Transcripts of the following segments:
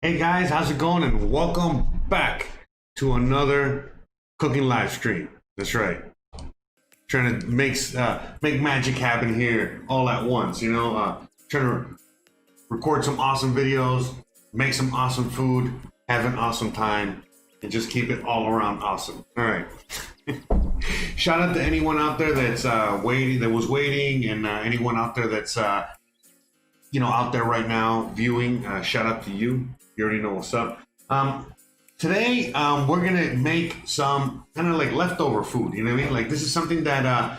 Hey guys, how's it going? And welcome back to another cooking live stream. That's right. Trying to make magic happen here all at once. Trying to record some awesome videos, make some awesome food, have an awesome time, and just keep it all around awesome. All right. Shout out to anyone out there that's waiting, and anyone out there that's out there right now viewing. Shout out to you. You already know what's up. Today, we're gonna make some kind of like leftover food. You know what I mean? Like this is something that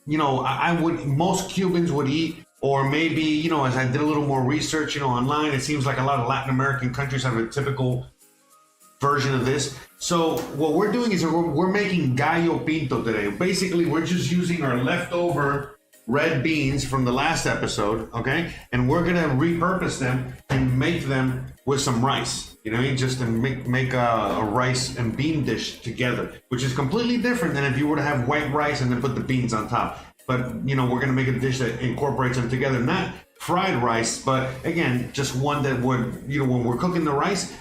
most Cubans would eat, or maybe as I did a little more research, online, it seems like a lot of Latin American countries have a typical version of this. So what we're doing is we're making Gallo Pinto today. Basically, we're just using our leftover red beans from the last episode, okay? And we're gonna repurpose them and make them with some rice. You know what I mean? Just to make a rice and bean dish together, which is completely different than if you were to have white rice and then put the beans on top. But we're gonna make a dish that incorporates them together, not fried rice, but again, just one that would, when we're cooking the rice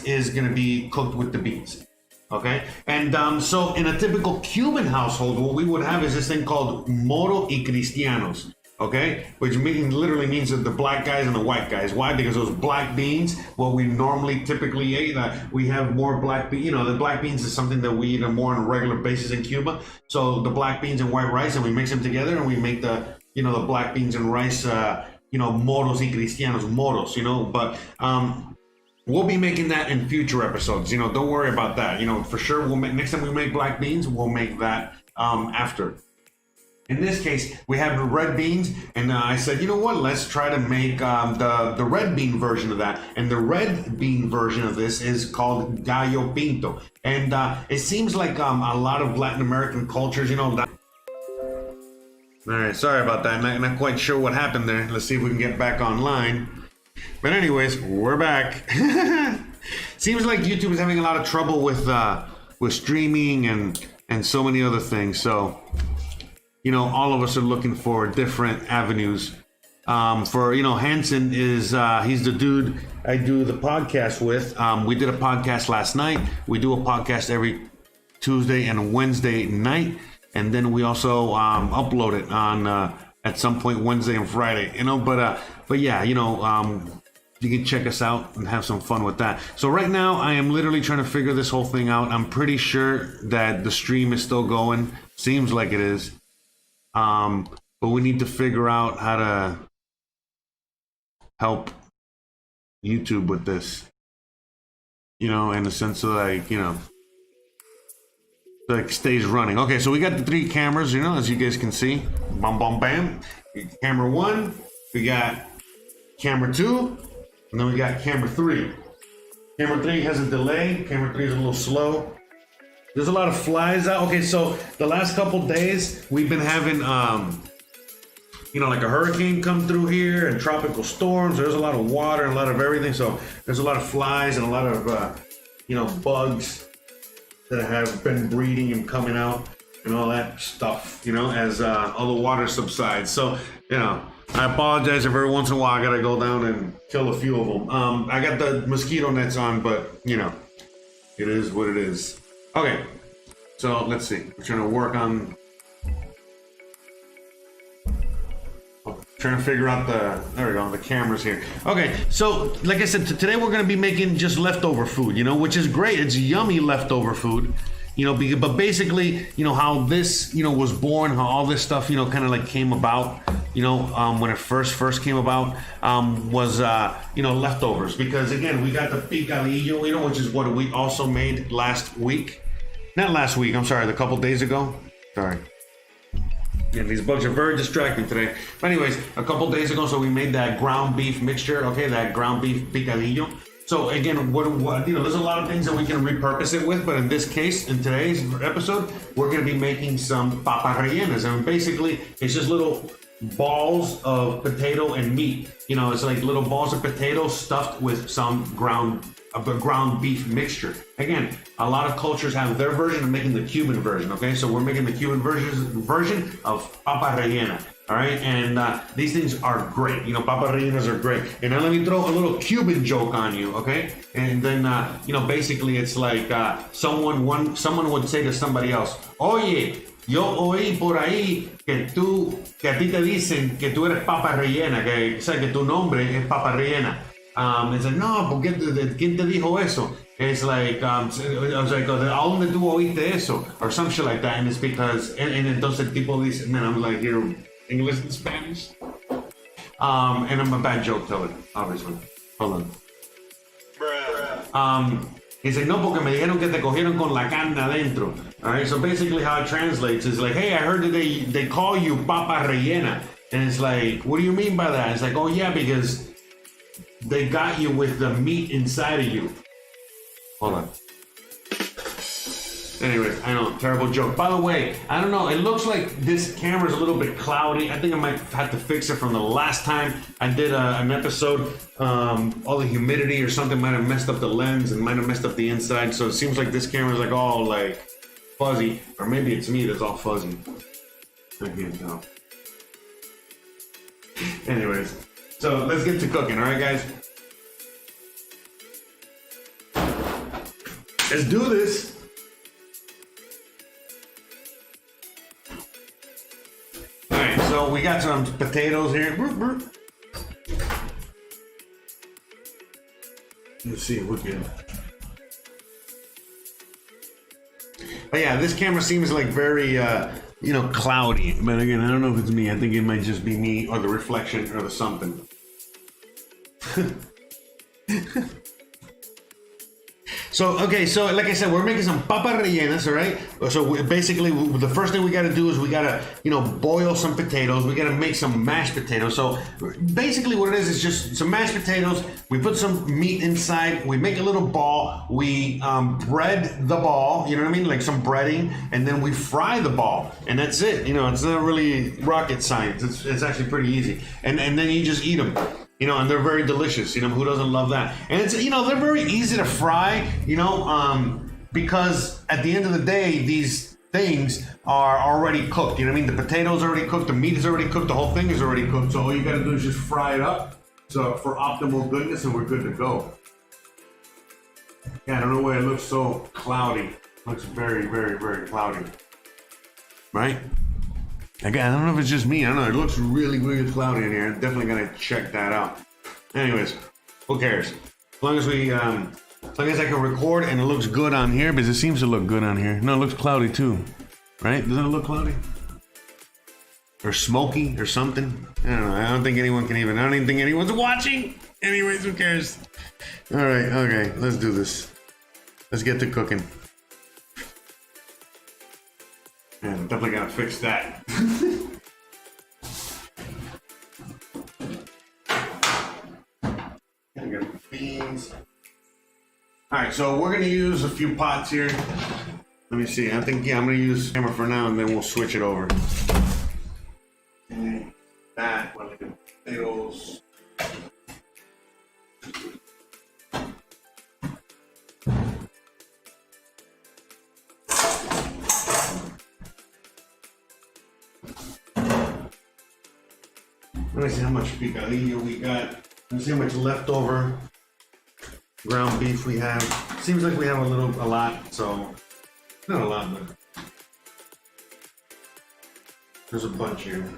is gonna be cooked with the beans. Okay, and so in a typical Cuban household, what we would have is this thing called moro y cristianos, okay, which literally means that the black guys and the white guys. Why? Because those black beans, what we normally typically eat, we have more black beans. The black beans is something that we eat more on a regular basis in Cuba. So the black beans and white rice, and we mix them together, and we make the the black beans and rice, moros y cristianos, but we'll be making that in future episodes. Don't worry about that. For sure, we'll make, next time we make black beans, we'll make that after. In this case, we have the red beans, and I said, let's try to make the red bean version of that. And the red bean version of this is called Gallo Pinto. And it seems like a lot of Latin American cultures, All right, sorry about that. Not quite sure what happened there. Let's see if we can get back online. But anyways, we're back. Seems like YouTube is having a lot of trouble with streaming and so many other things. So, all of us are looking for different avenues. Hanson is he's the dude I do the podcast with. We did a podcast last night. We do a podcast every Tuesday and Wednesday night, and then we also upload it on at some point Wednesday and Friday. But yeah, you can check us out and have some fun with that. So right now, I am literally trying to figure this whole thing out. I'm pretty sure that the stream is still going. Seems like it is. But we need to figure out how to help YouTube with this. In the sense of like stays running. Okay, so we got the 3 cameras, as you guys can see. Bam, bam, bam. Camera 1, we got camera 2, and then we got camera 3. Camera 3 has a delay. Camera 3 is a little slow. There's a lot of flies out. Okay, so the last couple days we've been having like a hurricane come through here and tropical storms. There's a lot of water and a lot of everything. So there's a lot of flies and a lot of bugs that have been breeding and coming out and all that stuff, as all the water subsides. So, I apologize if every once in a while I gotta go down and kill a few of them. I got the mosquito nets on, but it is what it is. Okay, so let's see. We're trying to work on trying to figure out the cameras here. Okay, so like I said, today we're gonna be making just leftover food, which is great. It's yummy leftover food. But basically, how this, was born, how all this stuff, kind of like came about, when it first came about, was, leftovers. Because again, we got the picadillo, which is what we also made last week. Not last week, I'm sorry, a couple days ago. Sorry. Yeah, these bugs are very distracting today. But anyways, a couple days ago, so we made that ground beef mixture, okay, that ground beef picadillo. So again, there's a lot of things that we can repurpose it with, but in this case, in today's episode, we're going to be making some papas rellenas, and basically, it's just little balls of potato and meat. It's like little balls of potato stuffed with some ground beef mixture. Again, a lot of cultures have their version of making the Cuban version. Okay, so we're making the Cuban version of papa rellena. All right, and these things are great. You know, papa rellenas are great. And now let me throw a little Cuban joke on you, okay? And then, you know, basically it's like someone would say to somebody else, Oye, yo oí por ahí que a ti te dicen que tú eres papa rellena, que, o sea, que tu nombre es papa rellena. It's like, no, ¿por qué, ¿quién te dijo eso? It's like, I was like, ¿a dónde tú oíste eso? Or some shit like that. And it's because, and entonces tipo dice, man, I'm like here, English and Spanish. And I'm a bad joke teller, obviously. Hold on. He's like, no, porque me dijeron que te cogieron con la carne adentro. All right, so basically how it translates is like, hey, I heard that they call you papa rellena. And it's like, what do you mean by that? It's like, oh yeah, because they got you with the meat inside of you. Hold on. Anyways, I know, terrible joke. By the way, I don't know, it looks like this camera's a little bit cloudy. I think I might have to fix it from the last time I did an episode. All the humidity or something might have messed up the lens and might have messed up the inside. So it seems like this camera's like all like fuzzy. Or maybe it's me that's all fuzzy. I can't tell. Anyways, so let's get to cooking, all right, guys? Let's do this. All right, so we got some potatoes here. Let's see if we can. But yeah, this camera seems like very, you know, cloudy. But again, I don't know if it's me. I think it might just be me or the reflection or the something. So, okay, so like I said, we're making some papa rellenas, all right? So basically, the first thing we got to do is we got to, you know, boil some potatoes. We got to make some mashed potatoes. So basically what it is just some mashed potatoes. We put some meat inside. We make a little ball. We bread the ball, you know what I mean? Like some breading. And then we fry the ball. And that's it. You know, it's not really rocket science. It's actually pretty easy. And then you just eat them. You know, and they're very delicious. You know, who doesn't love that? And it's, you know, they're very easy to fry, you know, because at the end of the day, these things are already cooked. You know what I mean? The potatoes are already cooked, the meat is already cooked, the whole thing is already cooked. So all you gotta do is just fry it up. So for optimal goodness, and we're good to go. Yeah, I don't know why it looks so cloudy. It looks very, very, very cloudy. Right? Again, I don't know if it's just me. I don't know. It looks really, really cloudy in here. I'm definitely gonna check that out. Anyways, who cares? As long as we, as long as I can record and it looks good on here, because it seems to look good on here. No, it looks cloudy too, right? Doesn't it look cloudy? Or smoky or something? I don't know. I don't think anyone can even. I don't even think anyone's watching. Anyways, who cares? All right, okay, let's do this. Let's get to cooking. Yeah, I'm definitely gonna fix that. I got the beans. All right, so we're gonna use a few pots here. Let me see. I think I'm gonna use the camera for now, and then we'll switch it over. And that one, the potatoes. Let me see how much picadillo we got. Let me see how much leftover ground beef we have. Seems like we have a lot, so not a lot, but there's a bunch here.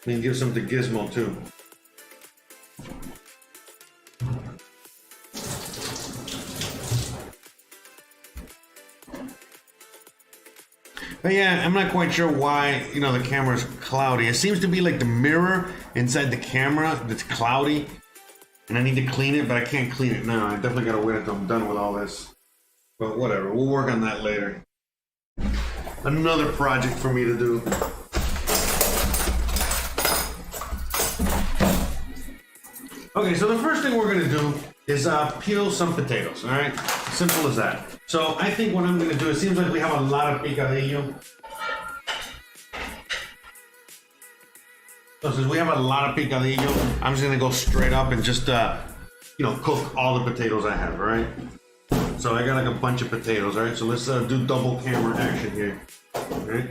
We can give some to Gizmo too. But yeah, I'm not quite sure why, you know, the camera's cloudy. It seems to be like the mirror inside the camera that's cloudy. And I need to clean it, but I can't clean it now. I definitely gotta wait until I'm done with all this. But whatever, we'll work on that later. Another project for me to do. Okay, so the first thing we're gonna do is peel some potatoes, all right? Simple as that. So I think what I'm gonna do, it seems like we have a lot of picadillo. So since we have a lot of picadillo, I'm just gonna go straight up and just, you know, cook all the potatoes I have, all right? So I got like a bunch of potatoes, all right? So let's do double camera action here. All right?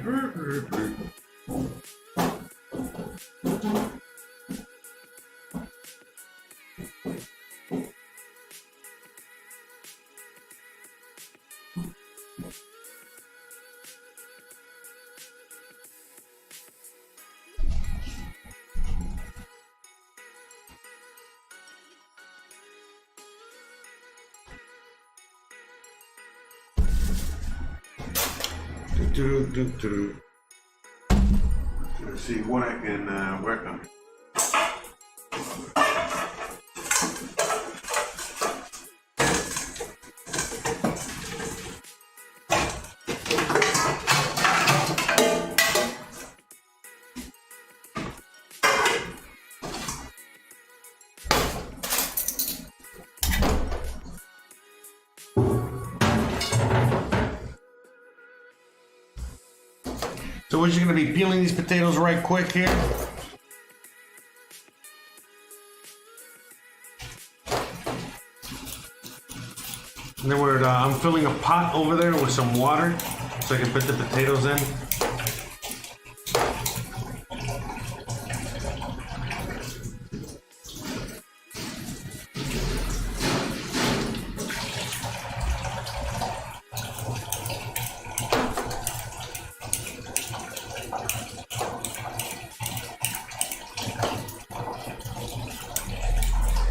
Let's see what I can work on. So we're just gonna be peeling these potatoes right quick here. And then I'm filling a pot over there with some water so I can put the potatoes in.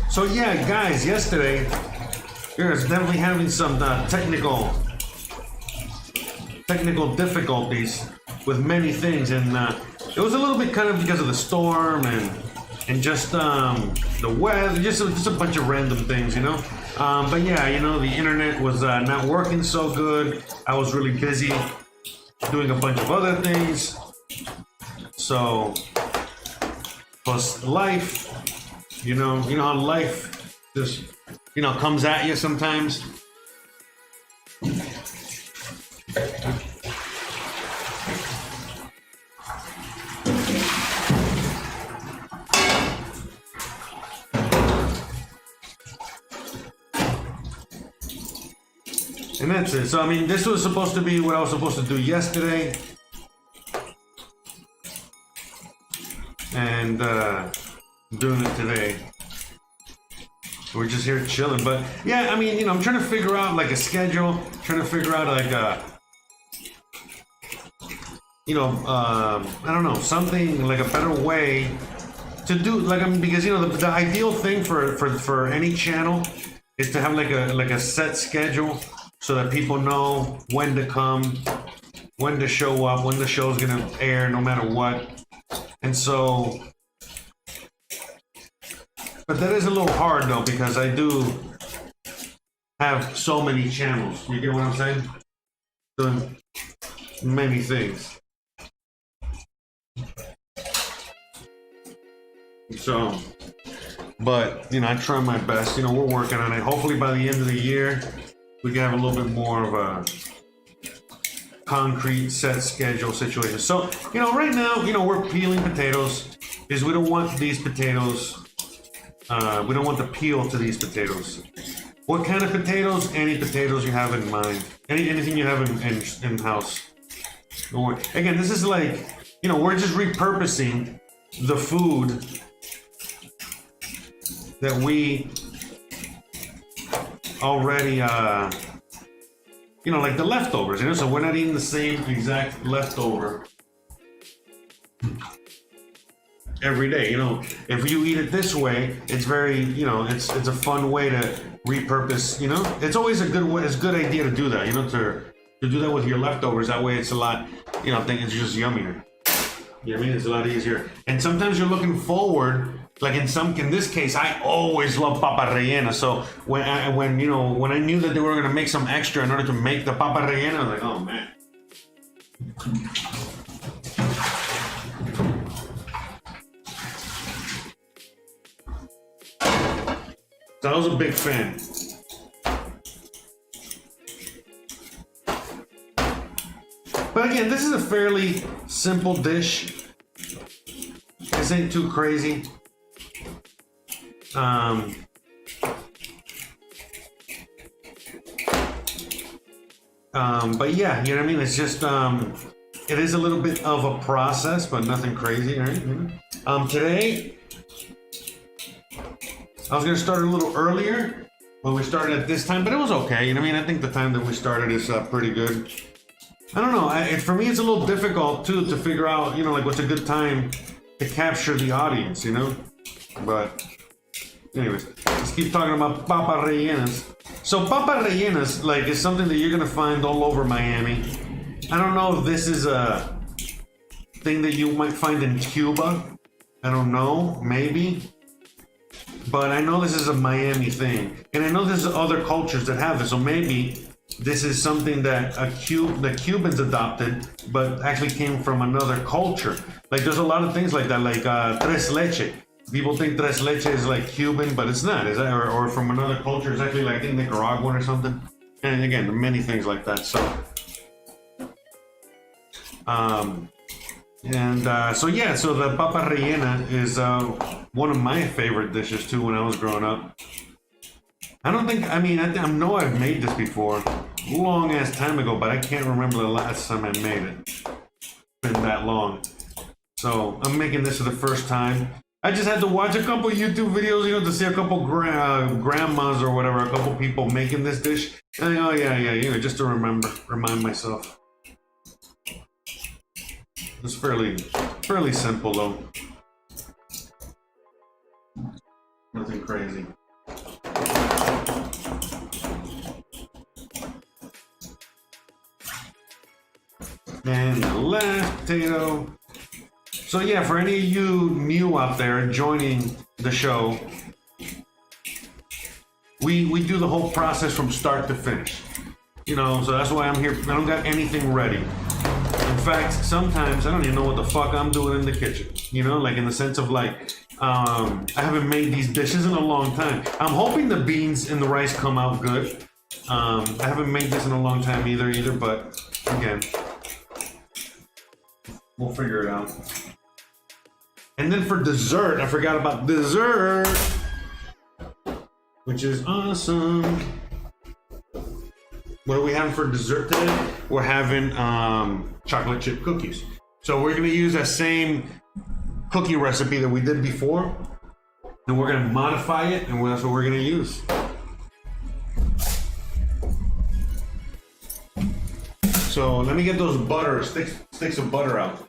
So yeah, guys, yesterday, we was definitely having some technical difficulties with many things, and it was a little bit kind of because of the storm and just the weather, just a bunch of random things, you know. But yeah, you know, the internet was not working so good. I was really busy doing a bunch of other things. So plus life. You know how life just, comes at you sometimes. And that's it. So, I mean, this was supposed to be what I was supposed to do yesterday. And, doing it today. We're just here chilling, but yeah, I mean, I'm trying to figure out like a schedule, trying to figure out like I don't know, something like a better way to do, like, I mean, because the ideal thing for any channel is to have like a set schedule so that people know when to come, when to show up, when the show's gonna air, no matter what. And so, but that is a little hard though, because I do have so many channels. You get what I'm saying? Doing many things. So, but I try my best. We're working on it. Hopefully by the end of the year, we can have a little bit more of a concrete set schedule situation. So, right now, we're peeling potatoes because we don't want these potatoes. We don't want the peel to these potatoes. What kind of potatoes? Any potatoes you have in mind. Anything you have in house. Again, this is like, we're just repurposing the food that we already, like the leftovers, so we're not eating the same exact leftover every day. If you eat it this way, it's very, it's a fun way to repurpose. It's always a good way. It's a good idea to do that. To do that with your leftovers. That way, it's a lot. I think it's just yummier. You know what I mean? It's a lot easier. And sometimes you're looking forward. Like in this case, I always love papa rellena. So when I knew that they were gonna make some extra in order to make the papa rellena, I was like, oh man. So I was a big fan. But again, this is a fairly simple dish. This ain't too crazy. But yeah, you know what I mean? It's just, it is a little bit of a process, but nothing crazy, right? Today, I was gonna start a little earlier. Well, we started at this time, but it was okay. You know what I mean? I think the time that we started is pretty good. I don't know. For me, it's a little difficult too to figure out, you know, like what's a good time to capture the audience, you know? But anyways, let's keep talking about papa rellenas. So papa rellenas, like, is something that you're gonna find all over Miami. I don't know if this is a thing that you might find in Cuba. I don't know, maybe. But I know this is a Miami thing. And I know there's other cultures that have this, so maybe this is something that the Cubans adopted, but actually came from another culture. Like, there's a lot of things like that, like tres leche. People think tres leche is like Cuban, but it's not. Is that, or from another culture? It's actually like, I think, Nicaraguan or something. And again, many things like that. So, so yeah, so the papa rellena is one of my favorite dishes too when I was growing up. I don't think, I mean, I know I've made this before, long ass time ago, but I can't remember the last time I made it. It's been that long. So I'm making this for the first time. I just had to watch a couple YouTube videos, you know, to see a couple grandmas or whatever, a couple people making this dish. And oh yeah, you know, just to remind myself. It's fairly simple though. Nothing crazy. And the last potato. So yeah, for any of you new out there joining the show, we do the whole process from start to finish. You know, so that's why I'm here. I don't got anything ready. In fact, sometimes I don't even know what the fuck I'm doing in the kitchen. You know, like in the sense of like, I haven't made these dishes in a long time. I'm hoping the beans and the rice come out good. I haven't made this in a long time either, but again, we'll figure it out. And then for dessert, I forgot about dessert, which is awesome. What are we having for dessert today? We're having chocolate chip cookies. So we're gonna use that same cookie recipe that we did before, and we're gonna modify it, and that's what we're gonna use. So let me get those sticks of butter out.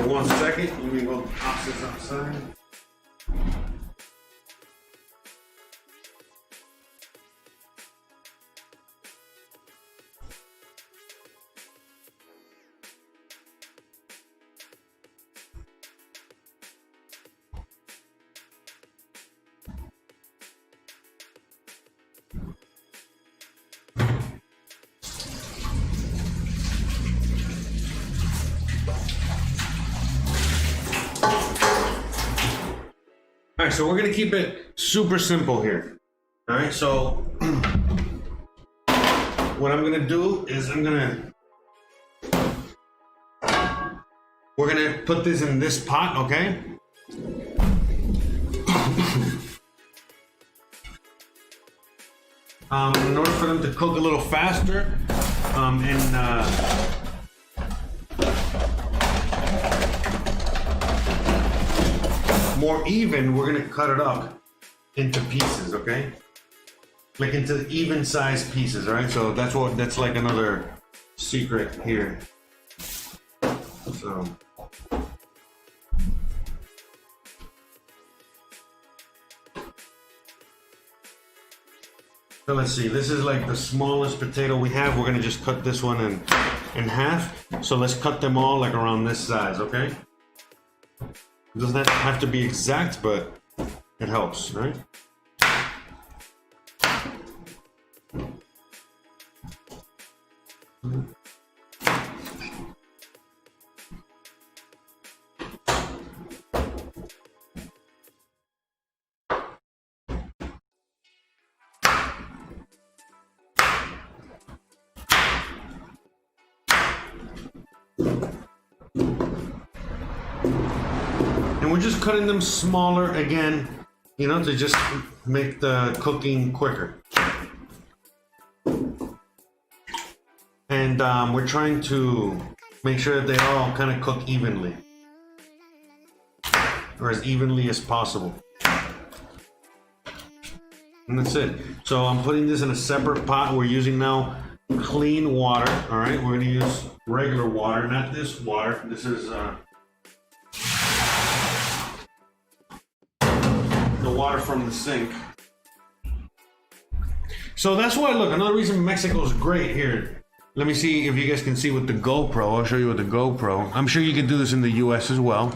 One second, let me go toss this outside. All right, so we're gonna keep it super simple here. All right, so what I'm gonna do is we're gonna put this in this pot, okay? In order for them to cook a little faster, more even, we're gonna cut it up into pieces, okay? Like into even sized pieces, all right? So that's like another secret here. So let's see, this is like the smallest potato we have. We're gonna just cut this one in half. So let's cut them all like around this size, okay? It doesn't have to be exact, but it helps, right? And we're just cutting them smaller again, you know, to just make the cooking quicker. And we're trying to make sure that they all kind of cook evenly, or as evenly as possible. And that's it. So I'm putting this in a separate pot. We're using now clean water. All right, we're going to use regular water, not this water. This is the water from the sink. So that's why, look, another reason Mexico is great here. Let me see if you guys can see with the GoPro. I'll show you with the GoPro. I'm sure you can do this in the US as well.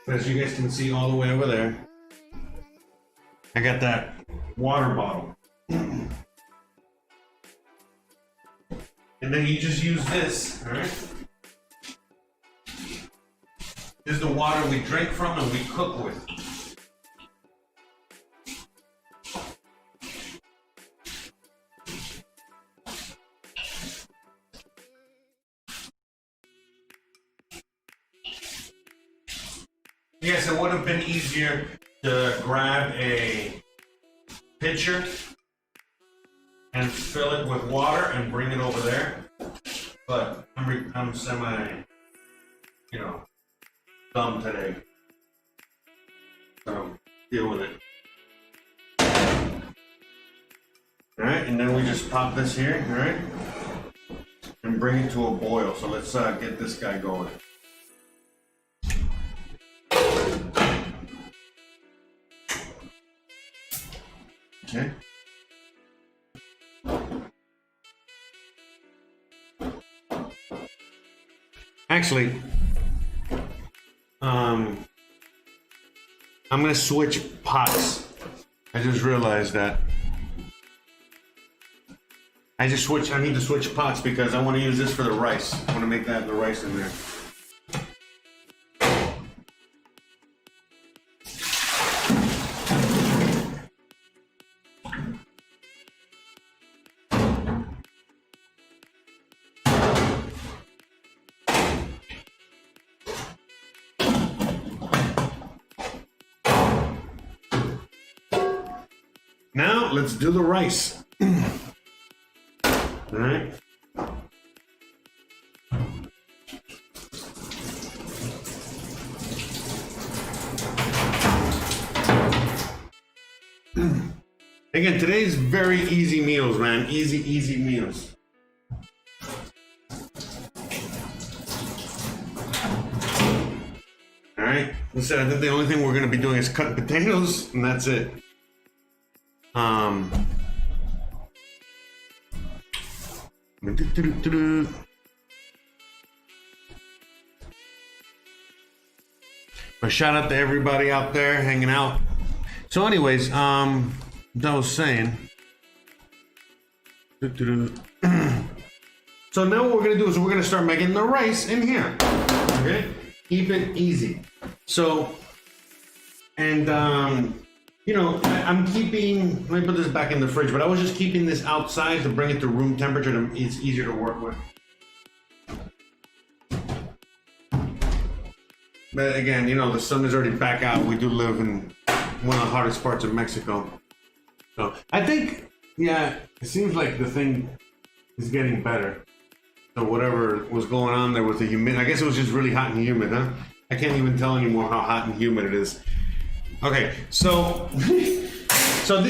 As you guys can see all the way over there, I got that water bottle. And then you just use this, all right? This is the water we drink from and we cook with. Yes, it would have been easier to grab a pitcher and fill it with water and bring it over there, but I'm semi, you know, dumb today, so deal with it. All right, and then we just pop this here, all right, and bring it to a boil. So let's get this guy going. Okay. Actually, I'm gonna switch pots. I just realized that. I need to switch pots because I want to use this for the rice. I want to make that the rice in there. Now let's do the rice. All right. Again, today's very easy meals, man. Easy meals. All right. Listen, I think the only thing we're going to be doing is cut potatoes, and that's it. But shout out to everybody out there hanging out. So anyways, as I was saying, so now what we're gonna do is we're gonna start making the rice in here. Okay, keep it easy. So, and you know, I'm keeping, let me put this back in the fridge, but I was just keeping this outside to bring it to room temperature. It's easier to work with. But again, you know, the sun is already back out. We do live in one of the hottest parts of Mexico. So I think, yeah, it seems like the thing is getting better. So whatever was going on there with the humidity, I guess it was just really hot and humid, huh? I can't even tell anymore how hot and humid it is. Okay, so so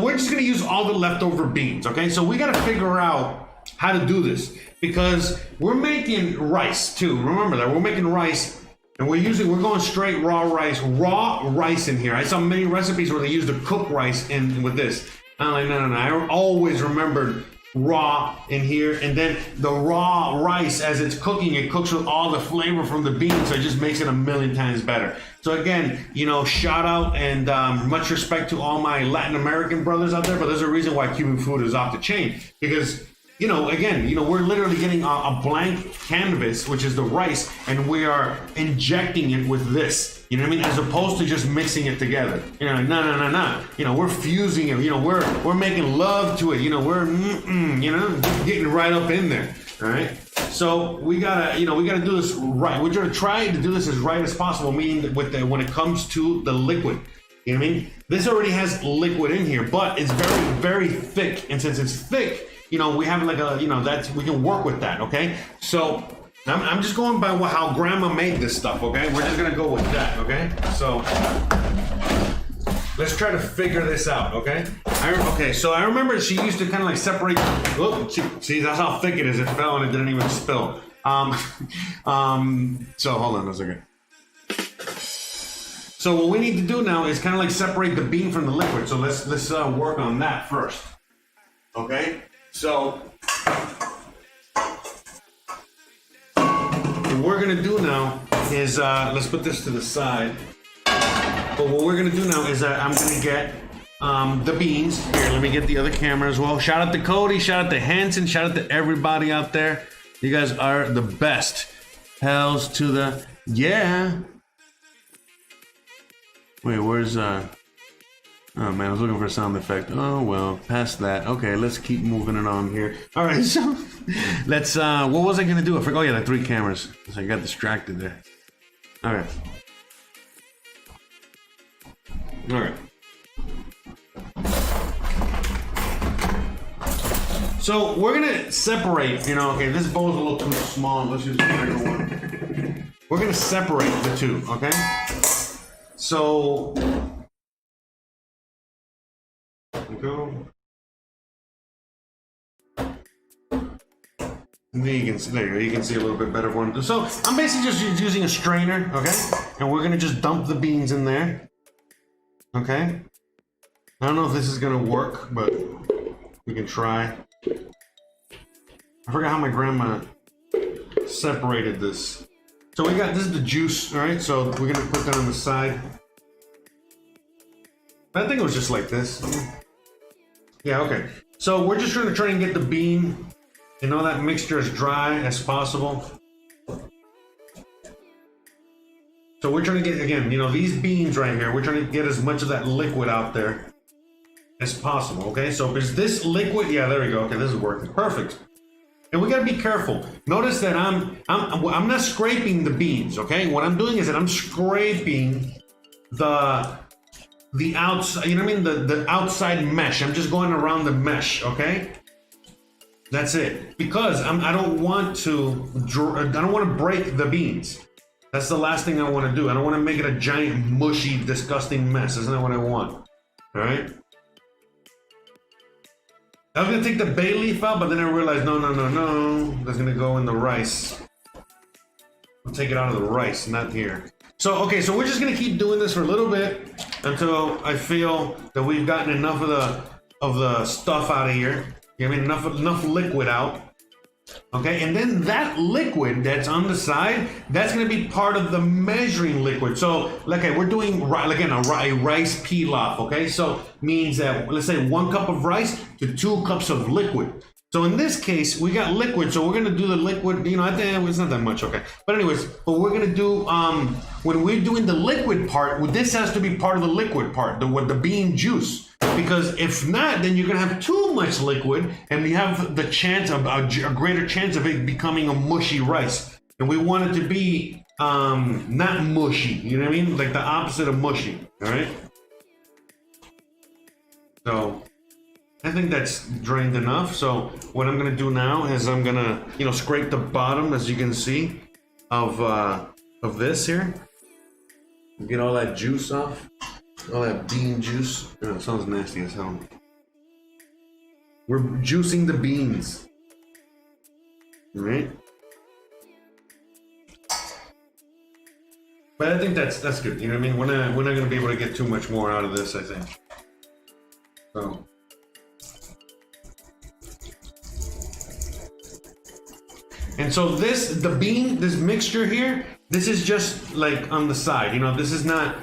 we're just gonna use all the leftover beans. Okay, so we gotta figure out how to do this because we're making rice too. Remember that we're making rice, and we're going straight raw rice in here. I saw many recipes where they use the cooked rice in with this. I'm like, no. I always remembered raw in here, and then the raw rice as it's cooking, it cooks with all the flavor from the beans, so it just makes it a million times better. So again, you know, shout out and much respect to all my Latin American brothers out there, but there's a reason why Cuban food is off the chain, because you know, again, you know, we're literally getting a blank canvas, which is the rice, and we are injecting it with this. You know what I mean? As opposed to just mixing it together. You know, no. You know, we're fusing it. You know, we're making love to it. You know, we're you know, getting right up in there. All right. So we gotta do this right. We're gonna try to do this as right as possible. Meaning when it comes to the liquid. You know what I mean? This already has liquid in here, but it's very, very thick. And since it's thick, you know, we have like a, you know, we can work with that, okay? So I'm just going by how grandma made this stuff, okay? We're just gonna go with that, okay? So let's try to figure this out, okay? So I remember she used to kind of like separate, see, that's how thick it is. It fell and it didn't even spill. So hold on a second. So what we need to do now is kind of like separate the bean from the liquid. So let's work on that first. Okay? So what we're gonna do now is let's put this to the side. But what we're gonna do now is I'm gonna get the beans. Here, let me get the other camera as well. Shout out to Cody, shout out to Hanson, shout out to everybody out there. You guys are the best. Hells to the yeah. Wait, where's oh man, I was looking for a sound effect. Oh well, past that. Okay, let's keep moving it on here. All right, so let's what was I gonna do? I forgot. Oh yeah, the 3 cameras. So I got distracted there. All right. All right. So we're gonna separate, you know, okay, this bowl's a little too small. Let's use a bigger one. We're gonna separate the two, okay? So go. You can see there. You can see a little bit better one. So I'm basically just using a strainer, okay? And we're gonna just dump the beans in there, okay? I don't know if this is gonna work, but we can try. I forgot how my grandma separated this. So this is the juice, all right? So we're gonna put that on the side. I think it was just like this. Yeah, okay. So we're just trying to try and get the bean and all that mixture as dry as possible. So we're trying to get, again, you know, these beans right here, we're trying to get as much of that liquid out there as possible, okay? So is this liquid? Yeah, there we go. Okay, this is working. Perfect. And we gotta be careful. Notice that I'm not scraping the beans, okay? What I'm doing is that I'm scraping the outside, you know what I mean? The outside mesh. I'm just going around the mesh, okay? That's it. Because I don't want to break the beans. That's the last thing I want to do. I don't want to make it a giant, mushy, disgusting mess. Isn't that what I want? All right? I was gonna take the bay leaf out, but then I realized, no. That's gonna go in the rice. I'll take it out of the rice, not here. So, okay, so we're just gonna keep doing this for a little bit until I feel that we've gotten enough of the stuff out of here. You know what I mean? Enough liquid out. Okay, and then that liquid that's on the side, that's gonna be part of the measuring liquid. So, okay, we're doing again a rice pilaf. Okay, so means that let's say 1 cup of rice to 2 cups of liquid. So in this case, we got liquid. So we're gonna do the liquid. You know, I think it's not that much. Okay, but anyways, but we're gonna do when we're doing the liquid part, this has to be part of the liquid part, with the bean juice. Because if not, then you're gonna have too much liquid, and you have the chance of a greater chance of it becoming a mushy rice. And we want it to be not mushy. You know what I mean? Like the opposite of mushy. All right. So I think that's drained enough. So what I'm gonna do now is I'm gonna, you know, scrape the bottom, as you can see, of this here. Get all that juice off. All that bean juice. Oh, it sounds nasty as hell. We're juicing the beans. All right? But I think that's good. You know what I mean? We're not gonna be able to get too much more out of this, I think. So. And so this mixture here, this is just like on the side. You know, this is not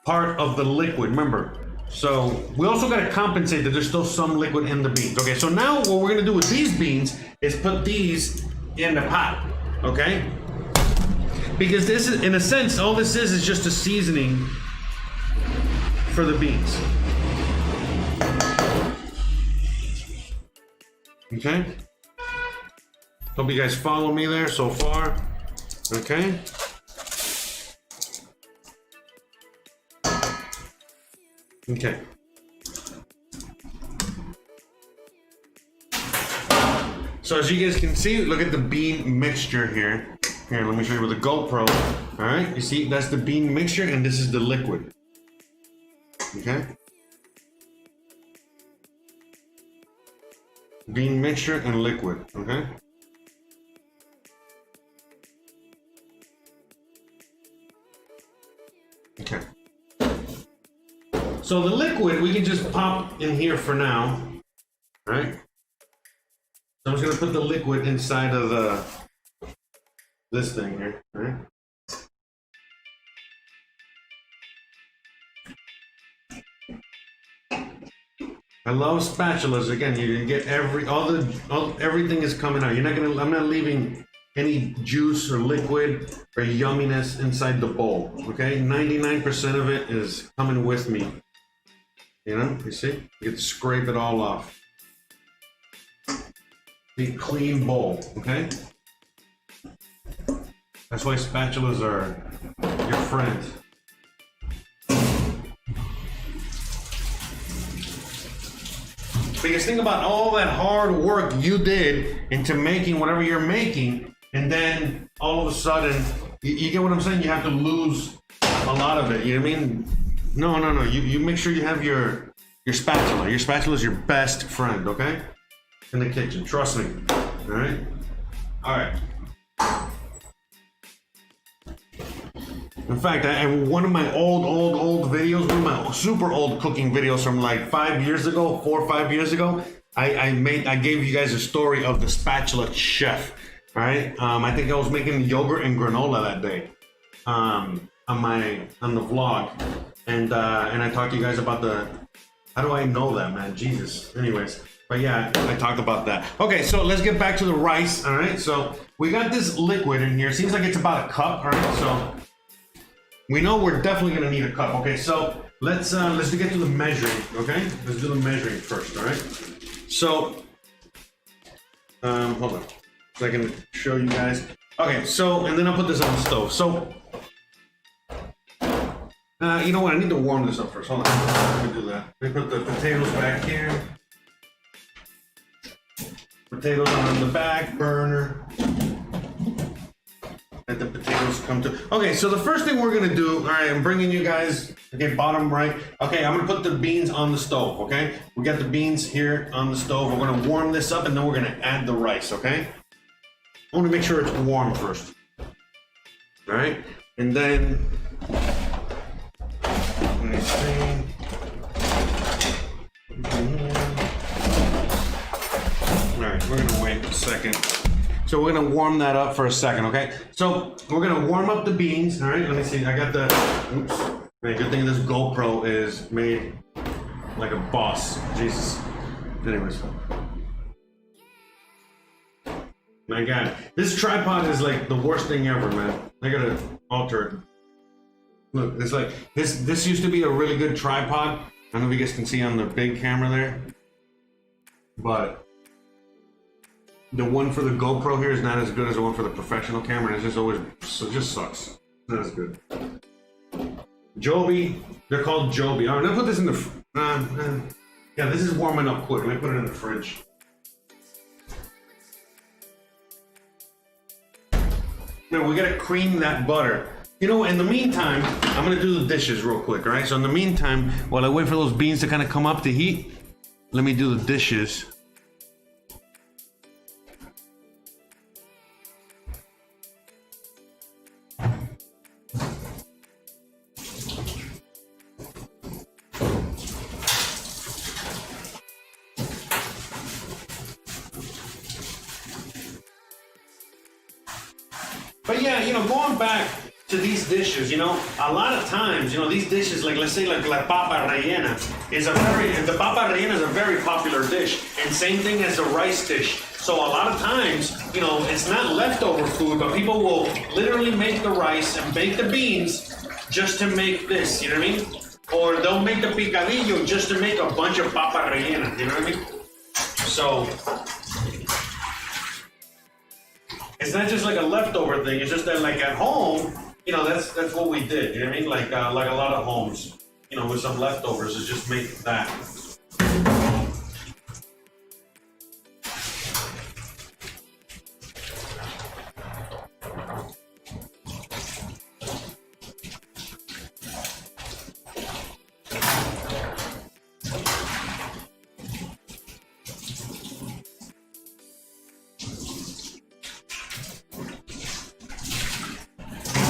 part of the liquid. Remember, So we also got to compensate that there's still some liquid in the beans. Okay, so now what we're gonna do with these beans is put these in the pot, okay? Because this is, in a sense, all this is just a seasoning for the beans. Okay? Hope you guys follow me there so far. Okay? Okay. So as you guys can see, look at the bean mixture here. Here, let me show you with the GoPro. All right, you see, that's the bean mixture and this is the liquid. Okay? Bean mixture and liquid, okay? Okay. So the liquid, we can just pop in here for now, right? So I'm just gonna put the liquid inside of this thing here, right? I love spatulas. Again, you can get everything is coming out. I'm not leaving any juice or liquid or yumminess inside the bowl, okay? 99% of it is coming with me. You know, you see? You get to scrape it all off. Be clean bowl, okay? That's why spatulas are your friend. Because think about all that hard work you did into making whatever you're making, and then all of a sudden, you get what I'm saying? You have to lose a lot of it, you know what I mean? No. You make sure you have your spatula. Your spatula is your best friend, okay? In the kitchen, trust me. All right? All right. In fact, one of my old videos, one of my super old cooking videos from like 4 or 5 years ago, I gave you guys a story of the spatula chef. All right? I think I was making yogurt and granola that day on the vlog. And I talked to you guys about how do I know that, man? Jesus. Anyways, but yeah, I talked about that. Okay, so let's get back to the rice. All right, so we got this liquid in here. Seems like it's about a cup. All right, so we know we're definitely gonna need a cup. Okay, so let's get to the measuring. Okay, let's do the measuring first. All right, so hold on, so I can show you guys. Okay, so and then I'll put this on the stove. So. You know what? I need to warm this up first. Hold on. Let me do that. Let me put the potatoes back here. Potatoes on the back burner. Let the potatoes come to. Okay, so the first thing we're gonna do. All right, I'm bringing you guys. Okay, bottom right. Okay, I'm gonna put the beans on the stove. Okay, we got the beans here on the stove. We're gonna warm this up, and then we're gonna add the rice. Okay. I want to make sure it's warm first. All right, and then. Alright, we're gonna wait a second. So we're gonna warm that up for a second, okay? So we're gonna warm up the beans, alright? Let me see, I got the, oops. Man, good thing this GoPro is made like a boss, Jesus. Anyways. My God, this tripod is like the worst thing ever, man. I gotta alter it. Look, it's like, this used to be a really good tripod. I don't know if you guys can see on the big camera there. But the one for the GoPro here is not as good as the one for the professional camera. It's just always, so it just sucks. Not as good. Joby, they're called Joby. All right, let's put this in the, yeah, this is warming up quick. Let me put it in the fridge. Now we gotta cream that butter. You know, in the meantime, I'm gonna do the dishes real quick, all right? So in the meantime, while I wait for those beans to kind of come up to heat, let me do the dishes. But yeah, you know, going back to these dishes, you know, a lot of times, you know, these dishes, like let's say like la papa rellena the papa rellena is a very popular dish, and same thing as the rice dish. So a lot of times, you know, it's not leftover food, but people will literally make the rice and bake the beans just to make this, you know what I mean? Or they'll make the picadillo just to make a bunch of papa rellena, you know what I mean? So it's not just like a leftover thing, it's just that like at home, you know, that's what we did, you know what I mean? Like a lot of homes, you know, with some leftovers, is just make that.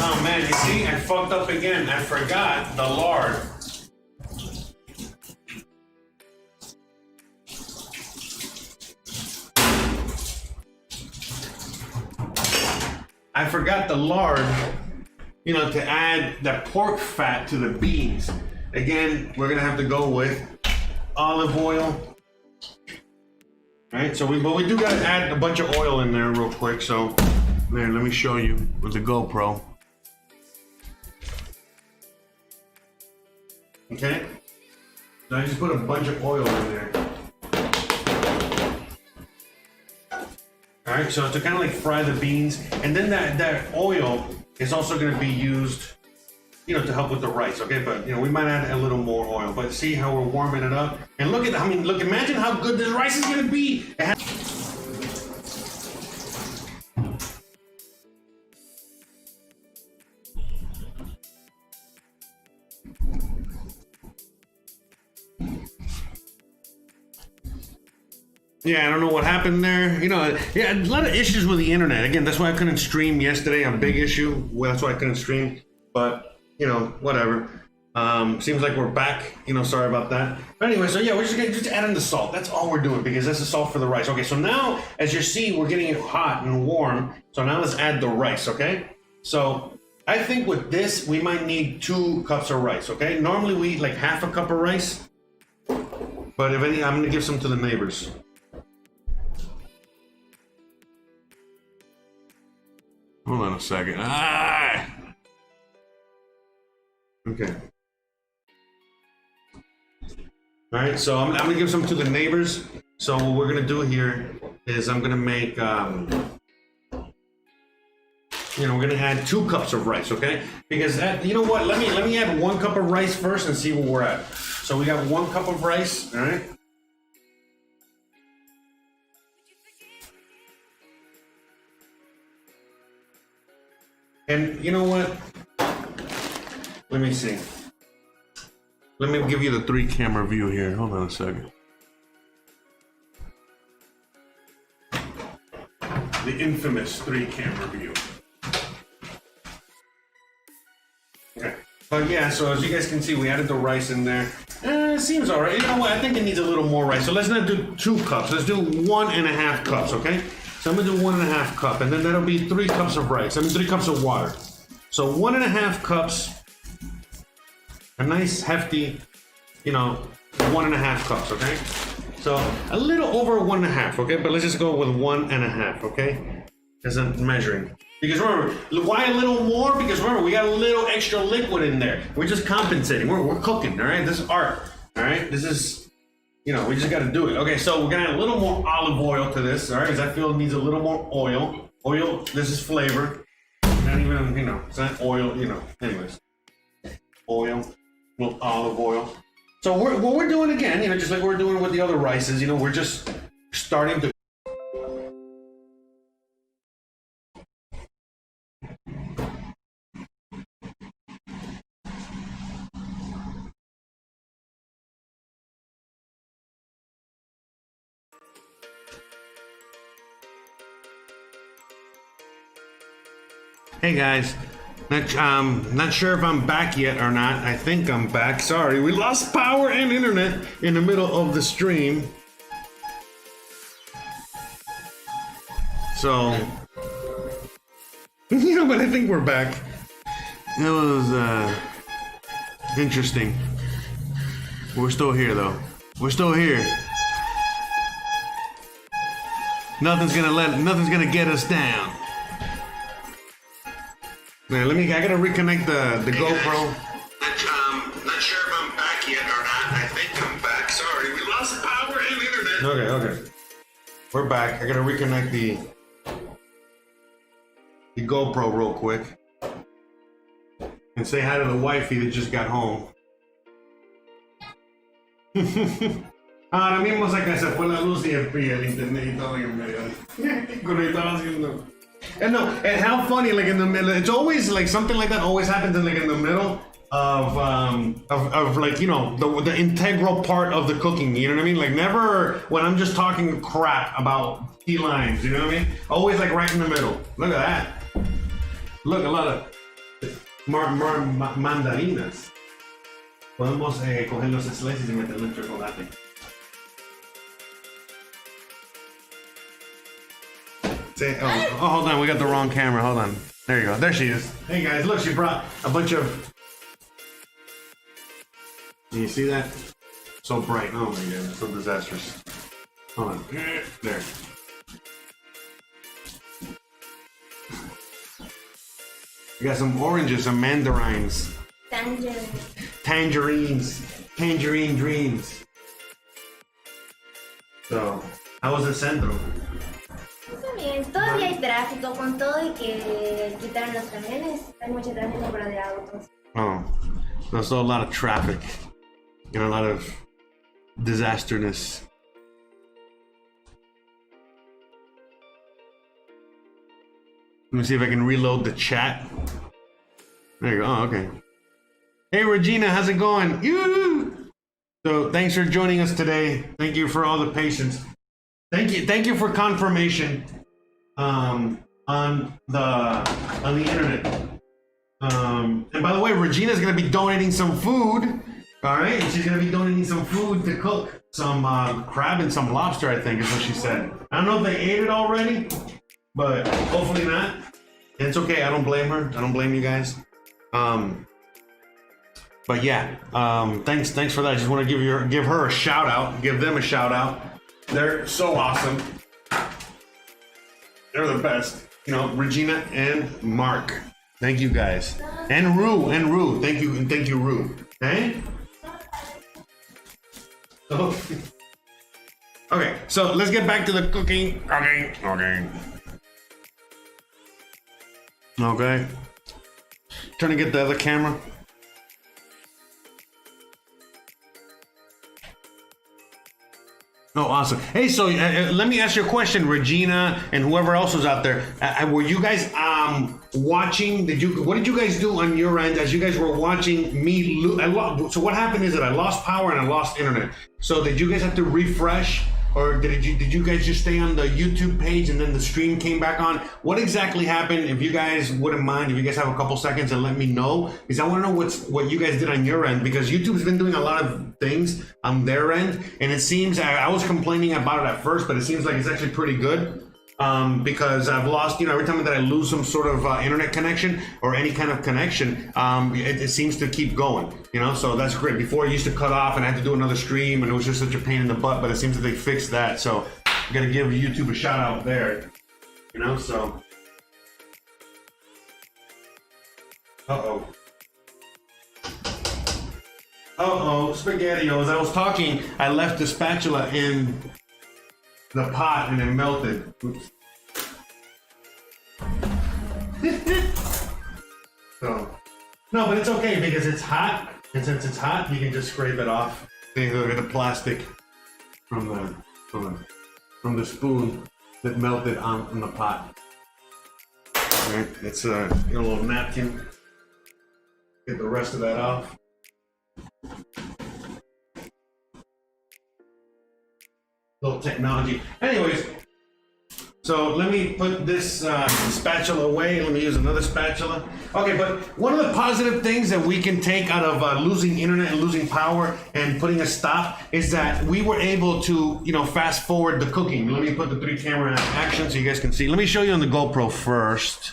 Oh man, you see, I fucked up again. I forgot the lard. I forgot the lard, you know, to add that pork fat to the beans. Again, we're gonna have to go with olive oil. Right, so but we do gotta add a bunch of oil in there real quick. So, man, let me show you with the GoPro. Okay, so I just put a bunch of oil in there. All right, so to kind of like fry the beans, and then that oil is also going to be used, you know, to help with the rice. Okay, but you know, we might add a little more oil. But see how we're warming it up, and look at, I mean, look, imagine how good this rice is going to be. Yeah, I don't know what happened there. You know, yeah, a lot of issues with the internet. Again, that's why I couldn't stream yesterday. A big issue. Well, that's why I couldn't stream. But, you know, whatever. Seems like we're back. You know, sorry about that. But anyway, so yeah, we're just adding the salt. That's all we're doing, because that's the salt for the rice. Okay, so now, as you see, we're getting it hot and warm. So now let's add the rice, okay? So I think with this, we might need 2 cups of rice, okay? Normally we eat like half a cup of rice. But if any, I'm gonna give some to the neighbors. Hold on a second. Ah! Okay. All right, so I'm gonna give some to the neighbors. So what we're gonna do here is I'm gonna make, you know, we're gonna add 2 cups of rice, okay? Because that, you know what? Let me add 1 cup of rice first and see where we're at. So we got 1 cup of rice, all right? And you know what? Let me see. Let me give you the 3 camera view here. Hold on a second. The infamous 3 camera view. Okay. But yeah, so as you guys can see, we added the rice in there. It seems all right. You know what? I think it needs a little more rice. So let's not do 2 cups. Let's do 1.5 cups, okay? So I'm gonna do 1.5 cup, and then that'll be 3 cups of rice. I mean, 3 cups of water. So 1.5 cups, a nice hefty, you know, 1.5 cups, okay? So a little over 1.5, okay? But let's just go with 1.5, okay? As I'm measuring. Because remember, why a little more? Because remember, we got a little extra liquid in there. We're just compensating. We're cooking, all right? This is art, all right? This is, you know, we just got to do it. Okay, so we're gonna add a little more olive oil to this, all right? Because I feel it needs a little more oil. Oil, this is flavor. Not even, you know, it's not oil, you know. Anyways, oil, a little olive oil. So what we're doing again, you know, just like we're doing with the other rices, you know, we're just starting to. Hey guys, not sure if I'm back yet or not. I think I'm back. Sorry, we lost power and internet in the middle of the stream. So, you know, but I think we're back. It was interesting. We're still here though. We're still here. Nothing's gonna get us down. Man, I gotta reconnect the GoPro. Not sure if I'm back yet or not. I think I'm back. Sorry, we lost power and internet. Okay. We're back. I gotta reconnect the GoPro real quick. And say hi to the wifey that just got home. Ahora mismo se fue la luz y el internet y todo en medio. Conectado haciendo. And no, and how funny, like in the middle, it's always like something like that always happens in like in the middle of like, you know, the integral part of the cooking, you know what I mean? Like never when I'm just talking crap about key lines, you know what I mean? Always like right in the middle. Look at that. Look, a lot of mandarinas. Podemos coger los slices y meterle el chocolate. Say, oh, hold on, we got the wrong camera. Hold on. There you go. There she is. Hey guys, look, she brought a bunch of. Can you see that? So bright. Oh my god, so disastrous. Hold on. There. We got some oranges, some mandarines. Tangerine dreams. So, how was the centro? Está bien, todavía hay tráfico con todo y que quitaron los camiones. Hay mucho tráfico para de autos. Oh, there's a lot of traffic and a lot of disasterness. Let me see if I can reload the chat. There you go. Oh, okay. Hey Regina, how's it going? Yoo! So thanks for joining us today. Thank you for all the patience. Thank you for confirmation on the internet. And by the way, Regina's gonna be donating some food. All right, she's gonna be donating some food to cook. Some crab and some lobster, I think is what she said. I don't know if they ate it already, but hopefully not. And it's okay, I don't blame her. I don't blame you guys. But yeah, thanks for that. I just want to give her a shout out, give them a shout out. They're so awesome. They're the best. You know, Regina and Mark. Thank you guys. And Rue. Thank you, Rue. Okay? Okay, so let's get back to the cooking. Okay. Trying to get the other camera. Oh, awesome. Hey, so let me ask you a question, Regina, and whoever else was out there. Were you guys watching? What did you guys do on your end as you guys were watching me? So what happened is that I lost power and I lost internet. So did you guys have to refresh, or did you guys just stay on the YouTube page and then the stream came back on? What exactly happened? If you guys wouldn't mind, if you guys have a couple seconds and let me know, because I want to know what you guys did on your end, because YouTube's been doing a lot of things on their end, and it seems I was complaining about it at first, but it seems like it's actually pretty good. Because I've lost, you know, every time that I lose some sort of internet connection or any kind of connection, it seems to keep going, you know, so that's great. Before it used to cut off and I had to do another stream and it was just such a pain in the butt, but it seems that they fixed that. So I'm going to give YouTube a shout out there, you know, so. SpaghettiOs. I was talking, I left the spatula in the pot and it melted. Oops. So, no, but it's okay because it's hot, and since it's hot, you can just scrape it off. Look at the plastic from the spoon that melted on the pot. All right, let's get a little napkin. Get the rest of that off. Little technology. Anyways, so let me put this spatula away. Let me use another spatula. Okay, but one of the positive things that we can take out of losing internet and losing power and putting a stop is that we were able to, you know, fast forward the cooking. Let me put the 3 camera in action so you guys can see. Let me show you on the GoPro first.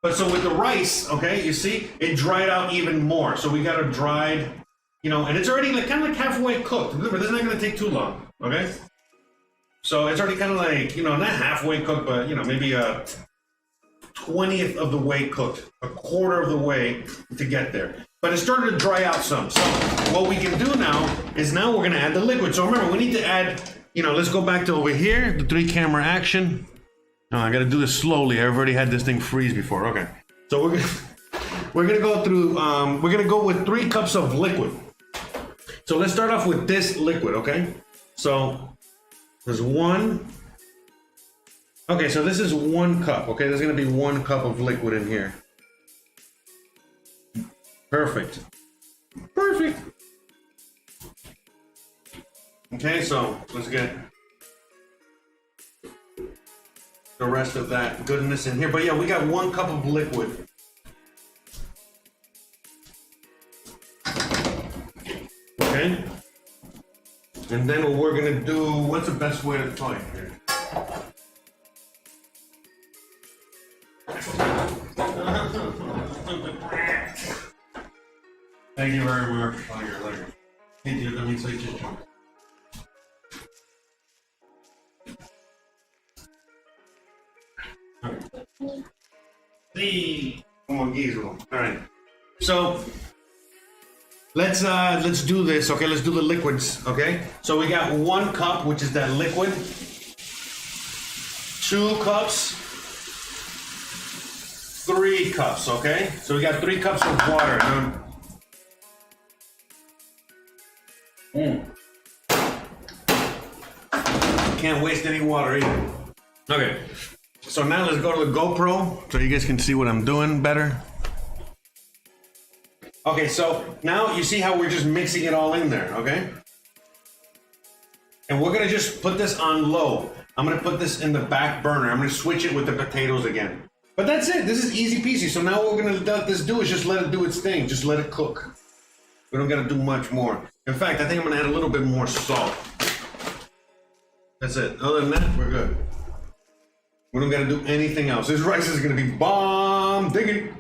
But so with the rice, okay, you see, it dried out even more. So we got it dried, you know, and it's already like kind of like halfway cooked. Remember, this is not gonna take too long, okay? So it's already kind of like, you know, not halfway cooked, but you know, maybe a 20th of the way cooked, a quarter of the way to get there. But it started to dry out some. So what we can do now is now we're gonna add the liquid. So remember, we need to add, you know, let's go back to over here, the 3-camera action. No, I gotta do this slowly. I've already had this thing freeze before. Okay. So we're gonna go through, we're gonna go with 3 cups of liquid. So let's start off with this liquid, okay? So there's 1. Okay, so this is 1 cup, okay? There's gonna be 1 cup of liquid in here. Perfect. Perfect. Okay, so let's get the rest of that goodness in here. But yeah, we got 1 cup of liquid. Okay. And then what we're gonna do, what's the best way to try it here? Thank you very much. Later. Hey dude, let me say just jump. See, come on, Giesel. All right. So let's do this. Okay, let's do the liquids. Okay. So we got 1 cup, which is that liquid. 2 cups. 3 cups. Okay. So we got 3 cups of water. Can't waste any water either. Okay. So now let's go to the GoPro so you guys can see what I'm doing better. Okay, so now you see how we're just mixing it all in there, okay? And we're gonna just put this on low. I'm gonna put this in the back burner. I'm gonna switch it with the potatoes again. But that's it, this is easy peasy. So now what we're gonna let this do is just let it do its thing. Just let it cook. We don't gotta do much more. In fact, I think I'm gonna add a little bit more salt. That's it, other than that, we're good. We don't gotta do anything else. This rice is gonna be bomb diggity.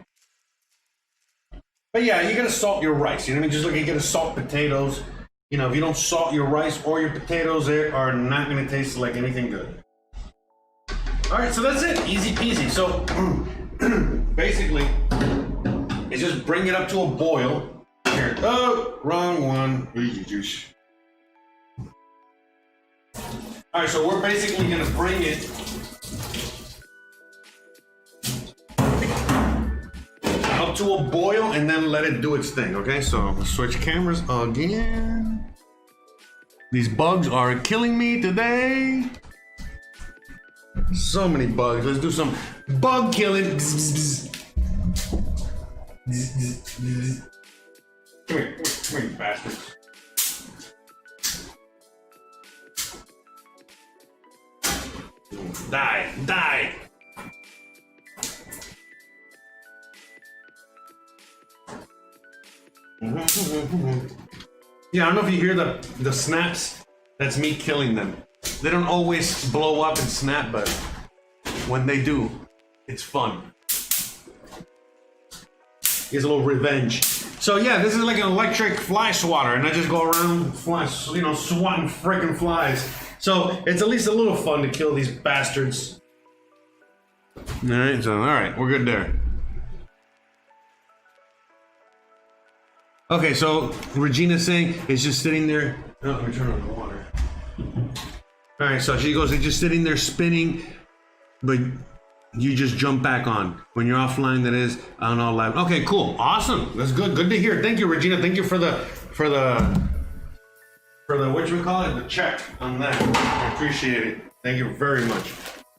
But yeah, you gotta salt your rice. You know what I mean? Just like you gotta salt potatoes. You know, if you don't salt your rice or your potatoes, they are not gonna taste like anything good. All right, so that's it. Easy peasy. So basically, it's just bring it up to a boil. Here. Oh, wrong one. All right, so we're basically gonna bring it up to a boil and then let it do its thing, okay? So let's switch cameras again. These bugs are killing me today. So many bugs. Let's do some bug killing. Come here, you bastards. Die, die. Yeah, I don't know if you hear the snaps. That's me killing them. They don't always blow up and snap, but when they do, it's fun. Here's a little revenge. So yeah, this is like an electric fly swatter, and I just go around flies, you know, swatting freaking flies. So it's at least a little fun to kill these bastards. All right, so all right, we're good there. Okay, so Regina's saying it's just sitting there. Oh, let me turn on the water. All right, so she goes, it's just sitting there spinning, but you just jump back on. When you're offline, that is, on all live. Okay, cool, awesome. That's good, good to hear. Thank you, Regina. Thank you for the what you call it, the check on that. I appreciate it. Thank you very much.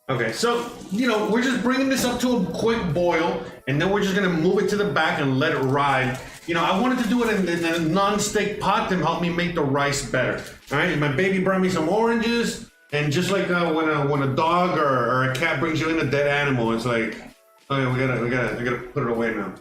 Okay, so, you know, we're just bringing this up to a quick boil, and then we're just gonna move it to the back and let it ride. You know, I wanted to do it in a non-stick pot to help me make the rice better. All right, my baby brought me some oranges, and just like when a dog or a cat brings you in a dead animal, it's like, okay, we gotta put it away now.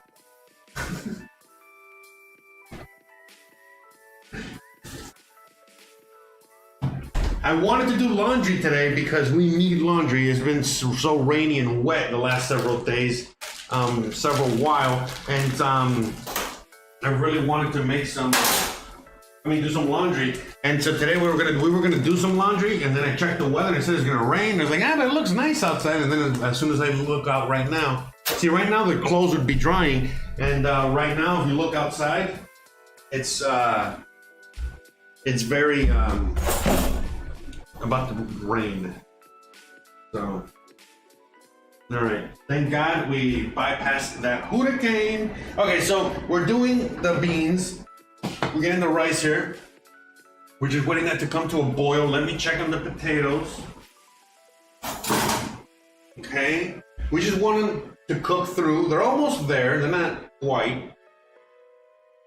I wanted to do laundry today because we need laundry. It's been so rainy and wet the last several days. several while, and I really wanted to make some. Do some laundry. And so today we were gonna do some laundry, and then I checked the weather and it said it's gonna rain. I was like, but it looks nice outside. And then as soon as I look out right now, see, right now the clothes would be drying, and right now if you look outside, it's very about to rain. So, all right. Thank God we bypassed that hurricane. Okay, so we're doing the beans. We're getting the rice here. We're just waiting that to come to a boil. Let me check on the potatoes. Okay. We just want them to cook through. They're almost there. They're not white.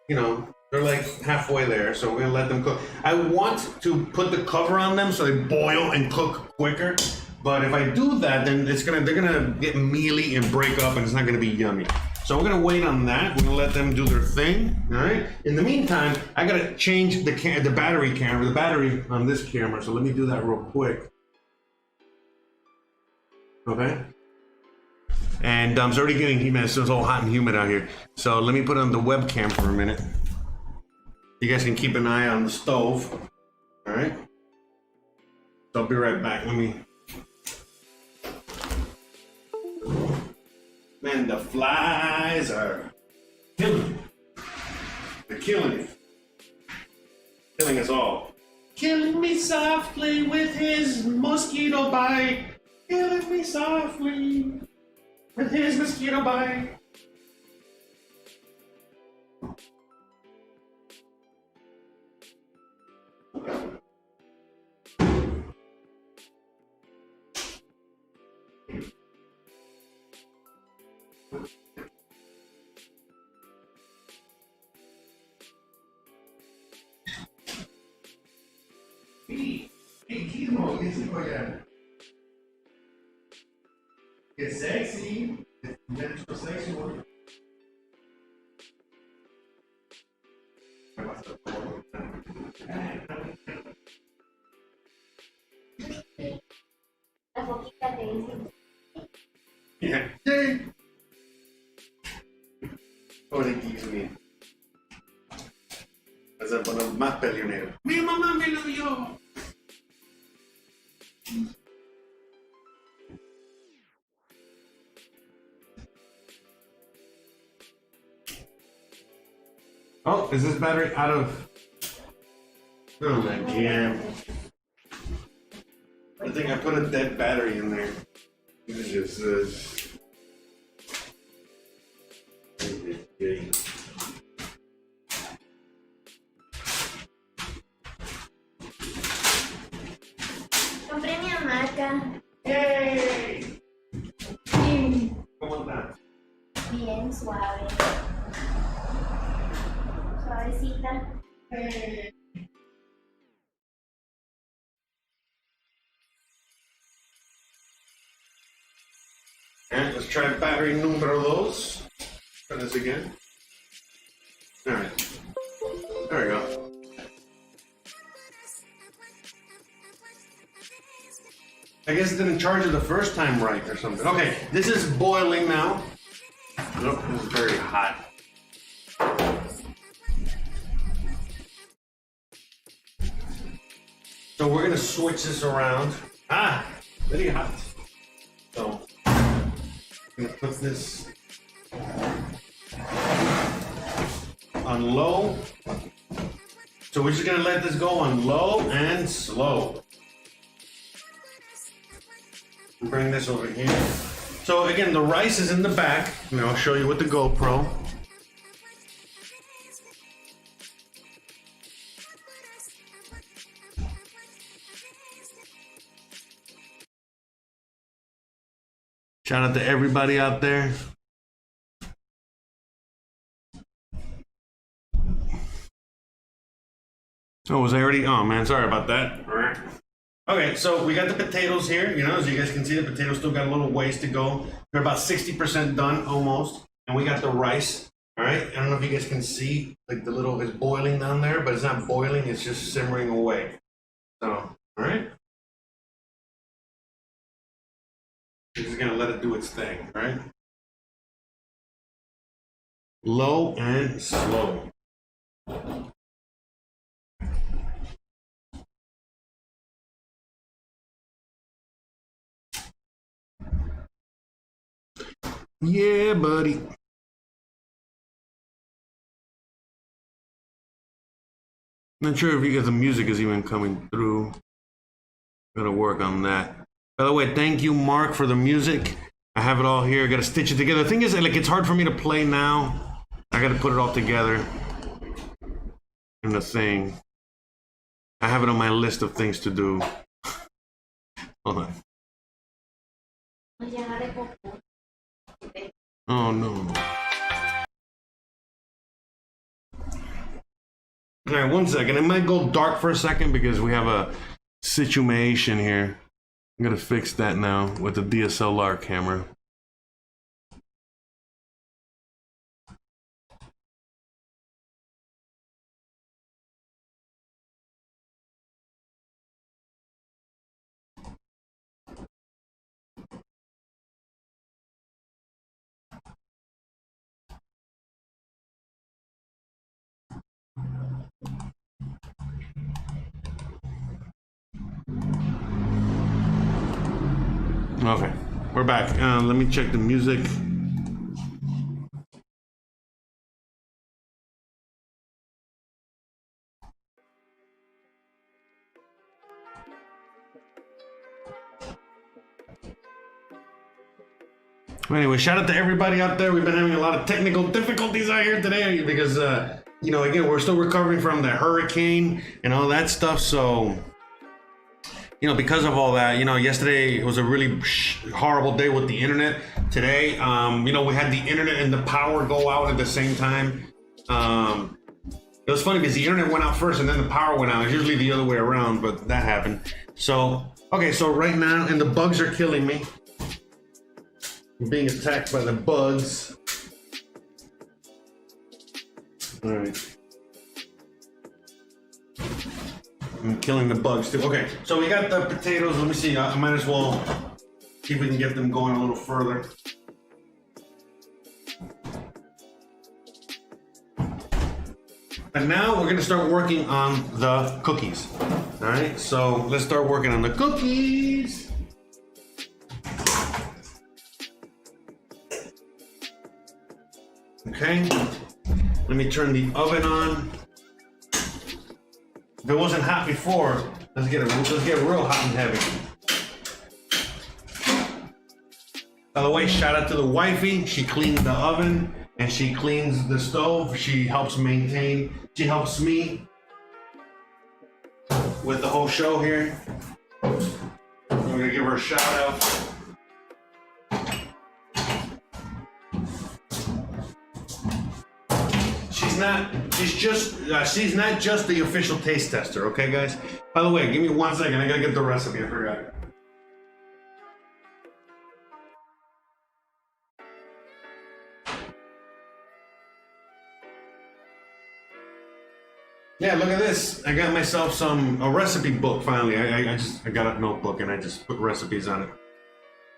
They're like halfway there. So we're gonna let them cook. I want to put the cover on them so they boil and cook quicker. But if I do that, then they're gonna get mealy and break up, and it's not gonna be yummy. So we're gonna wait on that. We're gonna let them do their thing. All right. In the meantime, I gotta change the battery on this camera. So let me do that real quick. Okay. And it's already getting humid. It's all hot and humid out here. So let me put on the webcam for a minute. You guys can keep an eye on the stove. All right. So I'll be right back. Man, the flies are killing me. They're killing me. Killing us all. Killing me softly with his mosquito bite. Killing me softly with his mosquito bite. Get sexy. Get sexy one. La foquita te dice. Yeah. Yay. Pobrecillo mío. Es el bueno más peleonero. Mi mamá me lo dio. Oh, is this battery out of? Oh my god. I think I put a dead battery in there. It's just Compré mi hamaca. ¡Yay! ¿Cómo está? Bien suave. Suavecita. And let's try battery numero dos. Try this again. All right. There we go. I guess it didn't charge it the first time right or something. Okay, this is boiling now. Nope, this is very hot. So we're gonna switch this around. Very hot. So I'm gonna put this on low. So we're just gonna let this go on low and slow. Bring this over here. So again, the rice is in the back. And I'll show you with the GoPro. Shout out to everybody out there. Oh, was I already? Oh man, sorry about that. Okay, so we got the potatoes here. You know, as you guys can see, the potatoes still got a little ways to go. They're about 60% done almost. And we got the rice. All right, I don't know if you guys can see, like the little, it's boiling down there, but it's not boiling, it's just simmering away. So, all right. We're just gonna let it do its thing, all right? Low and slow. Yeah, buddy. Not sure if you guys the music is even coming through. Gotta work on that. By the way, thank you, Mark, for the music. I have it all here. Gotta stitch it together. The thing is, like, it's hard for me to play now. I gotta put it all together in the thing. I have it on my list of things to do. Hold on. Oh no. All right, 1 second. It might go dark for a second because we have a situation here. I'm gonna fix that now with the DSLR camera. Okay, we're back. Let me check the music. Anyway, shout out to everybody out there. We've been having a lot of technical difficulties out here today because, you know, again, we're still recovering from the hurricane and all that stuff. So, you know, because of all that, you know, yesterday was a really horrible day with the internet. Today, you know, we had the internet and the power go out at the same time. It was funny because the internet went out first and then the power went out. It's usually the other way around, but that happened. So, okay, so right now, and the bugs are killing me. I'm being attacked by the bugs. All right. I'm killing the bugs too. Okay, so we got the potatoes. Let me see. I might as well see if we can get them going a little further. And now we're gonna start working on the cookies. All right, so let's start working on the cookies. Okay, let me turn the oven on. If it wasn't hot before, let's get real hot and heavy. By the way, shout out to the wifey. She cleaned the oven and she cleans the stove. She helps maintain. She helps me with the whole show here. We're gonna give her a shout out. She's not just the official taste tester, okay, guys? By the way, give me 1 second. I gotta get the recipe. I forgot. Yeah, look at this. I got myself a recipe book finally. I got a notebook and I just put recipes on it.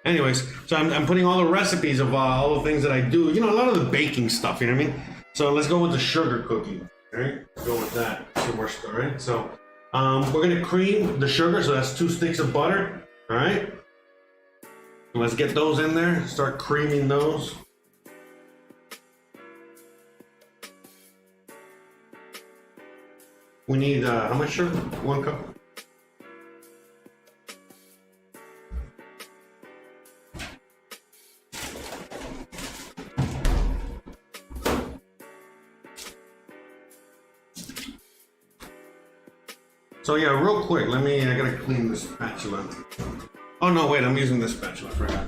Anyways, so I'm putting all the recipes of all the things that I do. You know, a lot of the baking stuff. You know what I mean? So let's go with the sugar cookie. All right, let's go with that. So all right. So we're gonna cream the sugar. So that's 2 sticks of butter. All right. Let's get those in there. Start creaming those. We need how much sugar? 1 cup. So yeah, real quick, I gotta clean this spatula. Oh no, wait, I'm using this spatula, I forgot.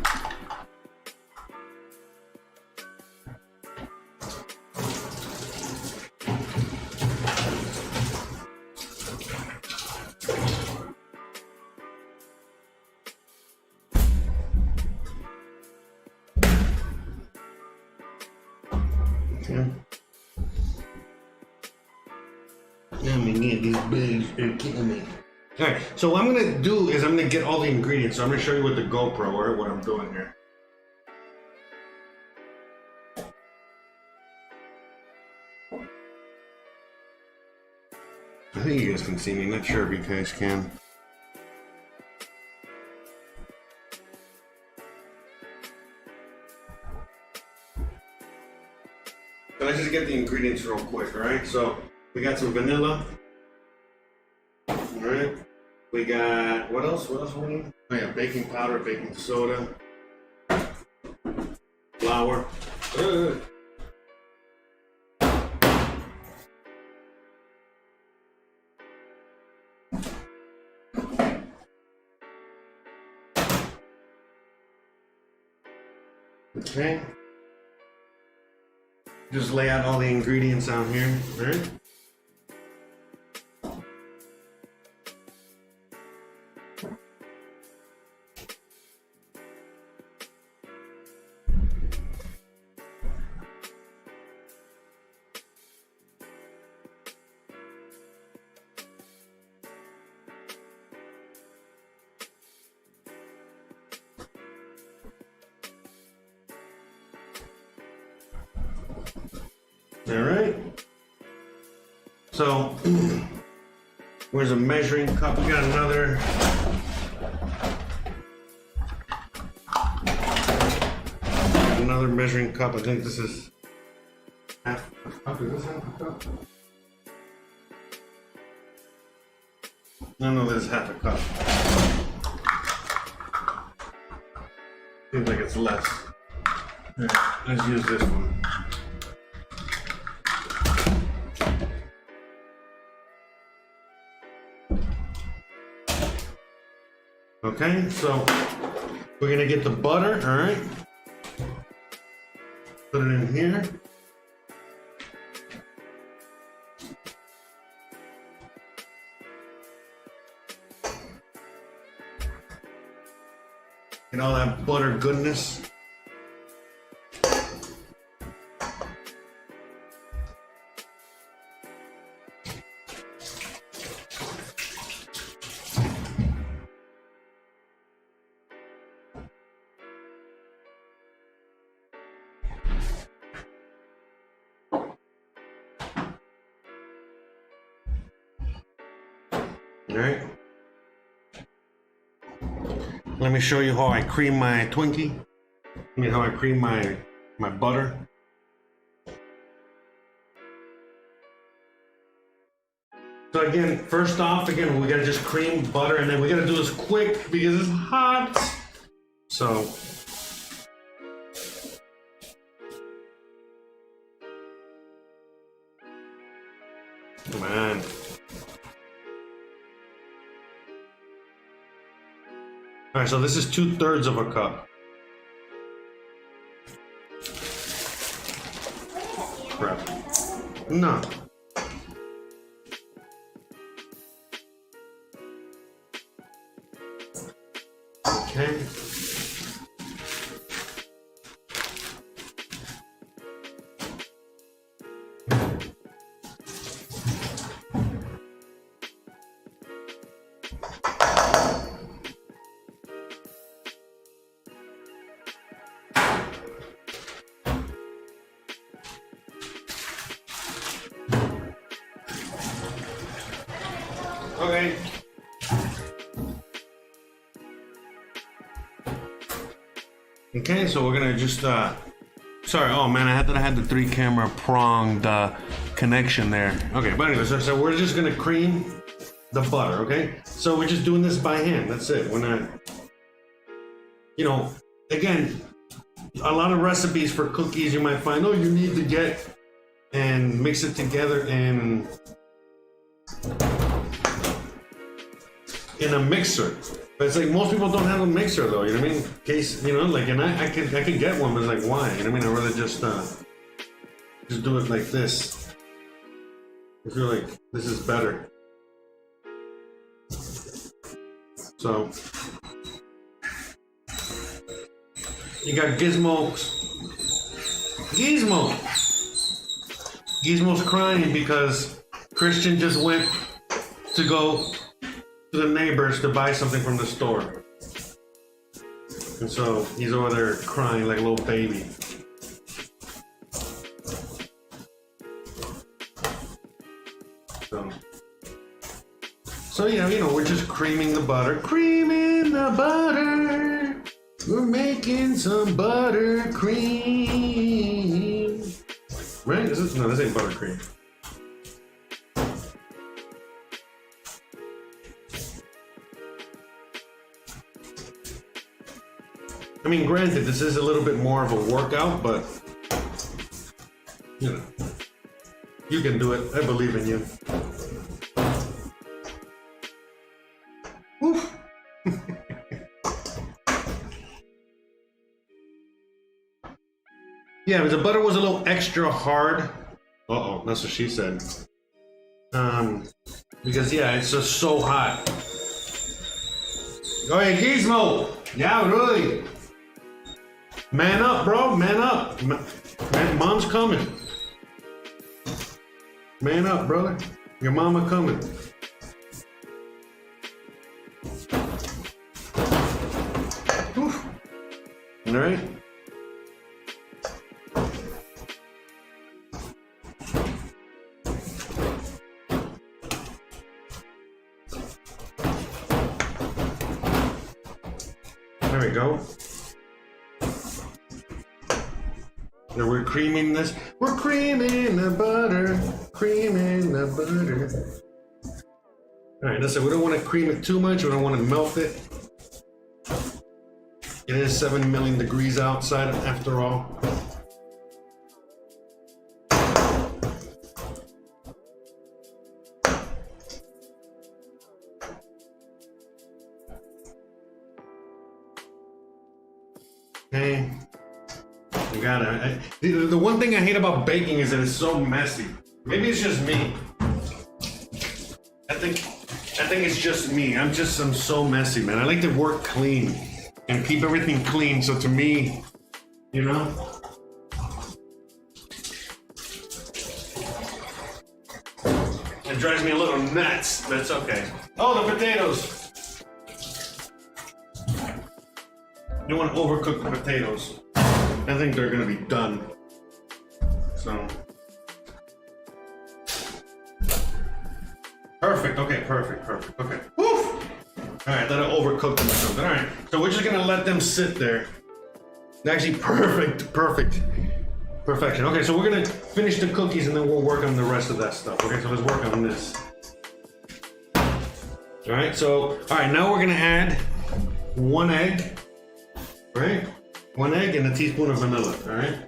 Okay. Yeah, man, these bags are killing me. Alright, so what I'm gonna do is I'm gonna get all the ingredients. So I'm gonna show you with the GoPro or what I'm doing here. think you guys can see me. Not sure if you guys can. So let's just get the ingredients real quick, all right? So we got some vanilla. All right. We got, what else? What else we need? Oh yeah, baking powder, baking soda, flour. Okay. Just lay out all the ingredients out here, all right? All right. So, where's a measuring cup? We got another. Another measuring cup. I think this is half a cup. Is this half a cup? No, this is half a cup. Seems like it's less. Let's use this one. Okay, so we're gonna get the butter, all right? Put it in here. Get all that butter goodness. All right. Let me show you how I cream my Twinkie. I mean, how I cream my butter. So again, first off, we gotta just cream butter, and then we gotta do this quick because it's hot. So. Come on. All right, so this is 2/3 of a cup. Crap. No. Okay. Okay. Okay, so we're gonna just sorry, oh man, I had the 3-camera pronged connection there. Okay, but anyway, so we're just gonna cream the butter, okay? So we're just doing this by hand, that's it. We're not, you know, again, a lot of recipes for cookies you might find, oh, you need to get and mix it together in a mixer. But it's like most people don't have a mixer though, you know what I mean? In case, you know, like, and I could get one, but it's like, why? You know what I mean? I'd rather just do it like this. I feel like this is better. So you got Gizmo's crying because Christian just went to go to the neighbors to buy something from the store. And so he's over there crying like a little baby. So So yeah, you know, we're just creaming the butter. Creaming the butter. We're making some buttercream. Right? Is this, no, this ain't buttercream. I mean, granted, this is a little bit more of a workout, but you know, you can do it. I believe in you. Woof. Yeah, but the butter was a little extra hard. Uh-oh, that's what she said. Because yeah, it's just so hot. Oh, hey, Gizmo! Yeah, really. Man up, bro. Man up. Man, mom's coming. Man up, brother. Your mama coming. Oof. All right. There we go. Now we're creaming this. We're creaming the butter. Creaming the butter. All right, listen, we don't want to cream it too much. We don't want to melt it. It is 7 million degrees outside after all. Okay. You gotta. The one thing I hate about baking is that it's so messy. Maybe it's just me. I think it's just me. I'm so messy, man. I like to work clean and keep everything clean. So to me, you know. It drives me a little nuts, but it's okay. Oh, the potatoes. You want to overcook the potatoes. I think they're gonna be done. So. Perfect, okay, perfect. Okay. Woof! Alright, that'll overcook them or something. Alright, so we're just gonna let them sit there. Actually, perfection. Okay, so we're gonna finish the cookies and then we'll work on the rest of that stuff. Okay, so let's work on this. Alright, so, alright, now we're gonna add 1 egg. Right? 1 egg and a teaspoon of vanilla, alright?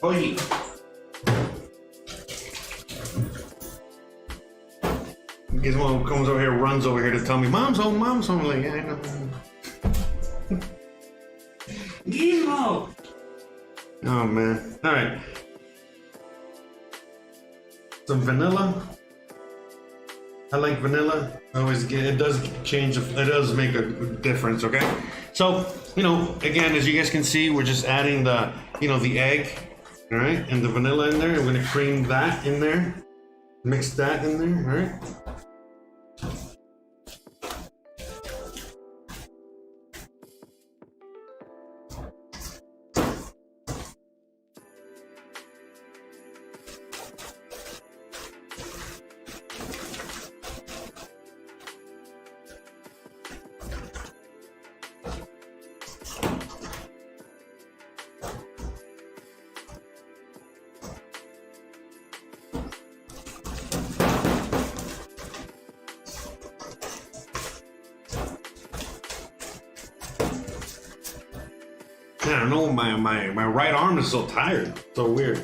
Oh, yeah. Gizmo comes over here, runs over here to tell me, Mom's home. I'm like, yeah, I know. Gizmo! Oh, man. Alright. Some vanilla. I like vanilla. It does change. It does make a difference. Okay, so you know, again, as you guys can see, we're just adding the, you know, the egg, all right, and the vanilla in there. And we're gonna cream that in there, mix that in there, all right. I don't know, my right arm is so tired. So weird.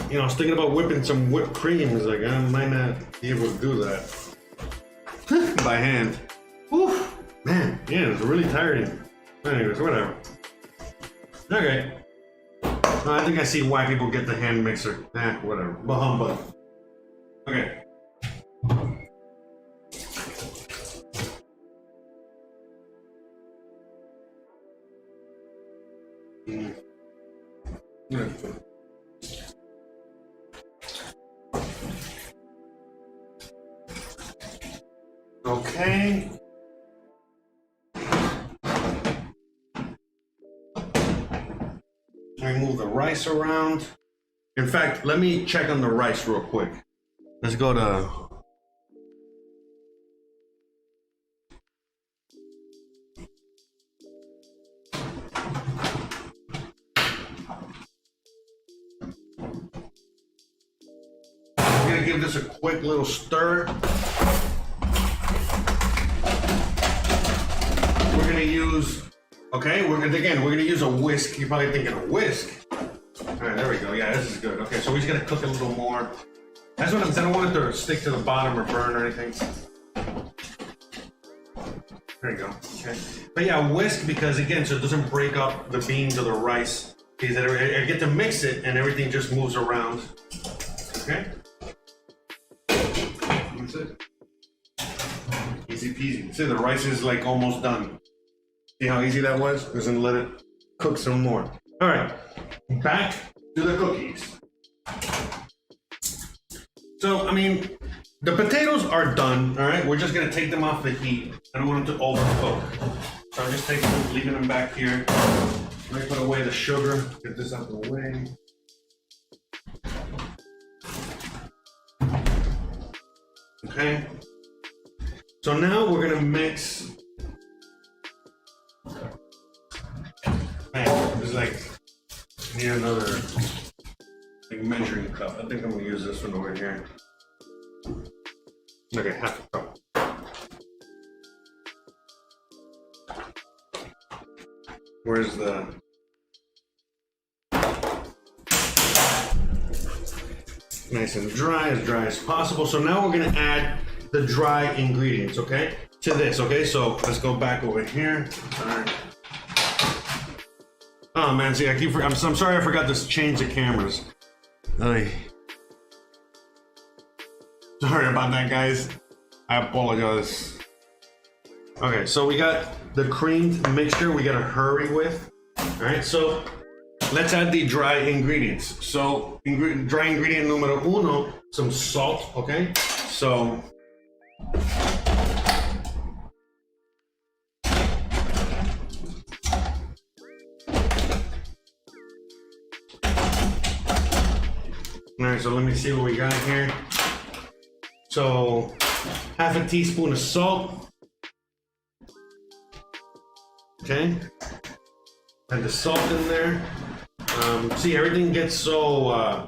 You know, I was thinking about whipping some whipped cream. It's like, I might not be able to do that by hand. Whew. Man, yeah, it's really tiring. Anyways, whatever. Okay. I think I see why people get the hand mixer. Whatever. Bah humbug. Okay. Okay. Let me move the rice around. In fact, let me check on the rice real quick. Let's go to... I'm gonna give this a quick little stir. We're gonna use, okay, we're gonna use a whisk. You're probably thinking a whisk. All right, there we go. Yeah, this is good. Okay, so we're just gonna cook a little more. That's what I'm saying. I don't want it to stick to the bottom or burn or anything. There you go. Okay. But yeah, whisk because again, so it doesn't break up the beans or the rice. Because I get to mix it and everything just moves around. Okay. That's it. Easy peasy. See, the rice is like almost done. See how easy that was? Just gonna let it cook some more. All right, back to the cookies. So, I mean, the potatoes are done, all right? We're just gonna take them off the heat. I don't want them to overcook. So I'm just taking them, leaving them back here. Let me put away the sugar, get this out of the way. Okay. So now we're gonna mix. Man, it's like, I need another like measuring cup. I think I'm gonna use this one over here. Okay, half a cup. Where's the... Nice and dry as possible. So now we're gonna add the dry ingredients, okay? To this, okay? So let's go back over here. All right. Oh man, see, I'm sorry I forgot to change the cameras. Sorry about that, guys. I apologize. Okay, so we got the creamed mixture we gotta hurry with. All right, so let's add the dry ingredients. So dry ingredient numero uno, some salt, okay? So all right, so let me see what we got here. So half a teaspoon of salt. Okay. Add the salt in there. See, everything gets so, I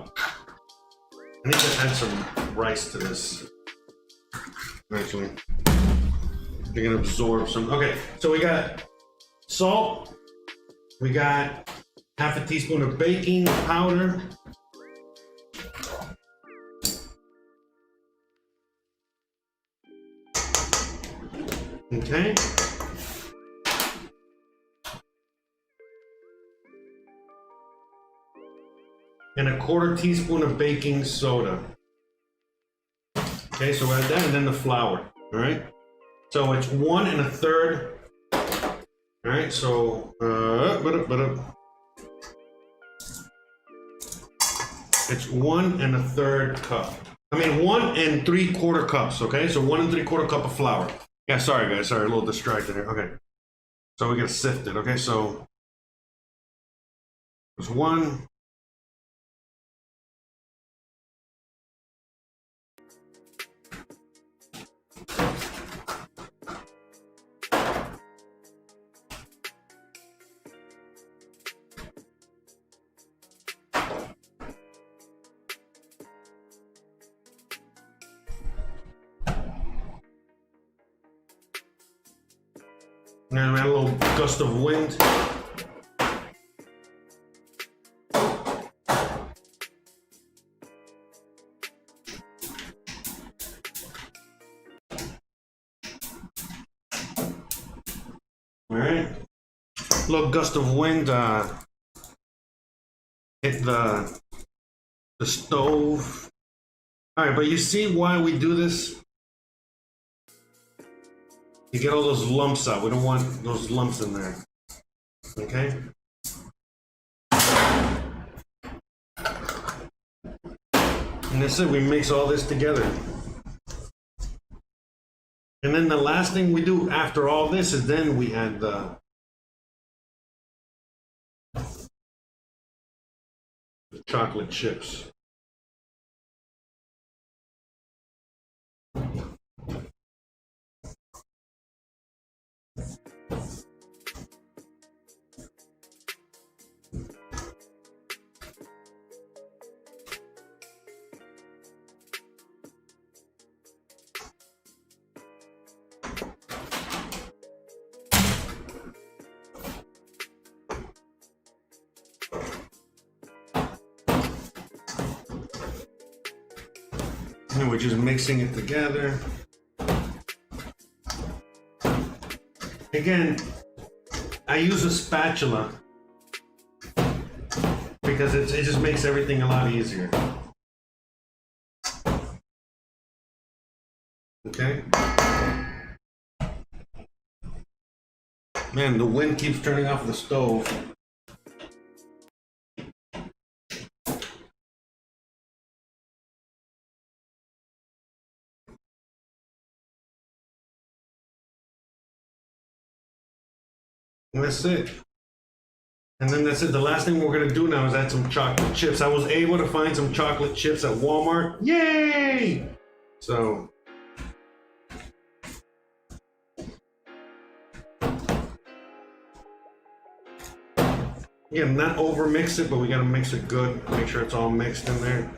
need to add some rice to this. Actually, they're gonna absorb some. Okay, so we got salt. We got half a teaspoon of baking powder. Okay. And a quarter teaspoon of baking soda. Okay, so add that and then the flour. All right. So it's 1 1/3. All right. So it's 1 1/3 cup. I mean 1 3/4 cups. Okay, so 1 3/4 cup of flour. Yeah, sorry guys, sorry, a little distracted here. Okay, so we gotta sift it. Okay, so there's 1. And then we had a little gust of wind. All right, a little gust of wind hit the stove. All right, but you see why we do this? You get all those lumps out. We don't want those lumps in there. Okay? And that's it. We mix all this together. And then the last thing we do after all this is then we add the chocolate chips. And we're just mixing it together. Again, I use a spatula because it just makes everything a lot easier. Okay? Man, the wind keeps turning off the stove. And that's it. And then that's it. The last thing we're gonna do now is add some chocolate chips. I was able to find some chocolate chips at Walmart. Yay! So yeah, not over mix it, but we gotta mix it good. Make sure it's all mixed in there.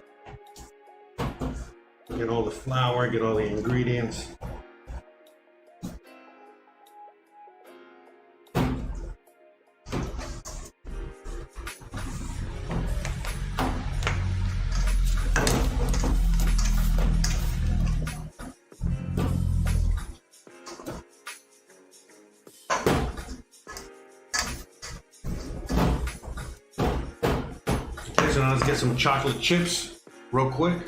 Get all the flour, get all the ingredients. So now let's get some chocolate chips real quick.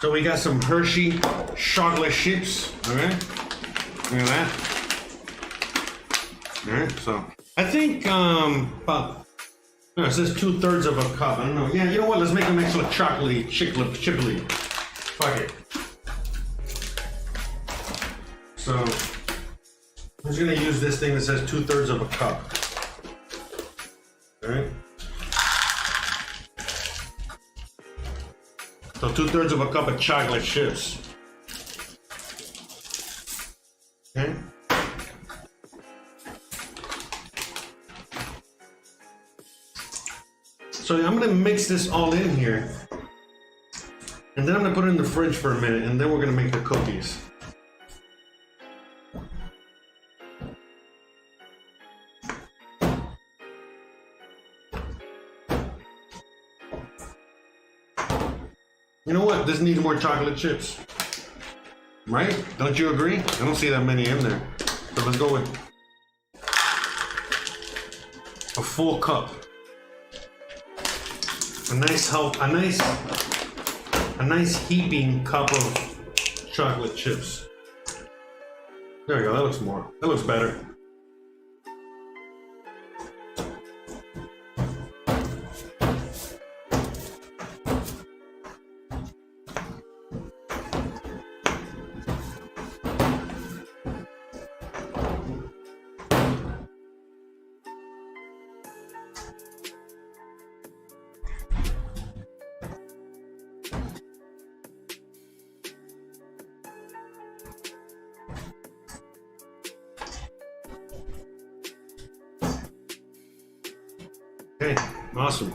So we got some Hershey chocolate chips, okay? Look at that. All right, so I think about, no, it says 2/3 of a cup. I don't know. Yeah, you know what? Let's make them extra chocolatey, chipply. Fuck it. So I'm just gonna use this thing that says 2/3 of a cup. All right. So 2/3 of a cup of chocolate chips. Okay. So I'm gonna mix this all in here. And then I'm gonna put it in the fridge for a minute, and then we're gonna make the cookies. You know what? This needs more chocolate chips. Right? Don't you agree? I don't see that many in there. So let's go with a full cup. A nice heaping cup of chocolate chips. There we go. That looks more. That looks better. Okay, awesome.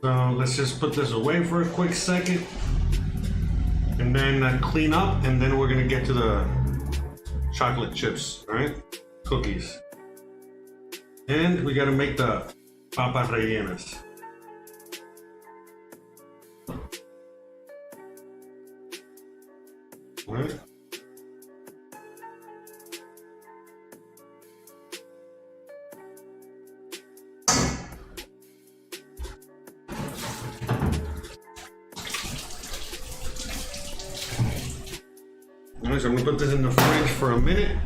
So let's just put this away for a quick second and then clean up, and then we're gonna get to the chocolate chips, all right? Cookies. And we gotta make the papas rellenas. All right. All right, so I'm gonna put this in the fridge for a minute.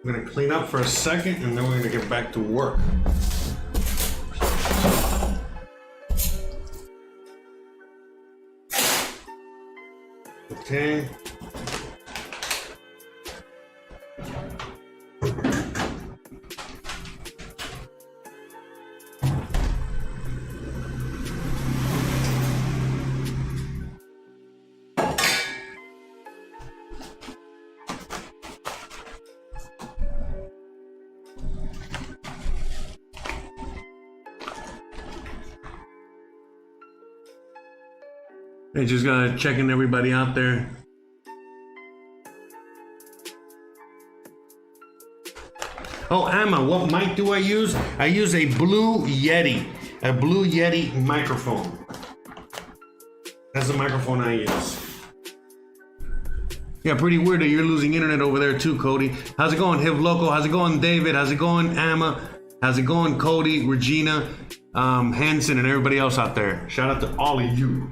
I'm gonna clean up for a second and then we're gonna get back to work. Okay. Hey, just gonna checking everybody out there. Oh, Emma, what mic do I use? I use a Blue Yeti microphone. That's the microphone I use. Yeah, pretty weird that you're losing internet over there too, Cody. How's it going, Hiv Loco? How's it going, David? How's it going, Emma? How's it going, Cody, Regina, Hanson, and everybody else out there? Shout out to all of you.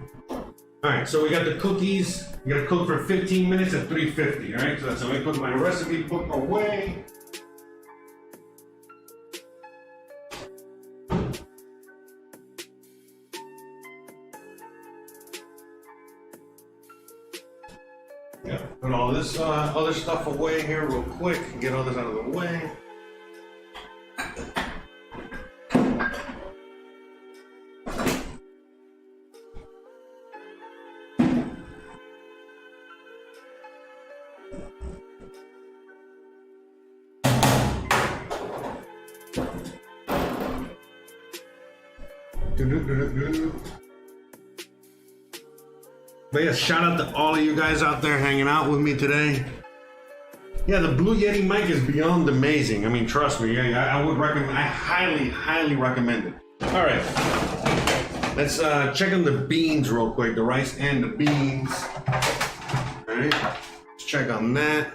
All right, so we got the cookies. We gotta cook for 15 minutes at 350. All right, so that's how I put my recipe book away. Yeah, put all this other stuff away here real quick and get all this out of the way. But yeah, shout out to all of you guys out there hanging out with me today. Yeah, the Blue Yeti mic is beyond amazing. I mean, trust me, I would recommend, I highly recommend it. All right, let's check on the beans real quick, the rice and the beans. All right, let's check on that.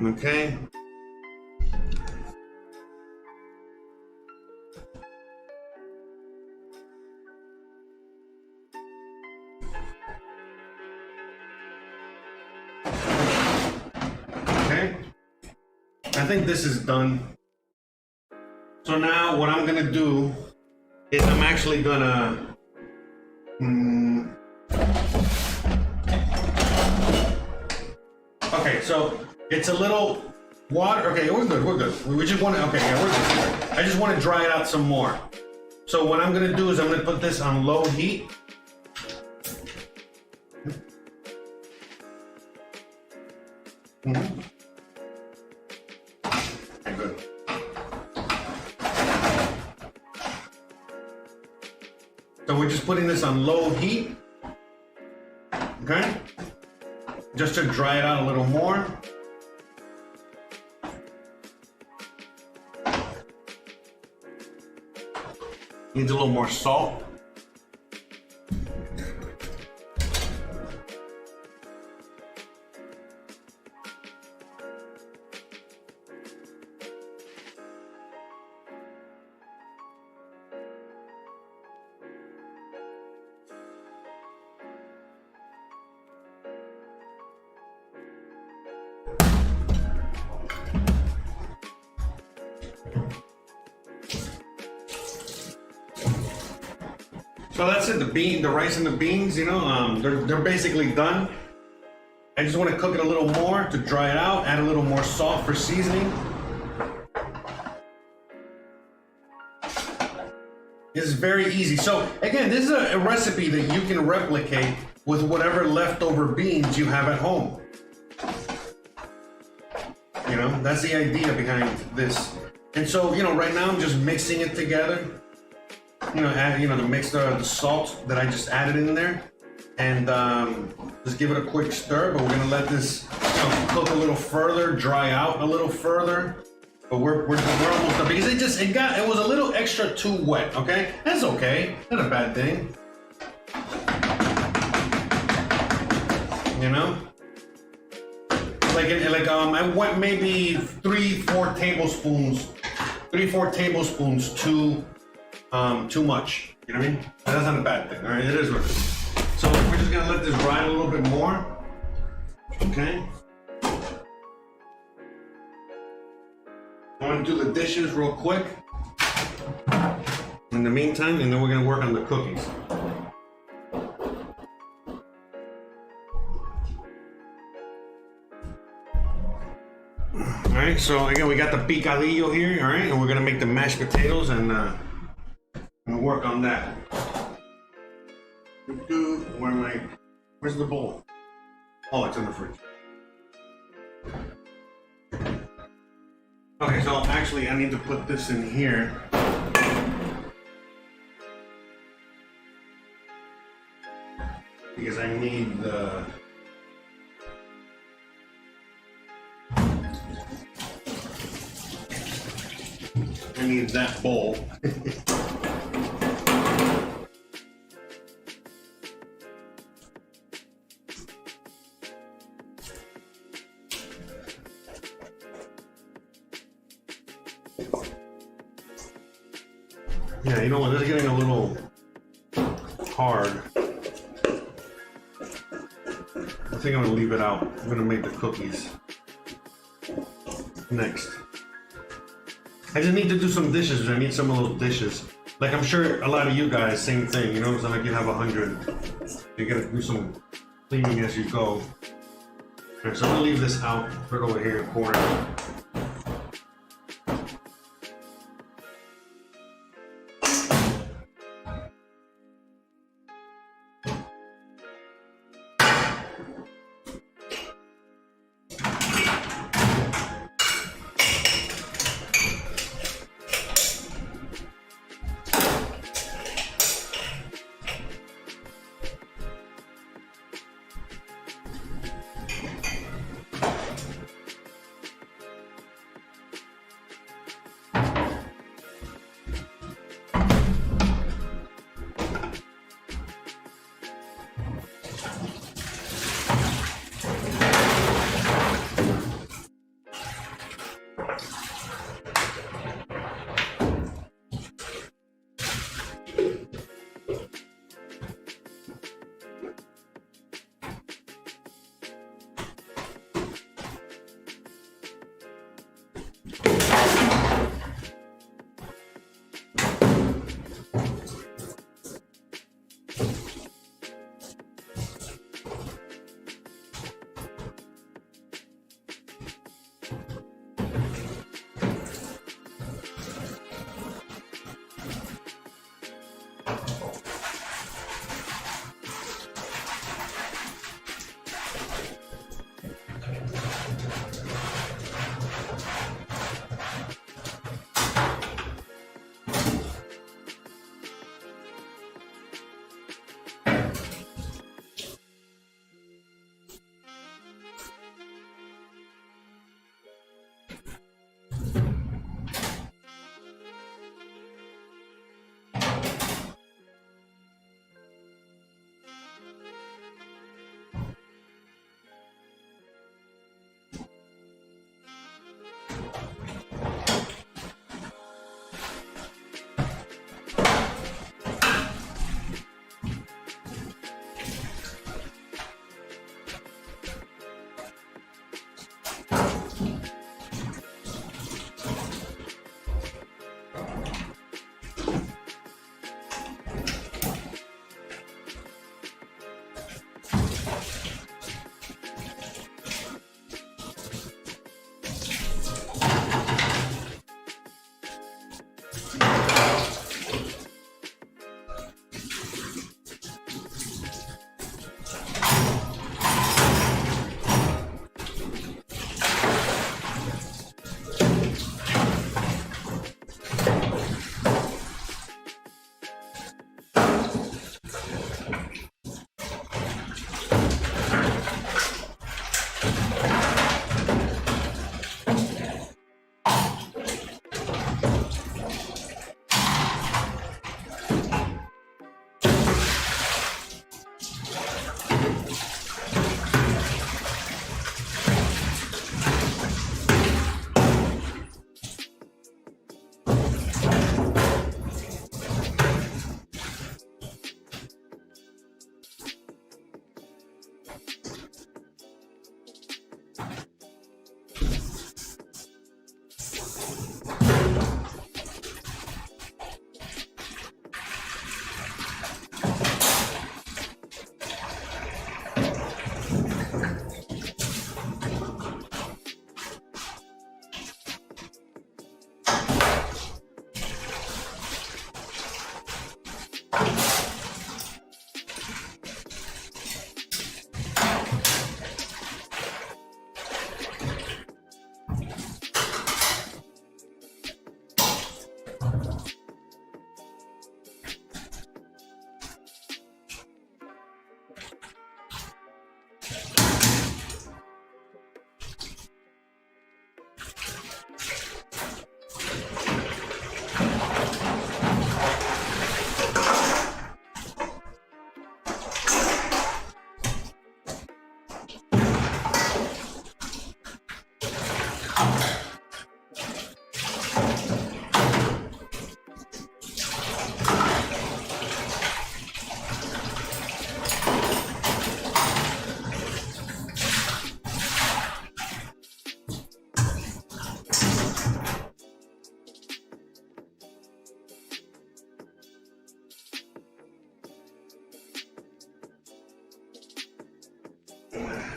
Okay. I think this is done. So now what I'm gonna do is I'm actually gonna okay, so it's a little water. Okay, we're good. We just want to, okay, yeah, we're good. I just want to dry it out some more. So what I'm gonna do is I'm gonna put this on low heat. Mm-hmm. Good. So we're just putting this on low heat, okay? Just to dry it out a little more. Needs a little more salt. So that's it, the rice and the beans, you know, they're basically done. I just want to cook it a little more to dry it out, add a little more salt for seasoning. This is very easy. So again, this is a recipe that you can replicate with whatever leftover beans you have at home. You know, that's the idea behind this. And so, you know, right now I'm just mixing it together. You know, to mix the salt that I just added in there. and just give it a quick stir. But we're gonna let this cook a little further, dry out a little further. But we're almost done because it was a little extra too wet. Okay, that's okay. Not a bad thing. You know, I went maybe 3-4 tablespoons too much. You know what I mean? That's not a bad thing. All right, it is what it is. So we're just gonna let this ride a little bit more. Okay. I'm gonna do the dishes real quick in the meantime, and then we're gonna work on the cookies. All right, so again, we got the picadillo here, all right, and we're gonna make the mashed potatoes and work on that. Where's the bowl? Oh, it's in the fridge. Okay, so actually I need to put this in here. Because I need the... I need that bowl. Yeah, you know what? This is getting a little hard. I think I'm gonna leave it out. I'm gonna make the cookies next. I just need to do some dishes. I need some of those dishes. Like I'm sure a lot of you guys, same thing. You know, it's not like you have 100. You gotta do some cleaning as you go. All right, so I'm gonna leave this out. Put it over here in the corner.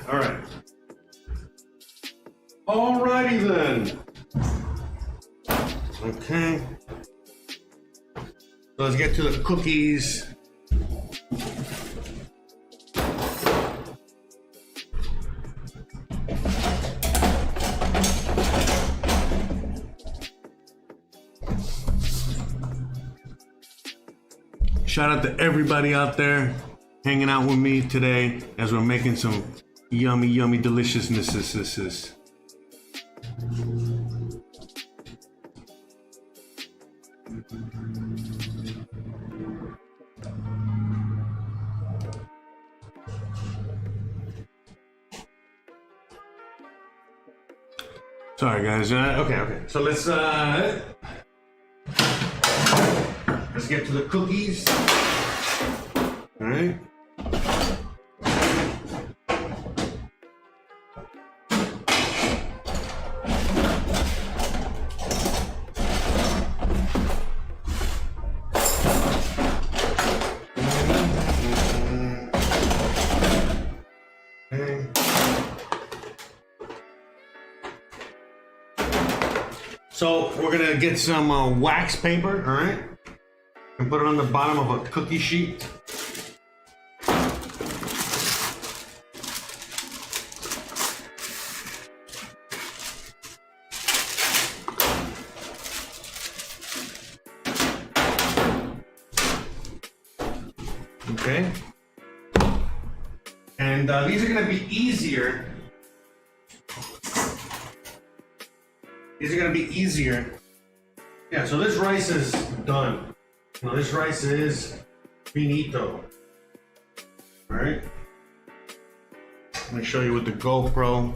All right. Alrighty then. Okay. So let's get to the cookies. Shout out to everybody out there hanging out with me today as we're making some yummy, yummy deliciousnesses. Sorry guys, okay. So let's get to the cookies. All right. So we're gonna get some wax paper, all right, and put it on the bottom of a cookie sheet. Okay, and these are gonna be easier. Yeah, so this rice is done. Now this rice is finito. All right. Let me show you with the GoPro.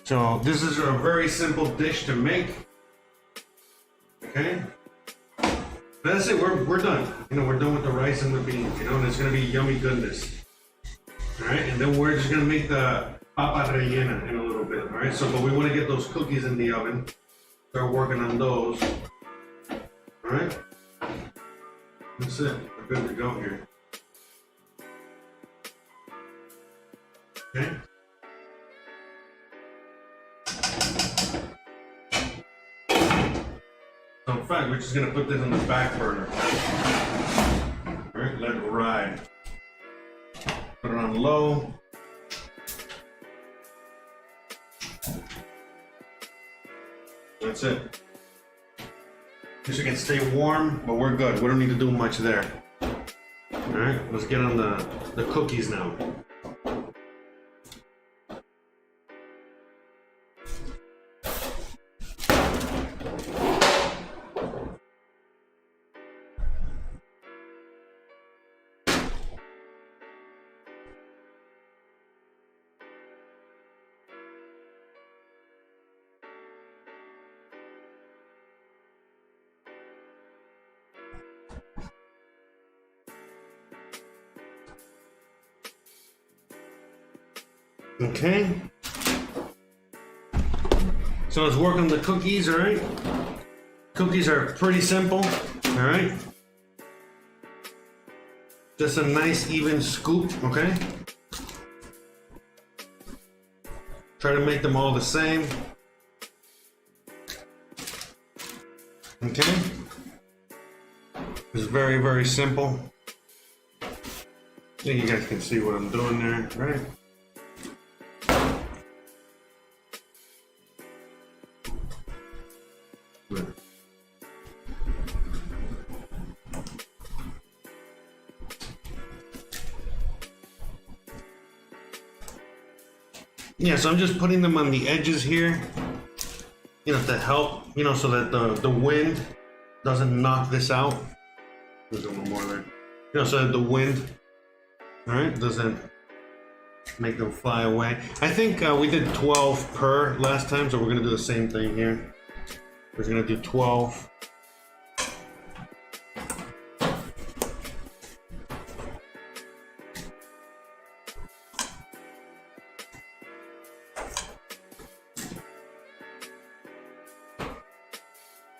So this is a very simple dish to make. Okay. That's it. We're done. You know, we're done with the rice and the beans. You know, and it's gonna be yummy goodness. All right, and then we're just gonna make the papa rellena in a little bit. All right. So, but we want to get those cookies in the oven. Start working on those. All right. That's it. We're good to go here. Okay. So in fact, we're just gonna put this on the back burner. All right, let it ride. Put it on low. That's it. Just so it can stay warm, but we're good. We don't need to do much there. All right, let's get on the cookies now. Okay. So let's work on the cookies, all right? Cookies are pretty simple, all right? Just a nice even scoop, okay? Try to make them all the same. Okay? It's very, very simple. I think you guys can see what I'm doing there, right? Yeah, so I'm just putting them on the edges here, you know, to help, you know, so that the wind doesn't knock this out. There's a little more there. You know, so that the wind, all right, doesn't make them fly away. I think we did 12 per last time, so we're gonna do the same thing here. We're gonna do 12.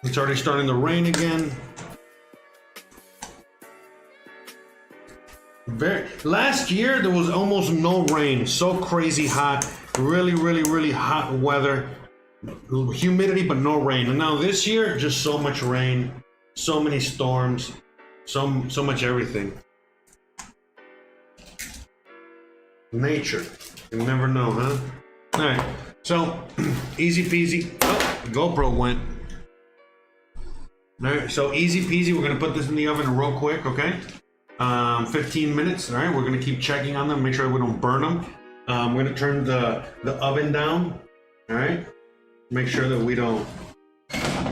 It's already starting to rain again. Last year there was almost no rain. So crazy hot, really hot weather, humidity but no rain. And now this year, just so much rain, so many storms, so much everything. Nature, you never know, huh? All right, so easy peasy. Oh, the GoPro went. All right, so easy peasy. We're gonna put this in the oven real quick, okay? 15 minutes. All right, we're gonna keep checking on them, make sure we don't burn them. We're gonna turn the oven down. All right, make sure that we don't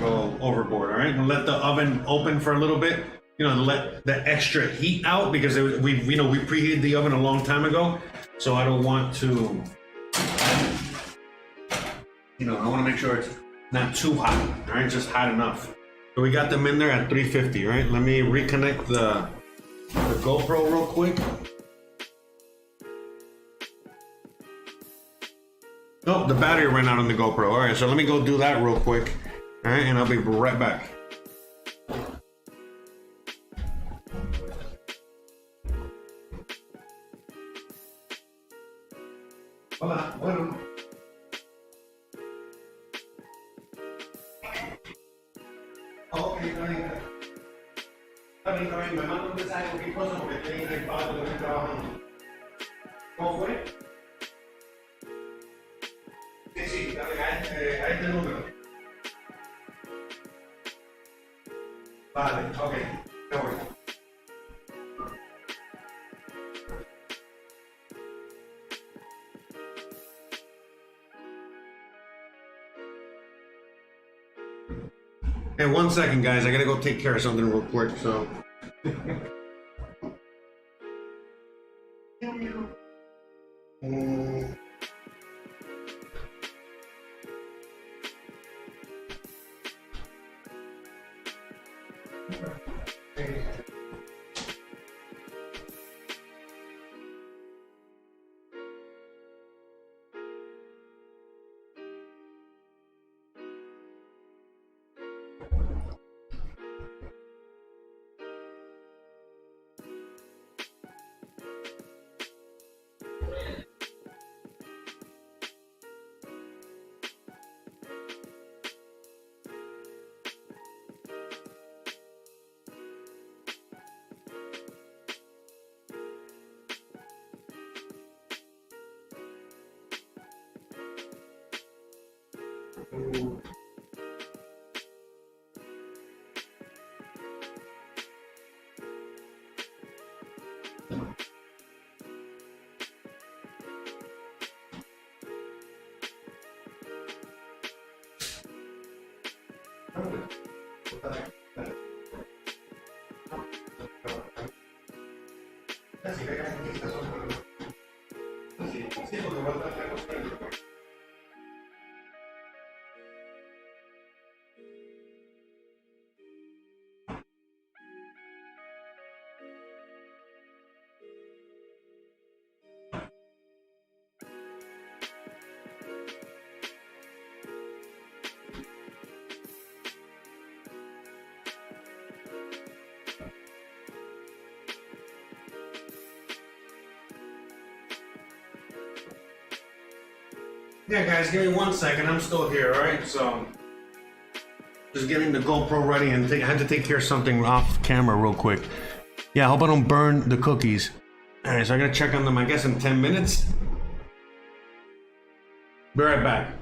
go overboard. All right, and let the oven open for a little bit. You know, to let the extra heat out because we preheated the oven a long time ago. So I don't want to. You know, I want to make sure it's not too hot. All right, just hot enough. So we got them in there at 350, right? Let me reconnect the GoPro real quick. Oh, the battery ran out on the GoPro. All right, so let me go do that real quick. All right, and I'll be right back. Hola, bueno. Ok, está bien. Está bien, me manda un mensaje cualquier cosa porque estoy en el patio que estoy trabajando. ¿Cómo fue? Sí, a este número. Vale, ok, me voy. Hey, 1 second, guys. I gotta go take care of something real quick, so. Yeah, guys, give me 1 second. I'm still here, all right? So, just getting the GoPro ready and I had to take care of something off camera real quick. Yeah, I hope I don't burn the cookies. All right, so I gotta check on them, I guess, in 10 minutes. Be right back.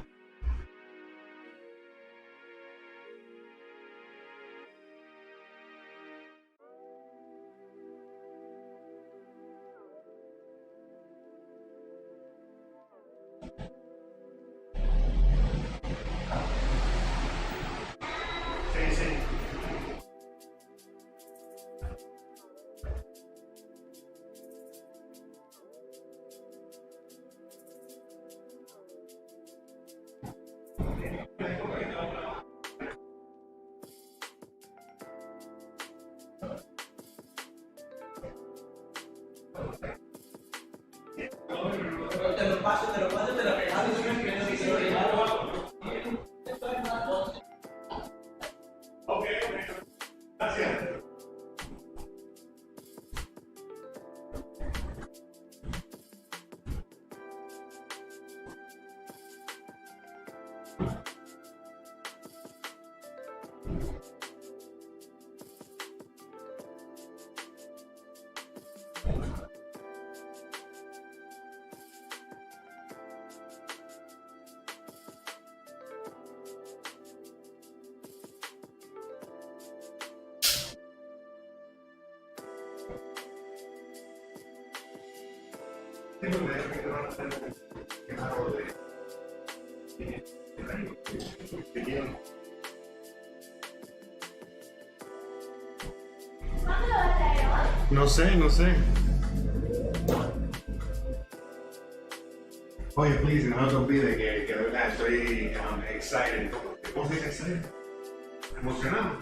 No sé, no sé. Oye, please, no te olvides que de verdad estoy excited. ¿Cómo se dice excited? Emocionado.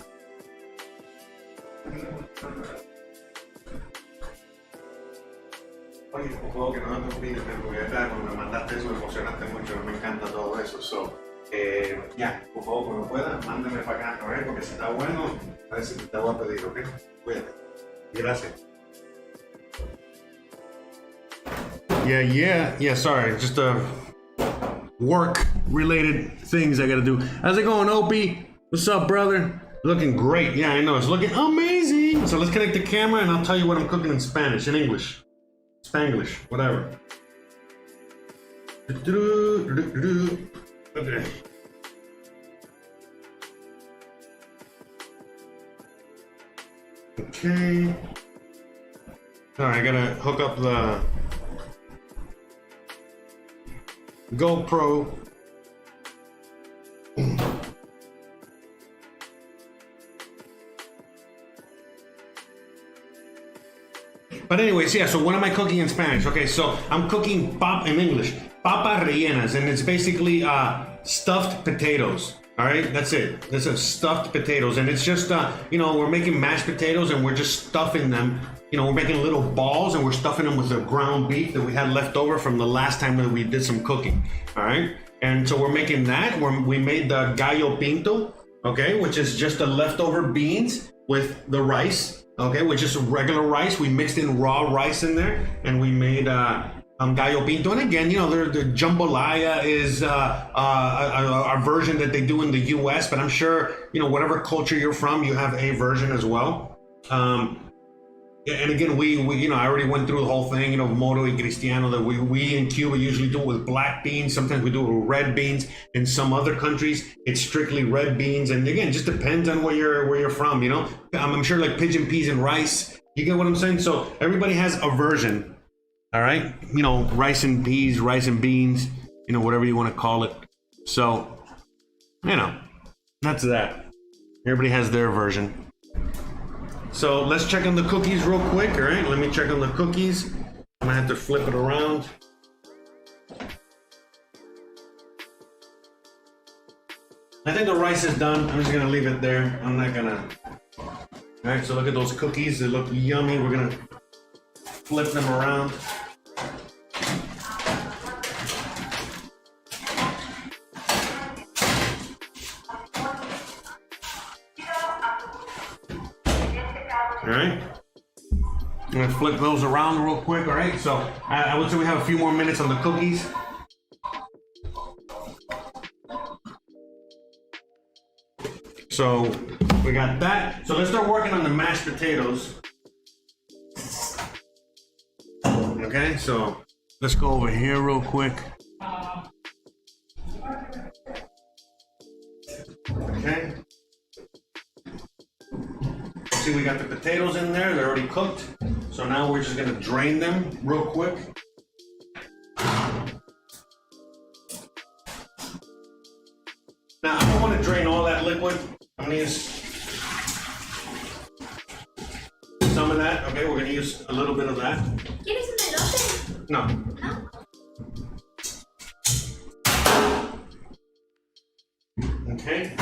Oye, por favor, que no te olvides, porque cuando me mandaste eso me emocionaste mucho, me encanta todo eso. Ya, por favor, cuando puedas, mándame para acá, ¿ok? Porque si está bueno, a ver si te voy a pedir, ¿ok? Cuídate. Gracias. Yeah, sorry, just work-related things I gotta do. How's it going, Opie? What's up, brother? Looking great. Yeah, I know, it's looking amazing. So let's connect the camera and I'll tell you what I'm cooking in Spanish, in English. Spanglish, whatever. Okay. Okay. Alright, I gotta hook up the GoPro. But anyways, yeah, so what am I cooking in Spanish? Okay, so I'm cooking in English, papa rellenas, and it's basically stuffed potatoes. All right, that's it. That's a stuffed potatoes, and it's just, we're making mashed potatoes and we're just stuffing them. We're making little balls and we're stuffing them with the ground beef that we had left over from the last time that we did some cooking. All right, and so we're making that. We made the Gallo Pinto, okay, which is just the leftover beans with the rice, okay, which is regular rice. We mixed in raw rice in there, and we made Gallo Pinto. And again, the jambalaya is a version that they do in the U.S., but I'm sure, whatever culture you're from, you have a version as well. And again, we I already went through the whole thing, Moro y Cristiano, that we in Cuba usually do it with black beans. Sometimes we do it with red beans. In some other countries, it's strictly red beans. And again, just depends on where you're from, I'm sure like pigeon peas and rice. You get what I'm saying? So everybody has a version, all right? Rice and peas, rice and beans, whatever you want to call it. So, that's that. Everybody has their version. So let's check on the cookies real quick, all right? Let me check on the cookies. I'm gonna have to flip it around. I think the rice is done. I'm just gonna leave it there. I'm not gonna. All right, so look at those cookies. They look yummy. We're gonna flip them around. All right, I'm gonna flip those around real quick. All right, so I would say we have a few more minutes on the cookies. So we got that. So let's start working on the mashed potatoes. Okay, so let's go over here real quick. Okay. See, we got the potatoes in there, they're already cooked. So now we're just gonna drain them real quick. Now I don't want to drain all that liquid. I'm gonna use some of that. Okay, we're gonna use a little bit of that. ¿Quieres un elote? No. ¿No? Okay.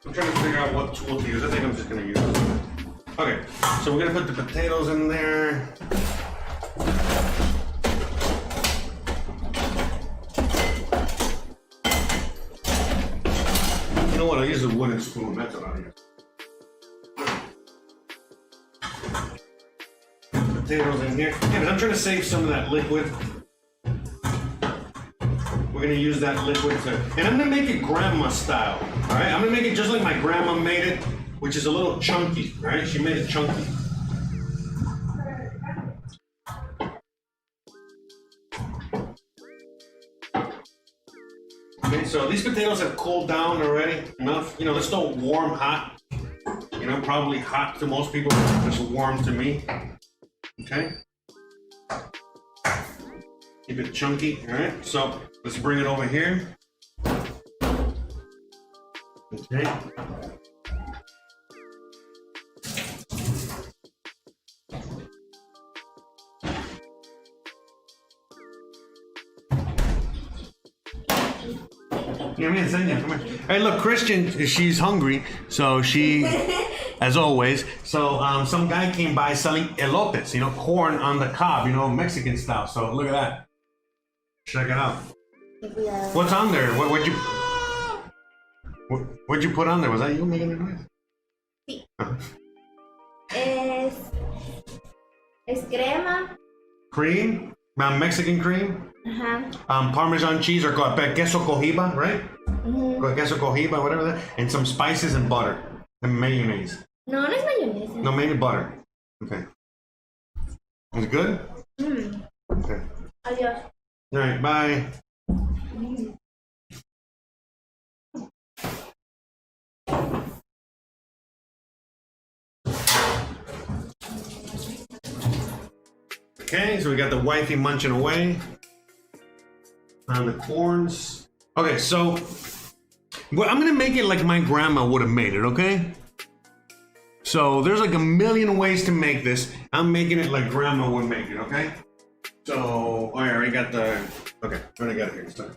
I'm trying to figure out what tool to use. I think I'm just gonna use it. Okay, so we're gonna put the potatoes in there. know what? I'll use a wooden spoon. That's what I'll use. Potatoes in here. Yeah, but I'm trying to save some of that liquid. We're gonna use that liquid to, and I'm gonna make it grandma style. All right, I'm gonna make it just like my grandma made it, which is a little chunky. All right, she made it chunky. Okay, so these potatoes have cooled down already enough. You know, they're still warm, hot. You know, probably hot to most people, just warm to me. Okay. Keep it chunky, all right? So let's bring it over here. Okay. Yeah, man, come here. Hey, look, Christian, she's hungry, so she, as always. So some guy came by selling elotes, you know, corn on the cob, you know, Mexican style. So look at that. Check it out. What's on there? What'd you put on there? Was that you making the noise? Sí. Es crema. Cream, Mexican cream. Parmesan cheese or queso cohiba, right? Queso cohiba, whatever that, and some spices and butter and mayonnaise. No, no es mayonesa. No, mainly butter. Okay. Is it good? Okay. Adiós. All right, bye. Okay, so we got the wifey munching away on the corns. Okay, so well, I'm gonna make it like my grandma would have made it, okay? So there's like a million ways to make this. I'm making it like grandma would make it, okay? So, I already got the, okay, I already got it here. So,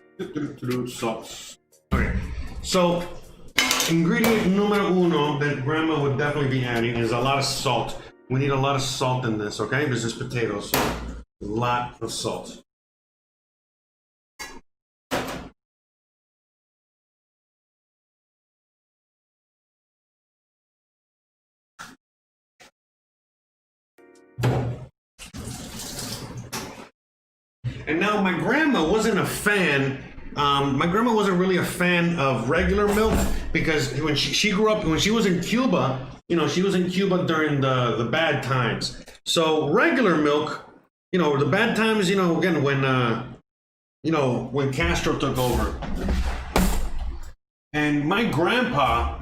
sauce. Okay, so ingredient numero uno that grandma would definitely be adding is a lot of salt. We need a lot of salt in this, okay? This is potatoes, so a lot of salt. And now my grandma wasn't a fan. My grandma wasn't really a fan of regular milk because when she grew up, when she was in Cuba, you know, she was in Cuba during the bad times. So regular milk, you know, the bad times, you know, again, when, you know, when Castro took over. And my grandpa,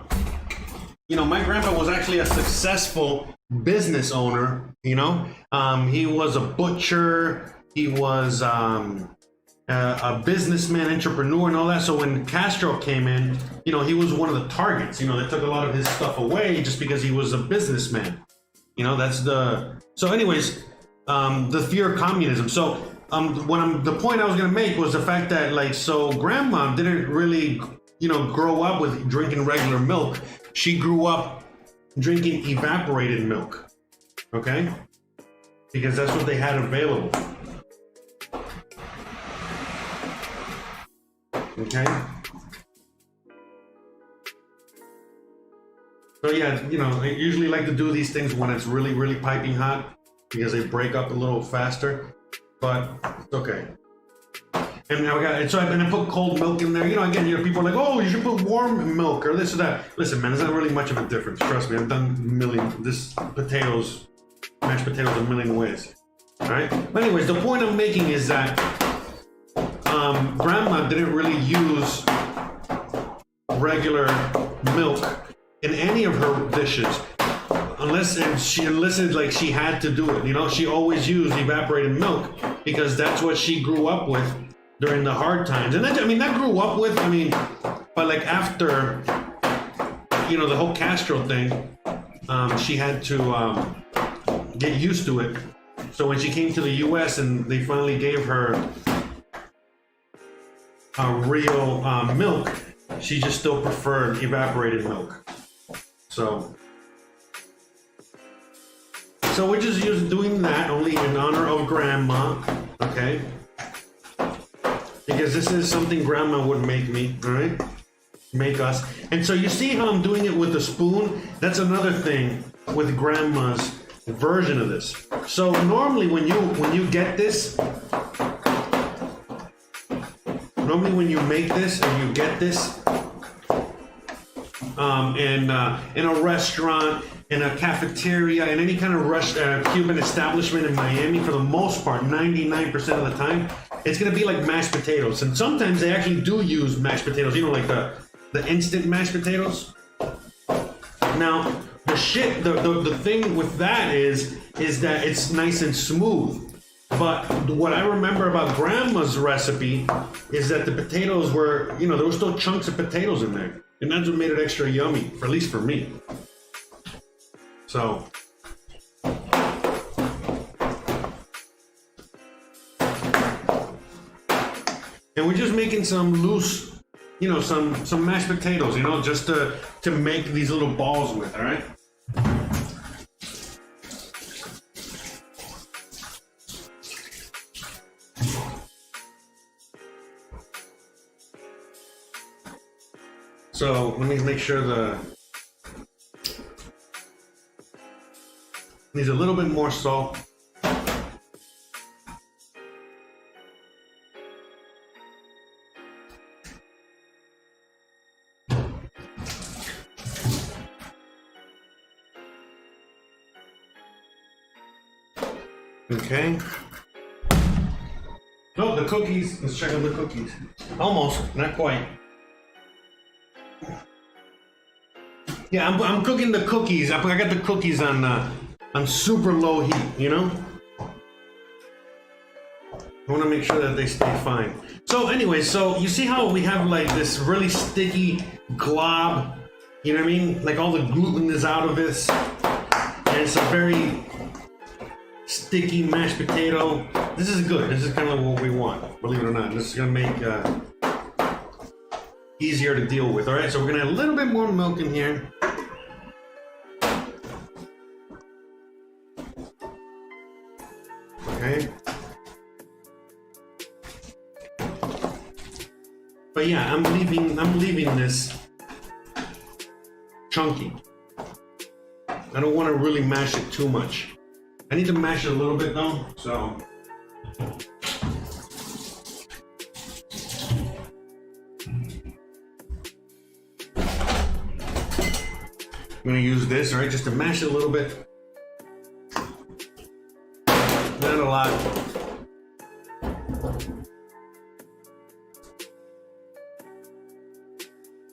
you know, my grandpa was actually a successful business owner, you know. He was a butcher. He was a businessman, entrepreneur, and all that. So when Castro came in, you know, he was one of the targets. You know, they took a lot of his stuff away just because he was a businessman. You know, that's the. So, anyways, the fear of communism. So, the point I was gonna make was the fact that, like, so grandma didn't really, you know, grow up with drinking regular milk. She grew up drinking evaporated milk. Okay, because that's what they had available. Okay. So yeah, you know, I usually like to do these things when it's really, really piping hot because they break up a little faster, but it's okay. And now I put cold milk in there. You know, again, you know, people are like, oh, you should put warm milk or this or that. Listen, man, there's not really much of a difference. Trust me, I've done mashed potatoes a million ways. All right. But anyways, the point I'm making is that grandma didn't really use regular milk in any of her dishes unless she had to do it. You know, she always used evaporated milk because that's what she grew up with during the hard times. And that grew up with, but like after, you know, the whole Castro thing, she had to get used to it. So when she came to the US and they finally gave her real milk, she just still preferred evaporated milk. So we're just doing that only in honor of grandma, okay? Because this is something grandma would make me, all right? make us. And so you see how I'm doing it with a spoon? That's another thing with grandma's version of this. So normally when you get this, normally when you make this and you get this in a restaurant, in a cafeteria, in any kind of Cuban establishment in Miami, for the most part, 99% of the time, it's gonna be like mashed potatoes. And sometimes they actually do use mashed potatoes, you know, like the instant mashed potatoes. Now, the thing with that is that it's nice and smooth. But what I remember about grandma's recipe is that the potatoes were, you know, there were still chunks of potatoes in there. And that's what made it extra yummy, at least for me. So. And we're just making some loose, you know, some mashed potatoes, you know, just to make these little balls with, all right? So let me make sure needs a little bit more salt. Okay. Oh, the cookies. Let's check on the cookies. Almost, not quite. Yeah, I'm cooking the cookies. I got the cookies on super low heat, you know? I want to make sure that they stay fine. So anyway, so you see how we have like this really sticky glob, you know what I mean? Like all the gluten is out of this. And it's a very sticky mashed potato. This is good. This is kind of what we want, believe it or not. This is gonna make easier to deal with. All right, so we're gonna add a little bit more milk in here. Okay. But yeah, I'm leaving this chunky. I don't want to really mash it too much. I need to mash it a little bit though, so. I'm gonna use this, all right, just to mash it a little bit. Not a lot.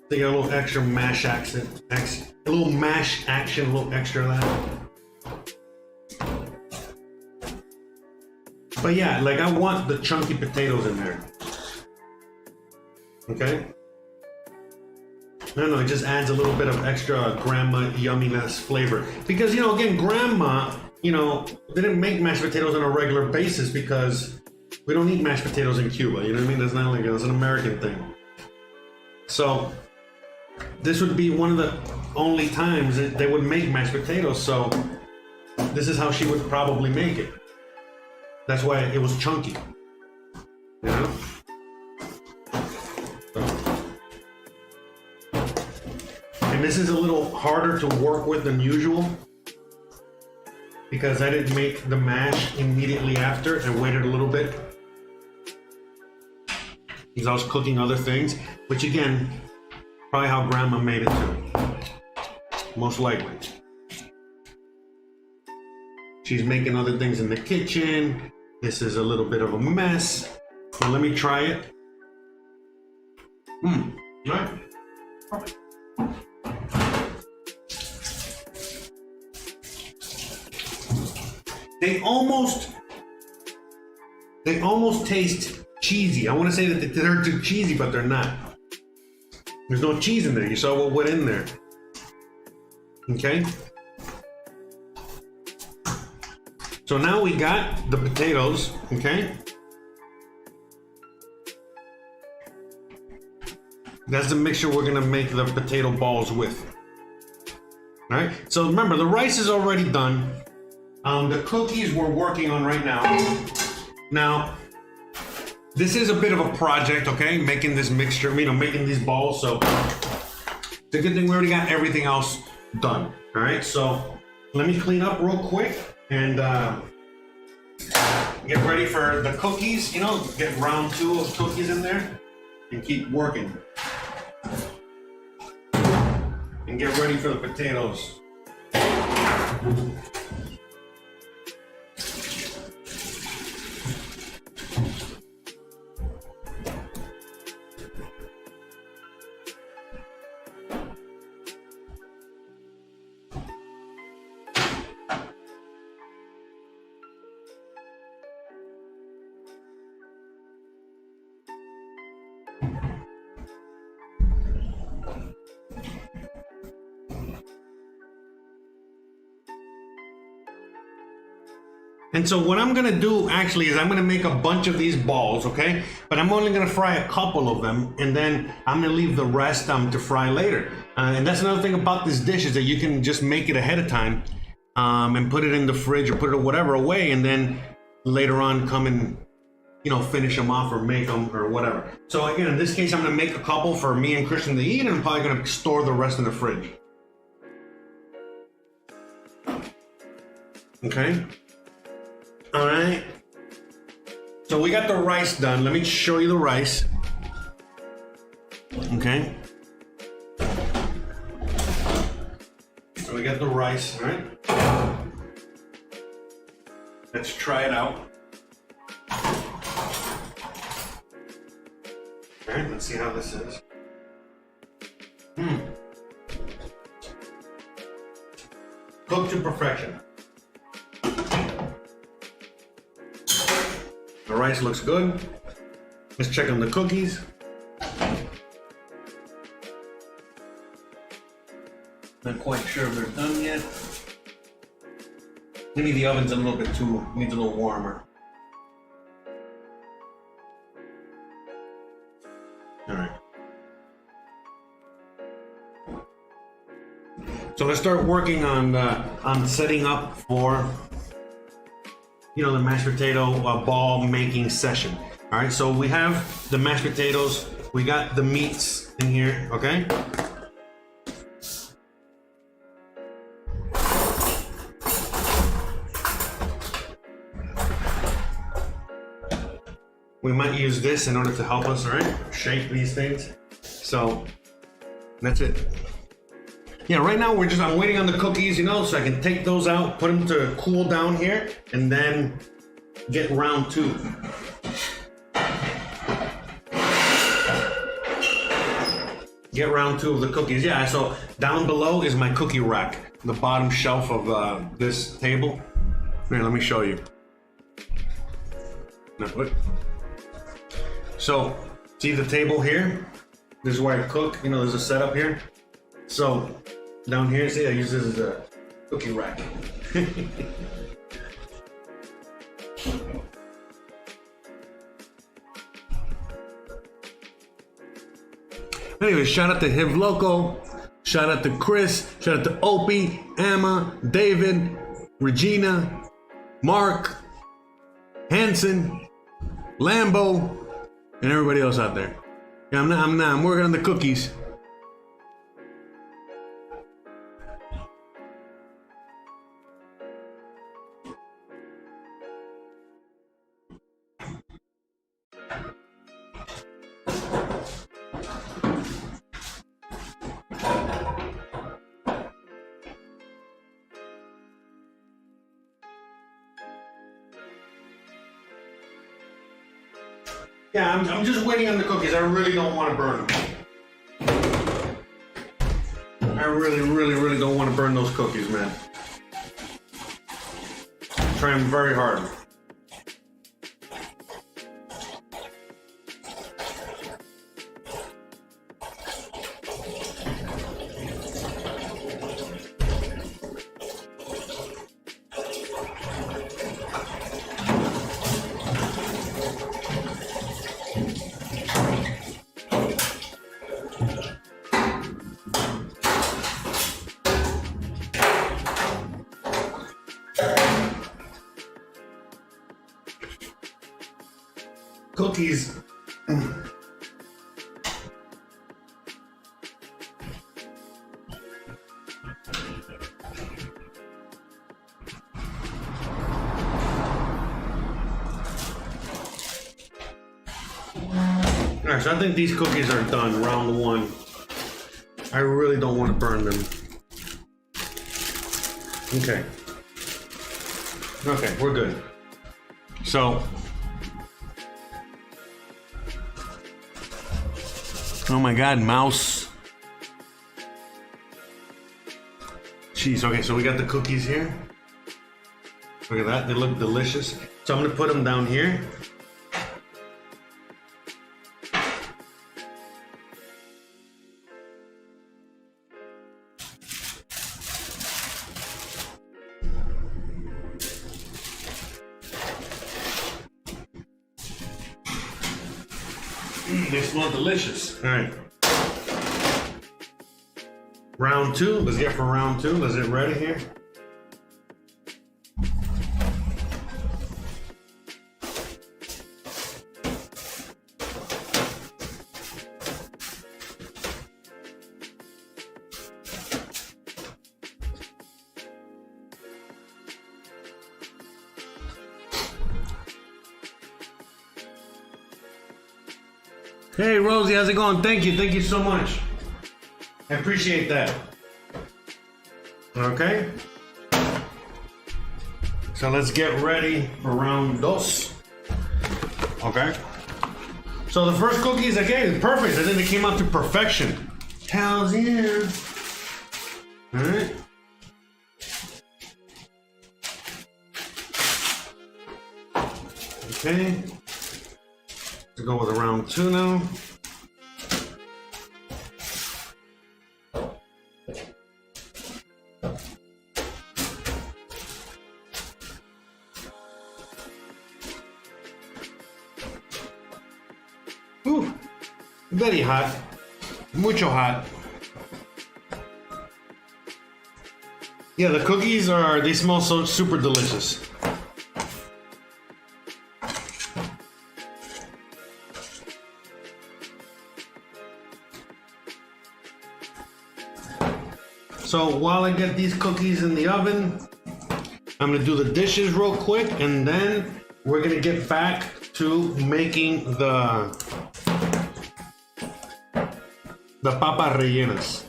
They got a little extra mash action, a little mash action, a little extra of that. But yeah, like I want the chunky potatoes in there. Okay? No, it just adds a little bit of extra grandma yumminess flavor. Because, you know, again, grandma, you know, they didn't make mashed potatoes on a regular basis because we don't eat mashed potatoes in Cuba. You know what I mean? That's not like it's an American thing. So this would be one of the only times that they would make mashed potatoes. So this is how she would probably make it. That's why it was chunky. You know? And this is a little harder to work with than usual because I didn't make the mash immediately after and waited a little bit because I was cooking other things, which again, probably how grandma made it too, most likely. She's making other things in the kitchen. This is a little bit of a mess, so let me try it. Right. They almost taste cheesy. I want to say that they're too cheesy, but they're not. There's no cheese in there. You saw what went in there. Okay. So now we got the potatoes, okay? That's the mixture we're gonna make the potato balls with. All right, so remember, the rice is already done. The cookies we're working on right now. Now, this is a bit of a project, okay? Making this mixture, you know, making these balls, so It's a good thing we already got everything else done. All right, so let me clean up real quick and get ready for the cookies. You know, get round 2 of cookies in there and keep working. And get ready for the potatoes. And so what I'm gonna do actually is I'm gonna make a bunch of these balls, okay? But I'm only gonna fry a couple of them, and then I'm gonna leave the rest to fry later. And that's another thing about this dish is that you can just make it ahead of time and put it in the fridge or put it whatever away, and then later on come and, you know, finish them off or make them or whatever. So again, in this case, I'm gonna make a couple for me and Christian to eat, and I'm probably gonna store the rest in the fridge. Okay. All right, so we got the rice done. Let me show you the rice. Okay. So we got the rice, all right? Let's try it out. All right, let's see how this is. Cooked to perfection. The rice looks good. Let's check on the cookies. Not quite sure if they're done yet. Maybe the oven's a little bit too, needs a little warmer. All right. So let's start working on setting up for, you know, the mashed potato ball making session. All right, so we have the mashed potatoes, we got the meats in here, okay? We might use this in order to help us, all right? Shape these things. So that's it. Yeah, right now I'm waiting on the cookies, you know, so I can take those out, put them to cool down here, and then get round 2. Get round 2 of the cookies. Yeah, so down below is my cookie rack, the bottom shelf of this table. Here, let me show you. Now, look. So, see the table here? This is where I cook, you know, there's a setup here. So, down here, see, I use this as a cookie rack. Anyway, shout out to Hiv Loco, shout out to Chris, shout out to Opie, Emma, David, Regina, Mark, Hanson, Lambo, and everybody else out there. Yeah, I'm working on the cookies. Yeah, I'm just waiting on the cookies. I really don't want to burn them. I really don't want to burn those cookies, man. I'm trying very hard. Cookies. All right, so I think these cookies are done, round one. I really don't want to burn them. Okay. Okay, we're good. So, oh my God, mouse. Jeez, okay, so we got the cookies here. Look at that, they look delicious. So I'm gonna put them down here. They smell delicious. All right. Round two. Let's get for round two. Let's get ready here. Hey Rosie, how's it going? Thank you so much. I appreciate that. Okay. So let's get ready for round dos. Okay. So the first cookies again, perfect. I think they came out to perfection. Hells yeah. All right. Okay. To go with a round two now. Ooh, very hot, mucho hot. Yeah, the cookies they smell so super delicious. So while I get these cookies in the oven, I'm gonna do the dishes real quick, and then we're gonna get back to making the papas rellenas.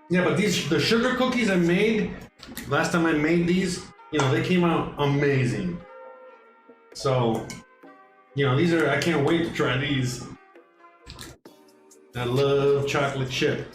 Yeah, but the sugar cookies I made, last time I made these, they came out amazing. So, these I can't wait to try these. I love chocolate chip.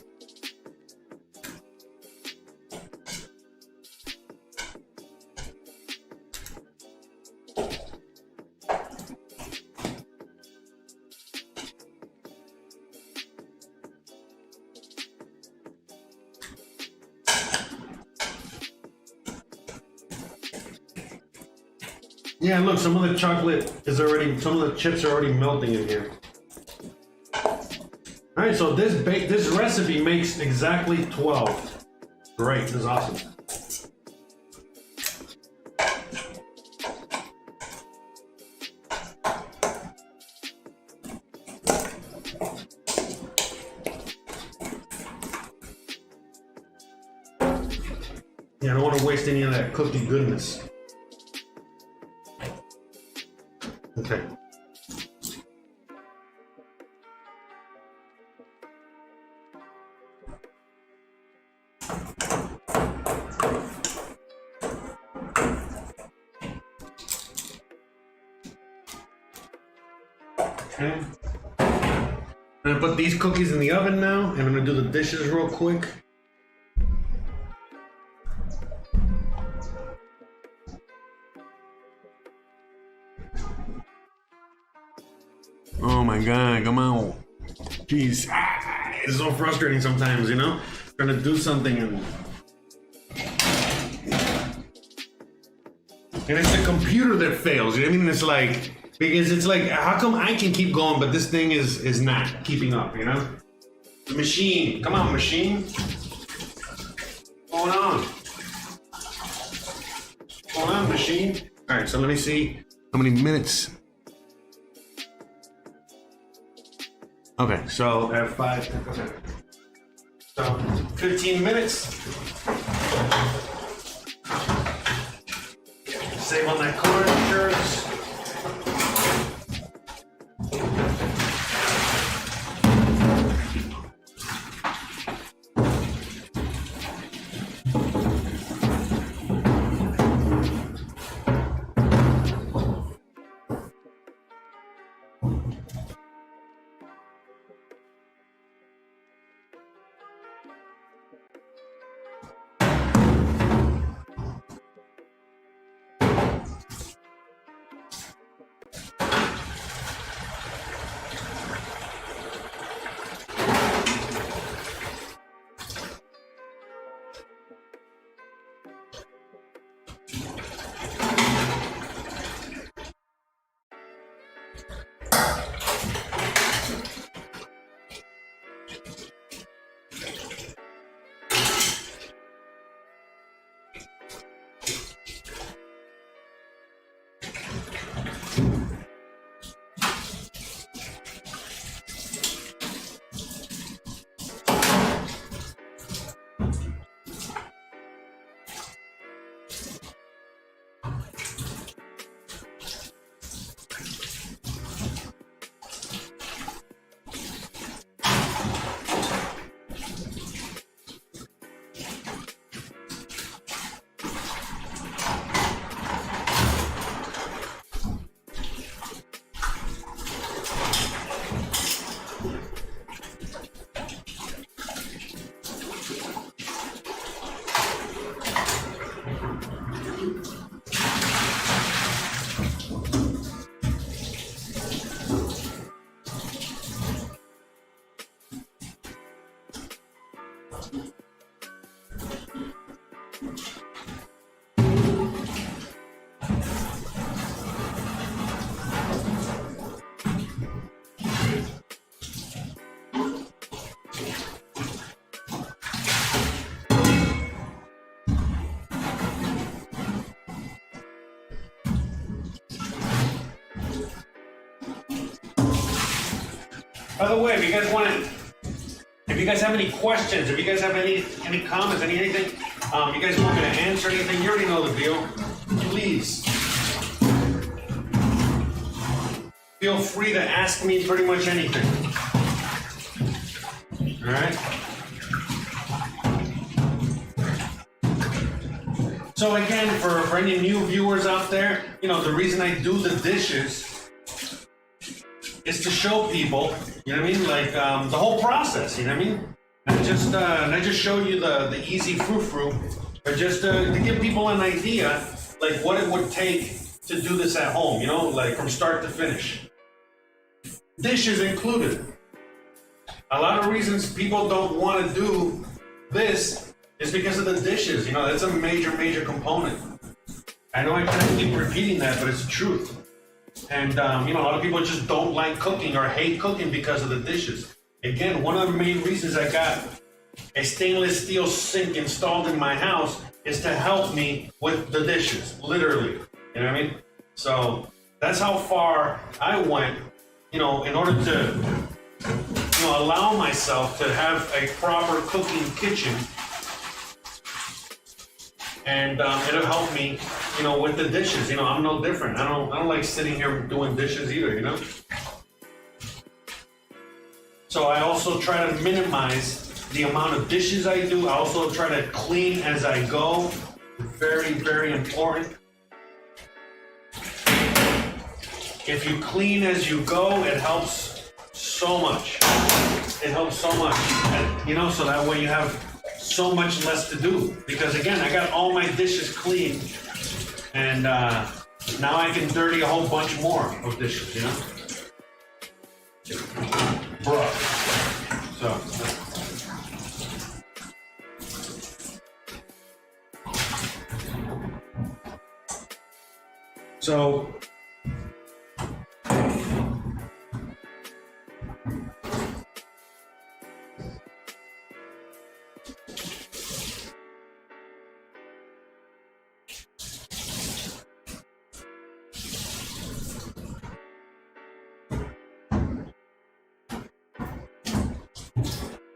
Yeah, look, some of the some of the chips are already melting in here. All right, so this recipe makes exactly 12. Great, this is awesome. Yeah, I don't want to waste any of that cookie goodness. Okay. Okay. I'm gonna put these cookies in the oven now, and I'm gonna do the dishes real quick. Oh my God, come on. Jeez, it's so frustrating sometimes, trying to do something and it's the computer that fails, you know what I mean? It's like, because it's like, how come I can keep going, but this thing is not keeping up, The machine, come on, machine. What's going on? What's going on, machine? All right, so let me see how many minutes. Okay, so at 5, okay. So 15 minutes. Save on that card insurance. By the way, if you guys have any questions, if you guys have any comments, anything, you guys want me to answer anything, you already know the deal. Please feel free to ask me pretty much anything. All right. So again, for any new viewers out there, the reason I do the dishes is to show people, you know what I mean, like the whole process, you know what I mean. I just show you the easy frou-frou, but just to give people an idea, like what it would take to do this at home, like from start to finish. Dishes included. A lot of reasons people don't want to do this is because of the dishes. That's a major component. I know I kind of keep repeating that, but it's the truth. And a lot of people just don't like cooking or hate cooking because of the dishes. Again, one of the main reasons I got a stainless steel sink installed in my house is to help me with the dishes, literally. You know what I mean? So that's how far I went, in order to allow myself to have a proper cooking kitchen. And it'll help me, with the dishes. I'm no different. I don't like sitting here doing dishes either, So I also try to minimize the amount of dishes I do. I also try to clean as I go. Very important. If you clean as you go, it helps so much. It helps so much. And, so that way you have so much less to do. Because again, I got all my dishes clean. And now I can dirty a whole bunch more of dishes, Bruh. So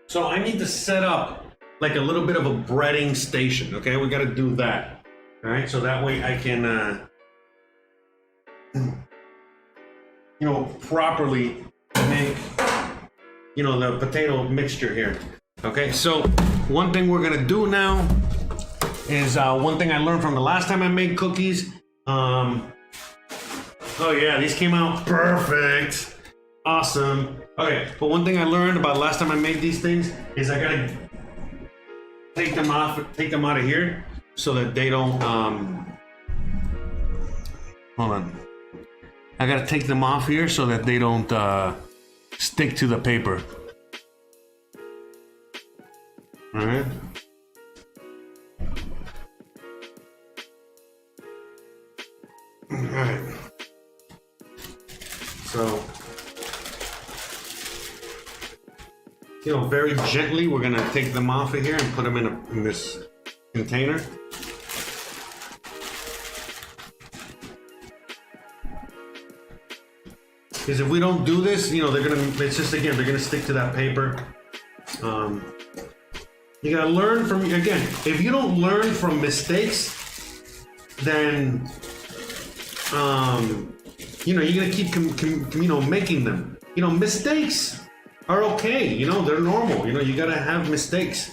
So I need to set up like a little bit of a breading station, okay? We gotta do that, all right? So that way I can, you know, properly make, you know, the potato mixture here, okay? So one thing we're gonna do now is one thing I learned from the last time I made cookies. Oh yeah, these came out perfect. Awesome. Okay, but one thing I learned about last time I made these things is I gotta take them out of here so that they don't, hold on. I gotta take them off here so that they don't stick to the paper. All right. All right. So, you know, very gently, we're gonna take them off of here and put them in this container. Because if we don't do this, you know, it's just, again, they're gonna stick to that paper. You gotta learn from, again, if you don't learn from mistakes, then, you know, you're gonna keep, you know, making them. You know, mistakes are okay, you know, they're normal. You know, you gotta have mistakes.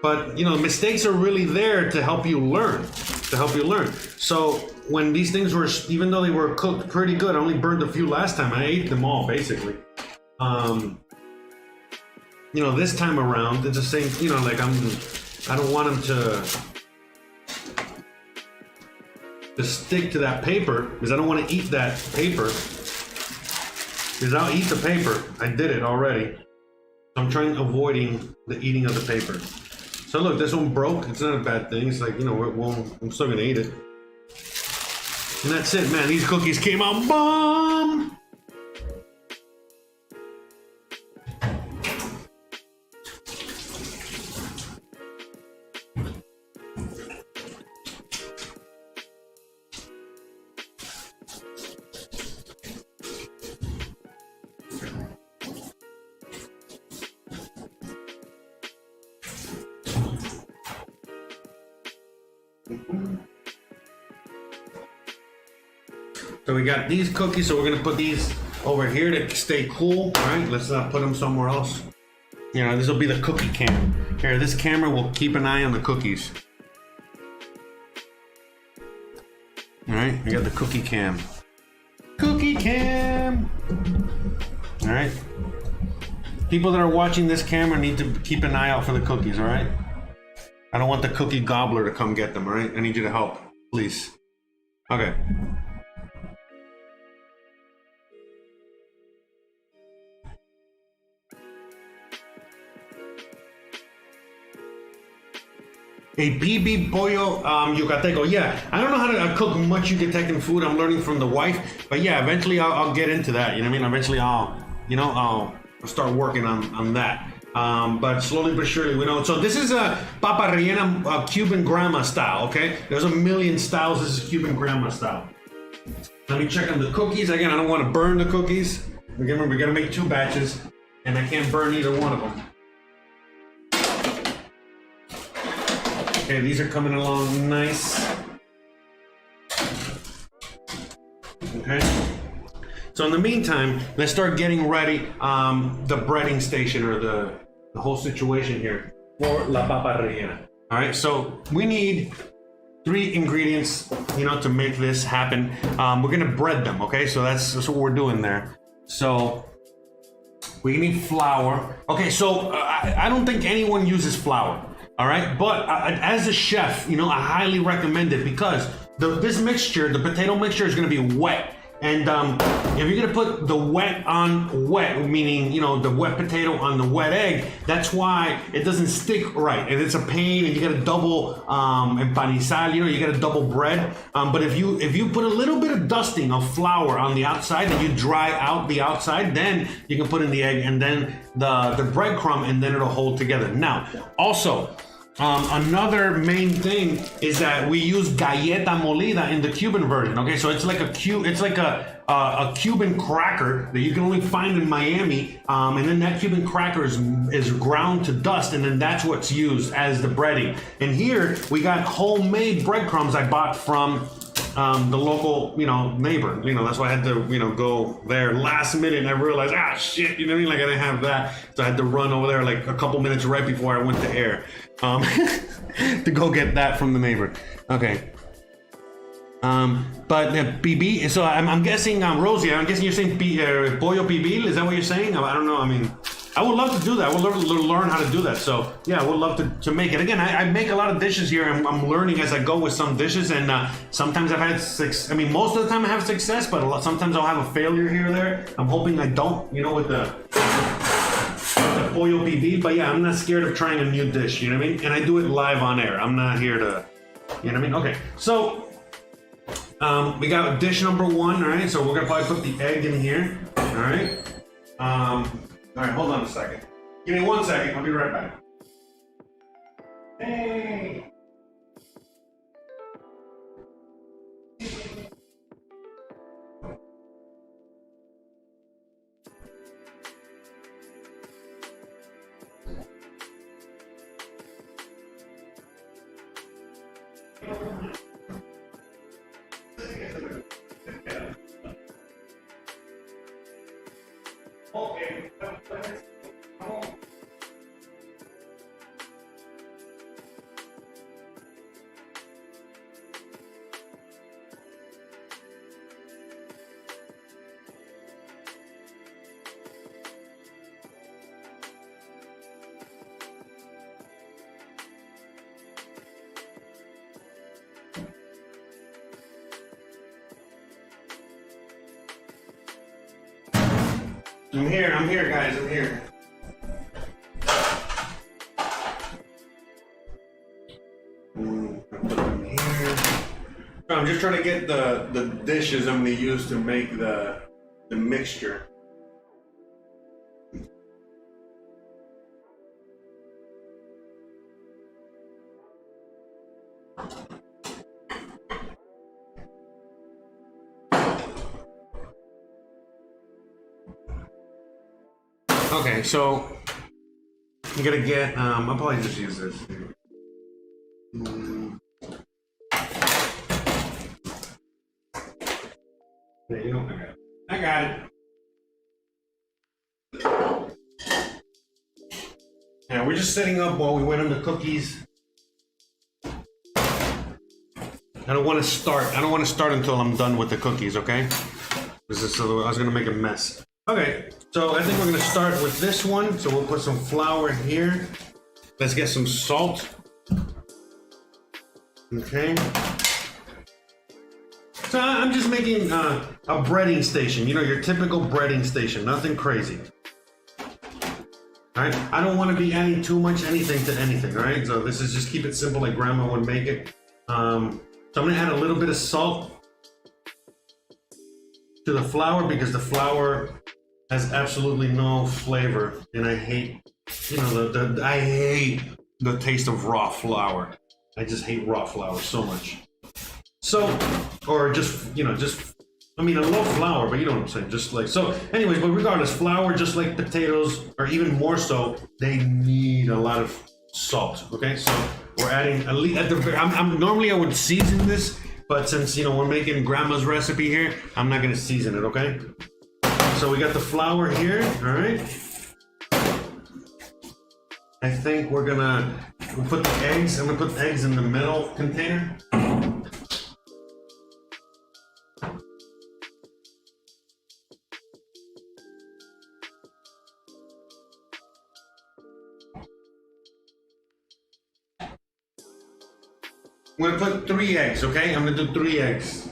But, you know, mistakes are really there to help you learn, So when these things were, even though they were cooked pretty good, I only burned a few last time. I ate them all, basically. You know, this time around, it's the same, you know, like I don't want them to stick to that paper, because I don't want to eat that paper, because I'll eat the paper. I did it already. I'm avoiding the eating of the paper. So look, this one broke. It's not a bad thing. It's like, you know, I'm still gonna eat it. And that's it, man. These cookies came out bomb. So we got these cookies, so we're gonna put these over here to stay cool. All right, let's put them somewhere else. You know, this will be the cookie cam. Here, this camera will keep an eye on the cookies. All right, we got the cookie cam. Cookie cam. All right. People that are watching this camera need to keep an eye out for the cookies, all right? I don't want the cookie gobbler to come get them, all right? I need you to help, please. Okay. A BB Pollo Yucateco. Yeah, I don't know how to cook much Yucatecan food. I'm learning from the wife. But yeah, eventually I'll get into that. You know what I mean? Eventually I'll start working on that. But slowly but surely, we know. So this is a papa rellena Cuban grandma style, okay? There's a million styles. This is Cuban grandma style. Let me check on the cookies. Again, I don't want to burn the cookies. Remember, we gotta make 2 batches, and I can't burn either one of them. Okay, these are coming along nice. Okay. So in the meantime, let's start getting ready the breading station, or the whole situation here for la papa rellena. All right, so we need 3 ingredients, you know, to make this happen. We're gonna bread them, okay? So that's what we're doing there. So we need flour. Okay, so I don't think anyone uses flour. All right, but as a chef, you know, I highly recommend it, because this mixture, the potato mixture, is going to be wet. And if you're going to put the wet on wet, meaning, you know, the wet potato on the wet egg, that's why it doesn't stick right. And it's a pain, and you got to double empanizar, you know, you got to double bread. But if you put a little bit of dusting of flour on the outside, and you dry out the outside, then you can put in the egg, and then the breadcrumb, and then it'll hold together. Now, also, Another main thing is that we use galleta molida in the Cuban version. Okay, so it's like a Cuban cracker that you can only find in Miami, and then that Cuban cracker is ground to dust, and then that's what's used as the breading. And here we got homemade breadcrumbs I bought from the local, neighbor. That's why I had to, go there last minute, and I realized, shit, you know what I mean? Like I didn't have that, so I had to run over there like a couple minutes right before I went to air, to go get that from the neighbor. Okay. But PB, so I'm guessing, Rosie, I'm guessing you're saying pollo pibil, is that what you're saying? I don't know, I mean, I would love to do that. I would love to learn how to do that. So yeah, I would love to make it. Again, I make a lot of dishes here, and I'm learning as I go with some dishes, and sometimes I've had success. I mean, most of the time I have success, but sometimes I'll have a failure here or there. I'm hoping I don't, with the pollo pibil, but yeah, I'm not scared of trying a new dish, you know what I mean? And I do it live on air. I'm not here to, you know what I mean? Okay, so we got dish number 1, all right? So we're gonna probably put the egg in here, all right? All right, hold on a second. Give me 1 second, I'll be right back. Hey! Okay. I'm here, guys, I'm here. Put them here. I'm just trying to get the dishes I'm gonna use to make the mixture. Okay, so I'm gonna get, I'll probably just use this. There you go, I got it. Yeah, we're just setting up while we wait on the cookies. I don't want to start until I'm done with the cookies, okay? So I was gonna make a mess. Okay, so I think we're gonna start with this one. So we'll put some flour here. Let's get some salt. Okay. So I'm just making a breading station, your typical breading station, nothing crazy. All right, I don't want to be adding too much anything to anything, all right? So this is just keep it simple like grandma would make it. So I'm gonna add a little bit of salt to the flour because the flour has absolutely no flavor, and I hate, I hate the taste of raw flour. I just hate raw flour so much. So, or just, I mean, I love flour, but you know what I'm saying, just like, so anyways, but regardless, flour, just like potatoes, or even more so, they need a lot of salt, okay? So we're adding, normally I would season this, but since, we're making grandma's recipe here, I'm not gonna season it, okay? So we got the flour here, all right? I think we'll put the eggs, I'm gonna put the eggs in the middle container. I'm gonna put 3 eggs, okay? I'm gonna do 3 eggs.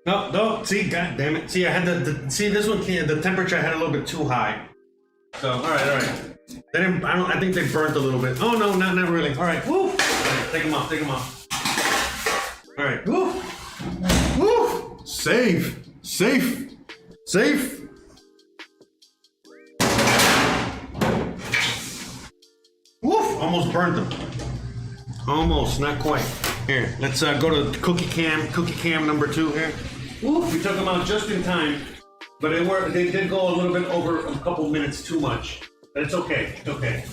No, no. See, god damn it. See, I had see this one. The temperature I had a little bit too high. So, all right. They didn't. I think they burnt a little bit. Oh no, not really. All right. Woo. All right, take them off. All right. Woo. Woo. Safe. Woof. Almost burnt them. Almost, not quite. Here, let's go to cookie cam number 2 here. Woof. We took them out just in time, but they did go a little bit over a couple minutes too much. But it's okay. It's okay.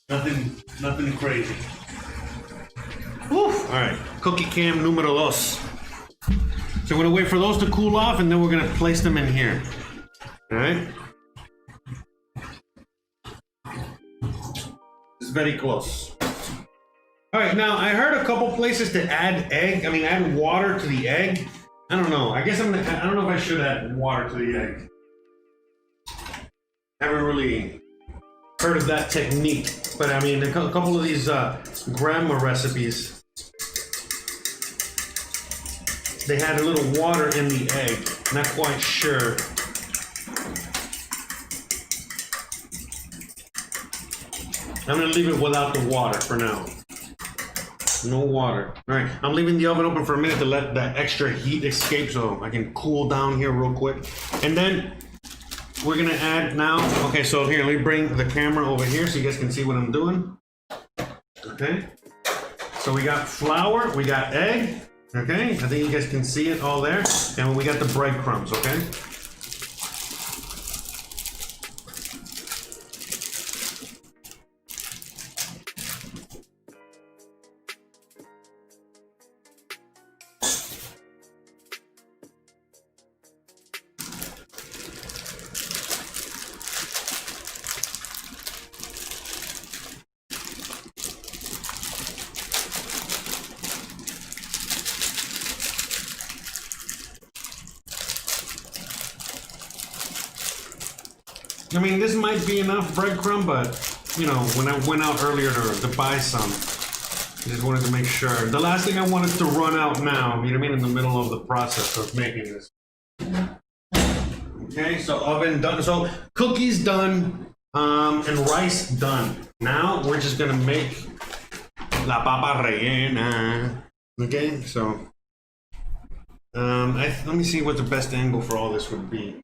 Nothing crazy. Woof. All right. Cookie cam numero 2. So we're gonna wait for those to cool off, and then we're gonna place them in here. All right. It's very close. All right. Now I heard a couple places to add add water to the egg. I don't know. I don't know if I should add water to the egg. Haven't really heard of that technique, but I mean, a couple of these grandma recipes, they had a little water in the egg. Not quite sure. I'm gonna leave it without the water for now. No water. All right, I'm leaving the oven open for a minute to let that extra heat escape so I can cool down here real quick. And then we're gonna add now, okay, so here, let me bring the camera over here so you guys can see what I'm doing. Okay, so we got flour, we got egg, okay? I think you guys can see it all there. And we got the breadcrumbs, okay? I mean, this might be enough breadcrumb, but you know, when I went out earlier to buy some, I just wanted to make sure. The last thing I wanted to run out now, you know what I mean, in the middle of the process of making this. Okay, so oven done. So cookies done, and rice done. Now we're just gonna make la papa rellena. Okay, so let me see what the best angle for all this would be.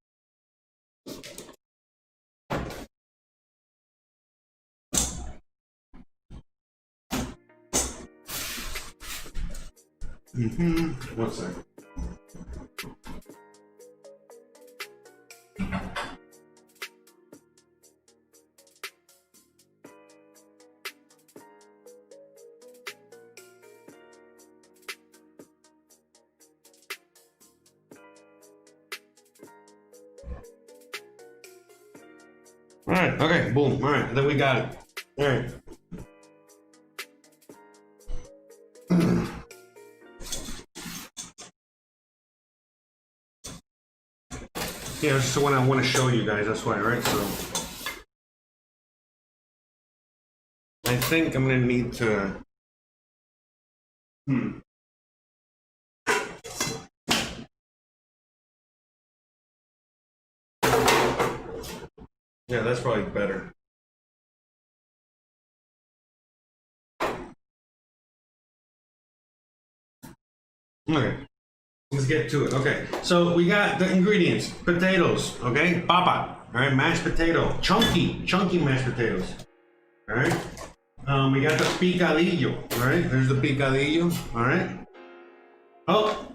One second. All right, okay, boom. All right, then we got it. All right. Yeah, this is the one I want to show you guys, that's why, right? So I think I'm gonna need to yeah, that's probably better. Okay. Let's get to it. Okay, so we got the ingredients: potatoes, okay, papa, all right, mashed potato, chunky mashed potatoes, all right. We got the picadillo, all right. There's the picadillo, all right. Oh,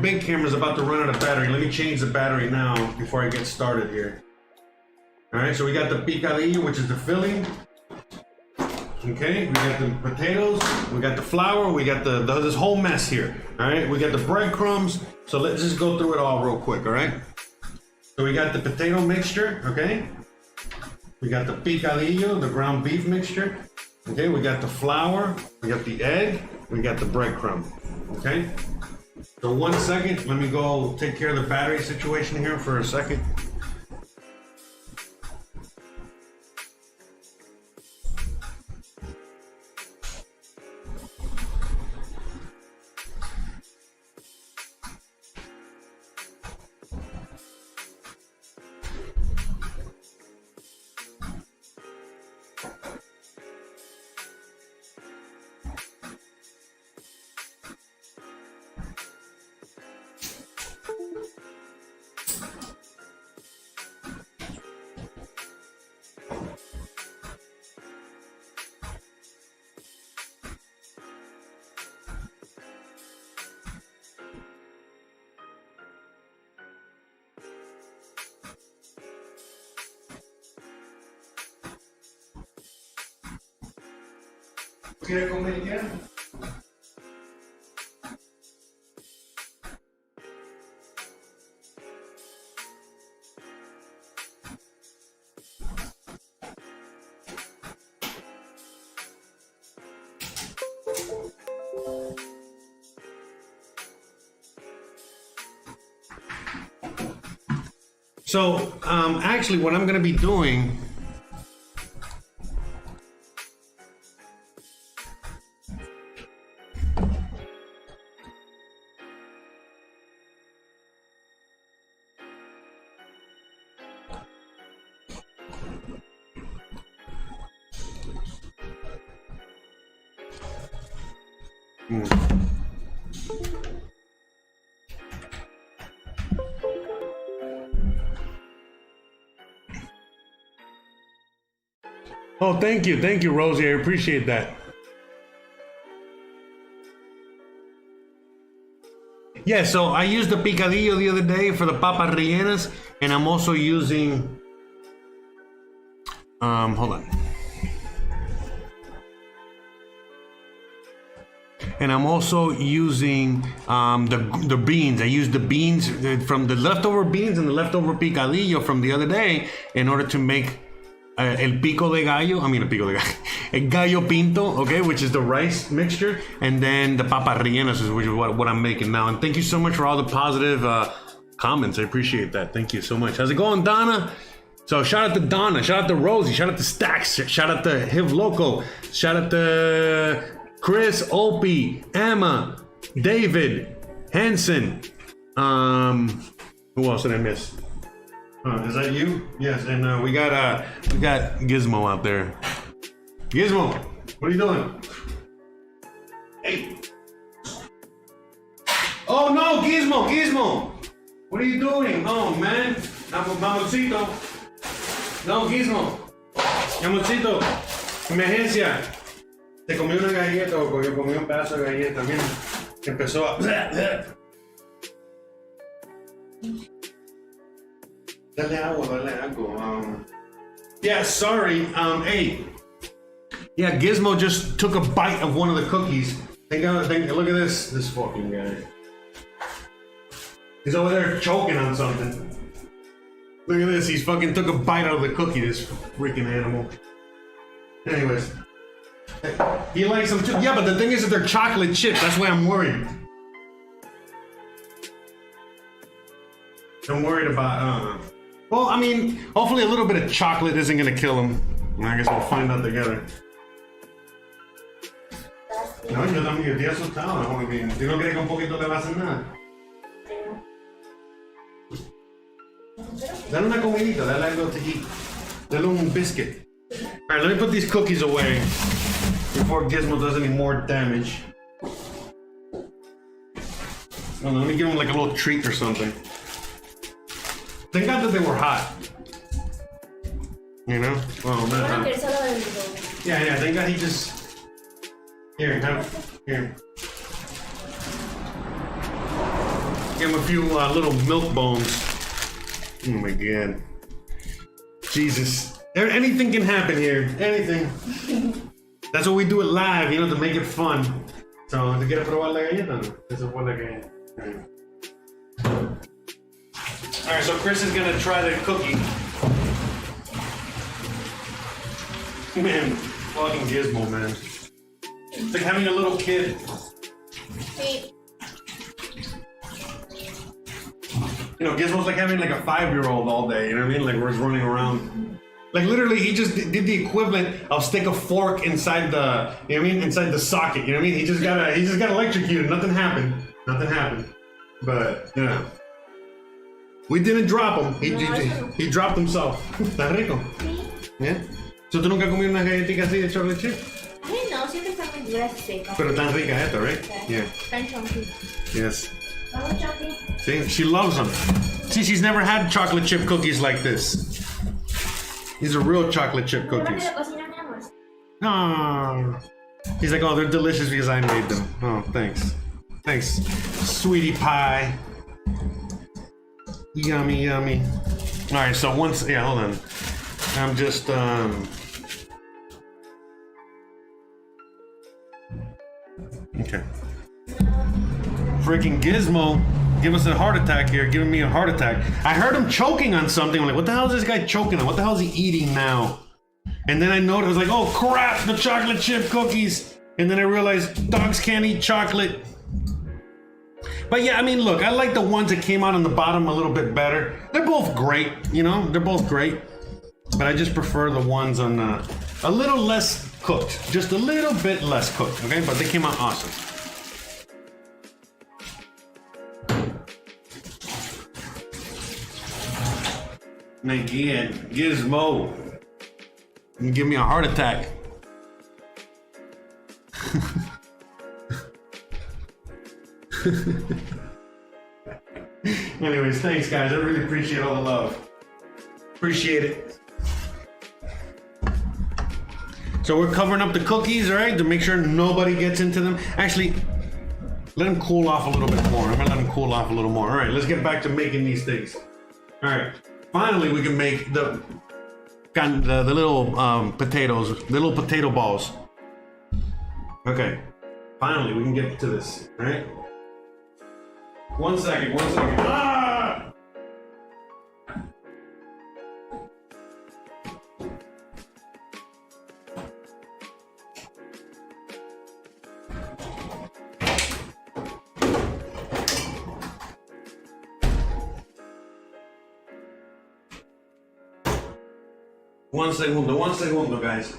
big camera's about to run out of battery. Let me change the battery now before I get started here. All right, so we got the picadillo, which is the filling. Okay, we got the potatoes, we got the flour, we got this whole mess here. All right, we got the breadcrumbs. So let's just go through it all real quick. All right. So we got the potato mixture. Okay. We got the picadillo, the ground beef mixture. Okay. We got the flour. We got the egg. We got the breadcrumb. Okay. So 1 second. Let me go take care of the battery situation here for a second. ¿Quiere comer ya? So, actually, what I'm going to be doing. Oh, thank you, Rosie. I appreciate that. Yeah, so I used the picadillo the other day for the papas rellenas, and I'm also using. Hold on. And I'm also using the beans. I used the beans from the leftover beans and the leftover picadillo from the other day in order to make el pico de gallo. I mean, el pico de gallo. El gallo pinto, okay, which is the rice mixture. And then the papas rellenas, which is what I'm making now. And thank you so much for all the positive comments. I appreciate that. Thank you so much. How's it going, Donna? So shout out to Donna. Shout out to Rosie. Shout out to Stacks. Shout out to Hiv Loco. Shout out to Chris, Opie, Emma, David, Henson. Who else did I miss? Is that you? Yes, and we got Gizmo out there. Gizmo, what are you doing? Hey. Oh no, Gizmo! What are you doing? Oh man, Mamoncito. No, Gizmo. Mamoncito, emergencia. Se comió una galleta o comió un pedazo de galleta. Mira, empezó a. Dale agua. Yeah, sorry. Hey. Yeah, Gizmo just took a bite of one of the cookies. Look at this fucking guy. He's over there choking on something. Look at this. He's fucking took a bite out of the cookie. This freaking animal. Anyways. He likes them too. Yeah, but the thing is that they're chocolate chips. That's why I'm worried. I'm worried about. Well, I mean, hopefully a little bit of chocolate isn't gonna kill him. I guess we'll find out together. No, yo también estoy asustado. Muy bien. ¿Tú no crees que un poquito le va a hacer nada? Dale una comidita, dale algo to eat. Dale un biscuit. Alright, let me put these cookies away before Gizmo does any more damage. Well, let me give him like a little treat or something. Thank God that they were hot. You know? Well, not yeah, thank God he just... Here. Give him a few little milk bones. Oh my God. Jesus. Anything can happen here. Anything. That's what we do it live, you know, to make it fun. So, ¿te quieres probar la galleta? No? Eso fue la galleta. Alright, so Chris is gonna try the cookie. Man, fucking Gizmo, man. It's like having a little kid. Sí. You know, Gizmo's like having like a 5-year-old all day, you know what I mean? Like we're just running around. Like literally, he just did the equivalent of stick a fork inside the, you know what I mean? Inside the socket, you know what I mean? He just got electrocuted. Nothing happened. But, you know. We didn't drop him. He dropped himself. Está rico. Sí. Yeah. So, ¿tú nunca has comido unas galletitas así de chocolate chip? Ay, no, siempre están muy duras y secas. Pero tan rica esta, right? Yeah. Tan chunky. Yes. Vamos, chunky. See, she loves them. See, she's never had chocolate chip cookies like this. These are real chocolate chip cookies. Oh. He's like, oh, they're delicious because I made them. Oh, thanks. Thanks, sweetie pie. Yummy, yummy. All right, so hold on. I'm just, Okay. Freaking Gizmo, give us a heart attack here, giving me a heart attack. I heard him choking on something. I'm like, what the hell is this guy choking on? What the hell is he eating now? And then I noticed, I was like, oh crap, the chocolate chip cookies. And then I realized dogs can't eat chocolate. But yeah, I mean, look, I like the ones that came out on the bottom a little bit better. They're both great, you know, they're both great. But I just prefer the ones on a little less cooked, just a little bit less cooked, okay? But they came out awesome. And again, Gizmo, you give me a heart attack. Anyways, thanks guys. I really appreciate all the love. Appreciate it. So we're covering up the cookies, all right, to make sure nobody gets into them. Actually, let them cool off a little bit more. I'm gonna let them cool off a little more. All right, let's get back to making these things. All right, finally we can make the little potatoes, the little potato balls. Okay, finally we can get to this, all right? 1 second, 1 second. Ah! One segundo, guys.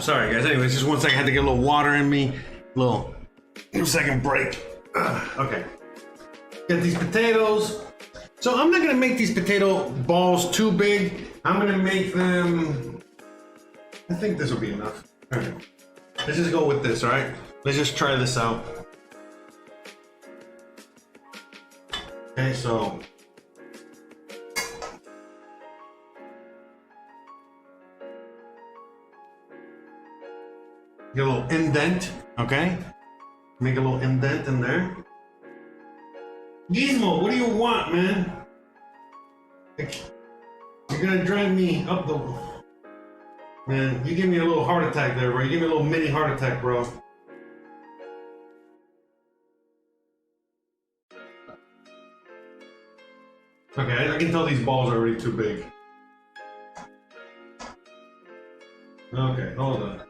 Sorry guys, anyways, just 1 second, I had to get a little water in me. Little second break. Okay. Get these potatoes. So I'm not gonna make these potato balls too big. I'm gonna make them, I think this will be enough. All right. Let's just go with this, all right? Let's just try this out. Okay, so. Get a little indent, okay? Make a little indent in there. Gizmo, what do you want, man? You're gonna drive me up the... Man, you give me a little heart attack there, bro. You give me a little mini heart attack, bro. Okay, I can tell these balls are already too big. Okay, hold on.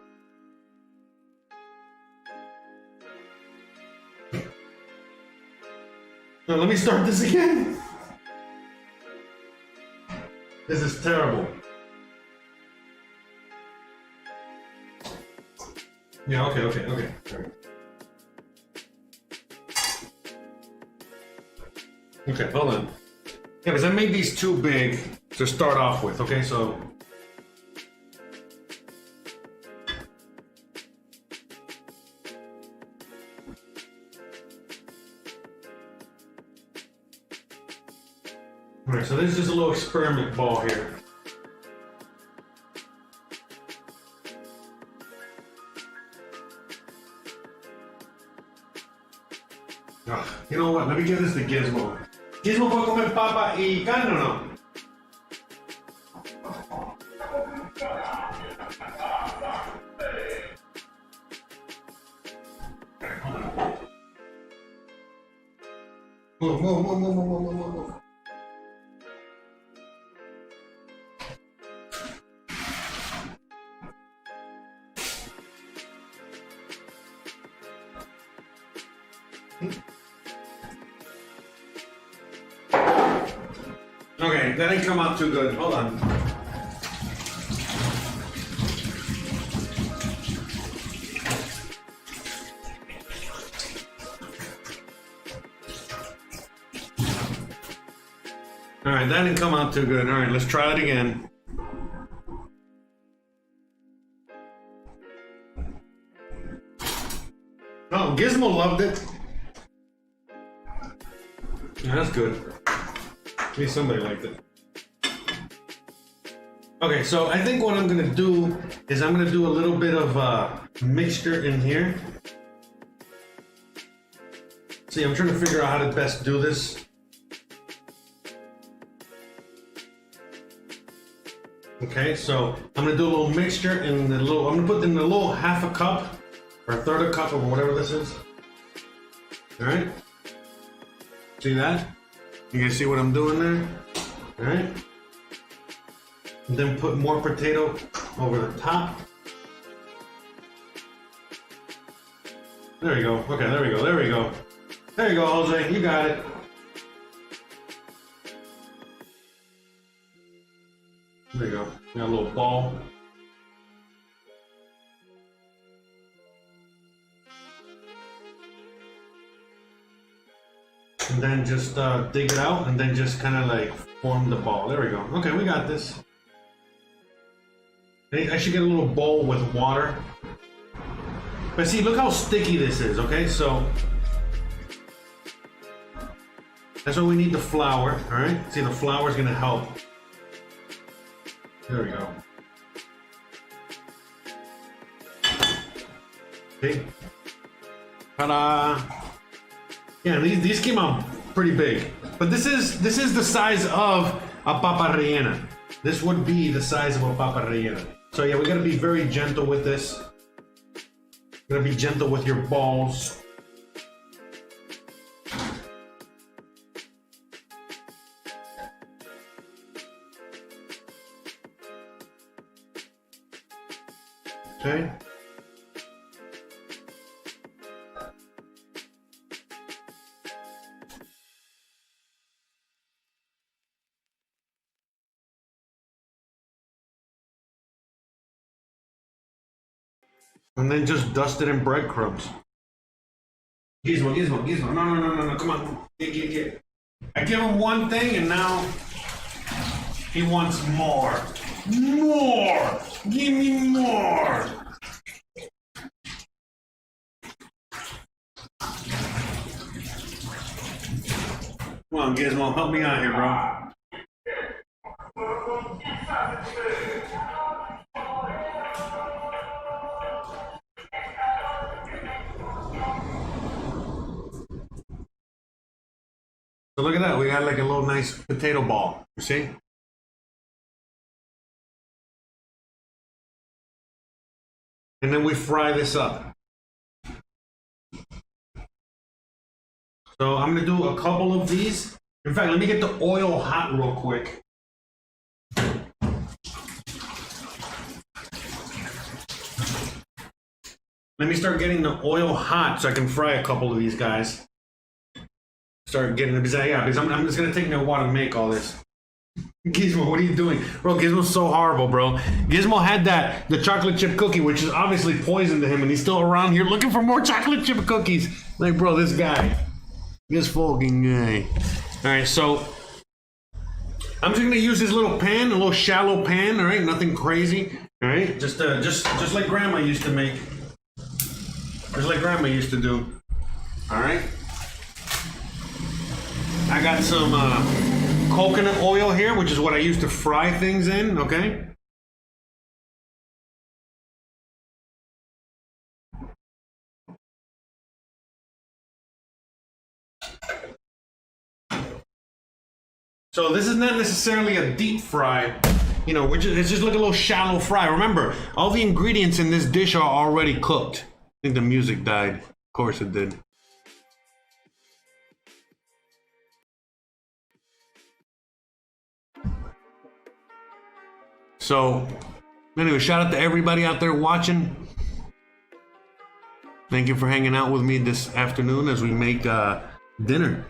Now let me start this again. This is terrible. Yeah, okay. Okay, hold on. Yeah, because I made these too big to start off with, okay, so. All right, so this is just a little experiment ball here. You know what? Let me give this to Gizmo. Gizmo, ¿puedo comer papa y carne o no? Move. Okay, that didn't come out too good. Hold on. All right, that didn't come out too good. All right, let's try it again. Oh, Gizmo loved it. Yeah, that's good. At least somebody liked it. Okay, so I think what I'm gonna do is I'm gonna do a little bit of mixture in here. See, I'm trying to figure out how to best do this. Okay, so I'm gonna do a little mixture in the little. I'm gonna put in a little half a cup or a third of a cup or whatever this is. All right. See that? You guys see what I'm doing there? All right. And then put more potato over the top. There you go. Okay, there we go. There we go. There you go, Jose. You got it. There you go. We got a little ball. And then just dig it out and then just kind of like form the ball. There we go. Okay, we got this. I should get a little bowl with water. But see, look how sticky this is, okay? So that's why we need the flour, all right? See, the flour is gonna help. There we go. Okay. Ta-da! Yeah, these came out pretty big, but this is the size of a papa rellena. This would be the size of a papa rellena. So yeah, we gotta be very gentle with this. You gotta be gentle with your balls. Okay. And then just dust it in breadcrumbs. Gizmo, Gizmo, Gizmo. No, come on. Get. I give him one thing and now he wants more. More! Give me more! Come on, Gizmo, help me out here, bro. So look at that, we got like a little nice potato ball, you see? And then we fry this up. So I'm gonna do a couple of these. In fact, let me get the oil hot real quick. Let me start getting the oil hot so I can fry a couple of these guys. Start getting it, because I'm just gonna take me a while to make all this. Gizmo, what are you doing? Bro, Gizmo's so horrible, bro. Gizmo had the chocolate chip cookie, which is obviously poison to him, and he's still around here looking for more chocolate chip cookies. Like, bro, this guy. This fucking guy. Alright, so I'm just gonna use this little pan, a little shallow pan, alright? Nothing crazy. Alright? Just like grandma used to make. Just like grandma used to do. Alright? I got some coconut oil here, which is what I use to fry things in, okay? So this is not necessarily a deep fry, you know, it's just like a little shallow fry. Remember, all the ingredients in this dish are already cooked. I think the music died. Of course it did. So, anyway, shout out to everybody out there watching. Thank you for hanging out with me this afternoon as we make dinner.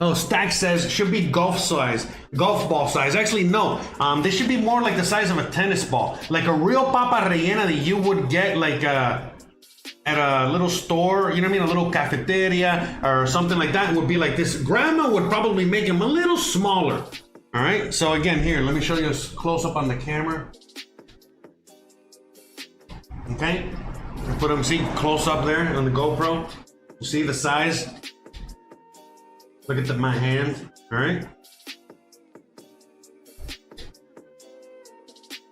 Oh, Stack says should be golf ball size. Actually, no. They should be more like the size of a tennis ball, like a real papa rellena that you would get like at a little store. You know what I mean? A little cafeteria or something like that would be like this. Grandma would probably make them a little smaller. All right. So again, here, let me show you a close up on the camera. Okay. put them, see, close up there on the GoPro. You see the size? Look at my hand, all right?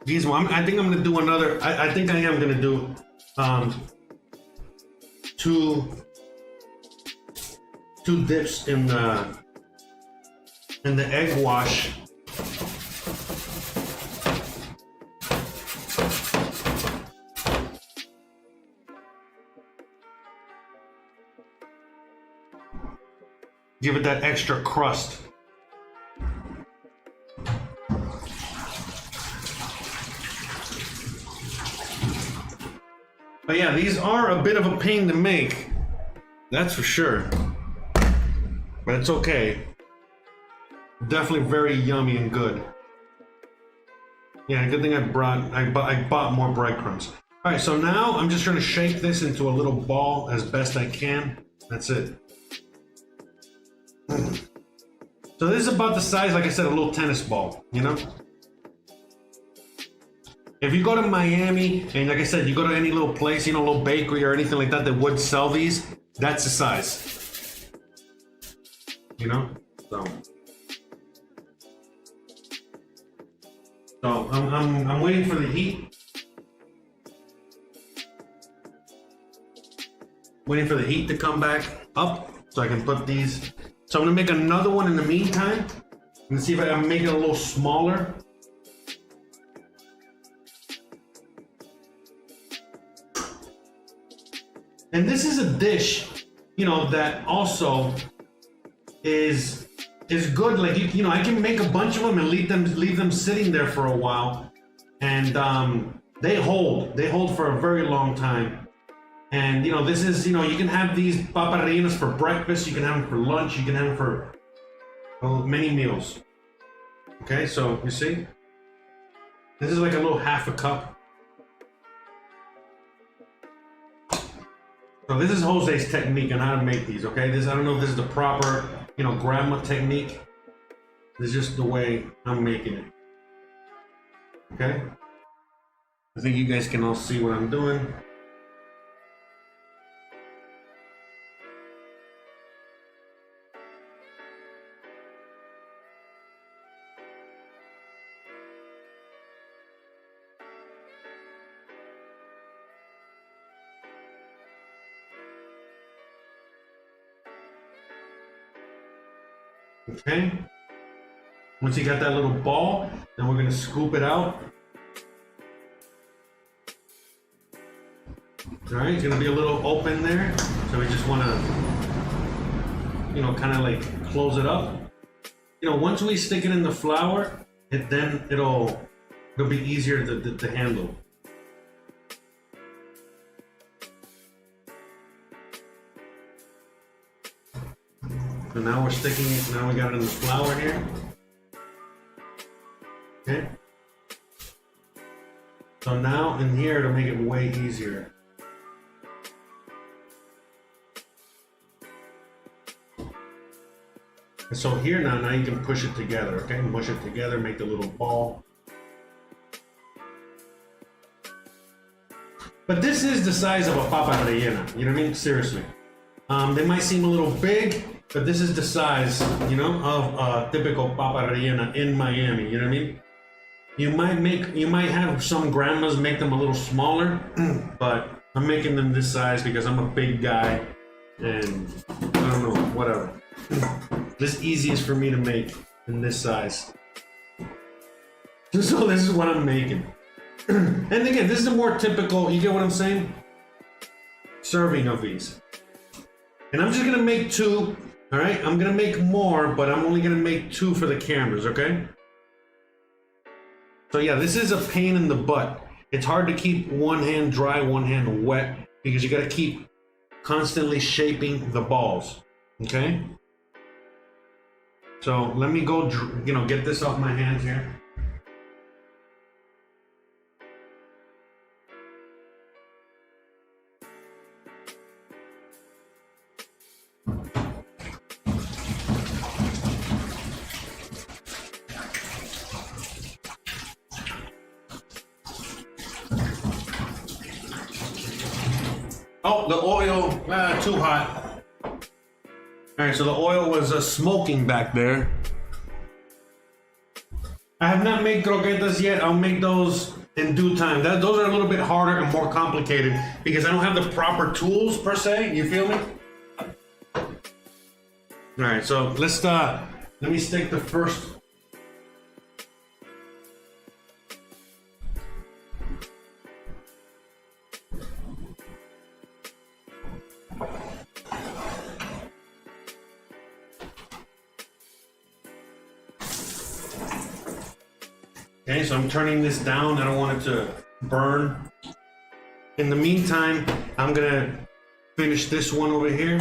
These one, I think I'm gonna do another, I think I am gonna do two dips in the egg wash. Give it that extra crust. But yeah, these are a bit of a pain to make. That's for sure. But it's okay. Definitely very yummy and good. Yeah, good thing I bought more breadcrumbs. All right, so now I'm just gonna shake this into a little ball as best I can. That's it. So this is about the size, like I said, a little tennis ball, you know? If you go to Miami, and like I said, you go to any little place, you know, little bakery or anything like that that would sell these, that's the size. You know? So I'm waiting for the heat. Waiting for the heat to come back up so I can put these. So I'm gonna make another one in the meantime. And see if I can make it a little smaller. And this is a dish, you know, that also is good. Like you know, I can make a bunch of them and leave them sitting there for a while, and they hold for a very long time. And you know, this is, you know, you can have these papas rellenas for breakfast, you can have them for lunch, you can have them for many meals. Okay, so you see, this is like a little half a cup. So this is Jose's technique on how to make these. Okay, I don't know if this is the proper, you know, grandma technique. This is just the way I'm making it. Okay, I think you guys can all see what I'm doing. Okay, once you got that little ball, then we're gonna scoop it out. All right, it's gonna be a little open there, so we just wanna, you know, kind of like close it up. You know, once we stick it in the flour, it'll be easier to handle. So now we're sticking it, now we got it in the flour here. Okay. So now in here, it'll make it way easier. And so here now you can push it together, okay? Mush it together, make the little ball. But this is the size of a papa rellena, you know what I mean? Seriously. They might seem a little big, but this is the size, you know, of a typical papa rellena in Miami, you know what I mean? You might have some grandmas make them a little smaller, but I'm making them this size because I'm a big guy and I don't know, whatever. This easiest for me to make in this size. So this is what I'm making. And again, this is a more typical, you get what I'm saying? Serving of these. And I'm just gonna make two, all right? I'm gonna make more, but I'm only gonna make two for the cameras, okay? So yeah, this is a pain in the butt. It's hard to keep one hand dry, one hand wet, because you gotta keep constantly shaping the balls, okay? So let me go, you know, get this off my hands here. Oh, the oil, too hot. All right, so the oil was smoking back there. I have not made croquetas yet. I'll make those in due time. Those are a little bit harder and more complicated because I don't have the proper tools per se. You feel me? All right, so let me stick the first. Okay, so I'm turning this down. I don't want it to burn. In the meantime, I'm gonna finish this one over here.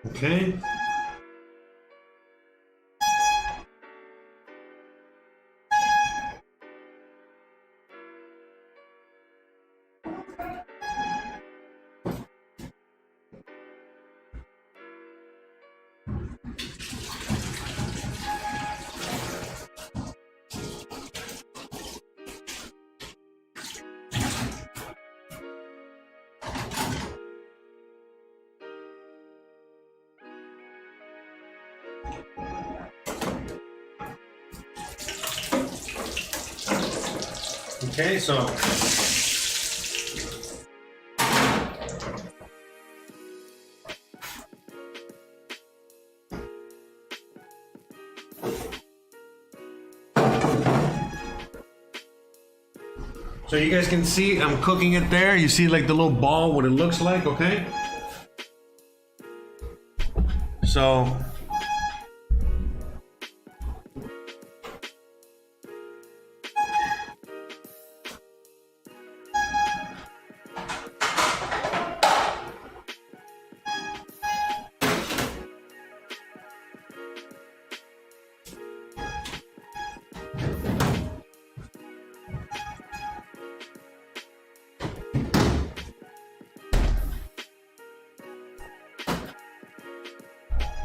Okay. Okay, so you guys can see I'm cooking it there. You see like the little ball, what it looks like, okay? So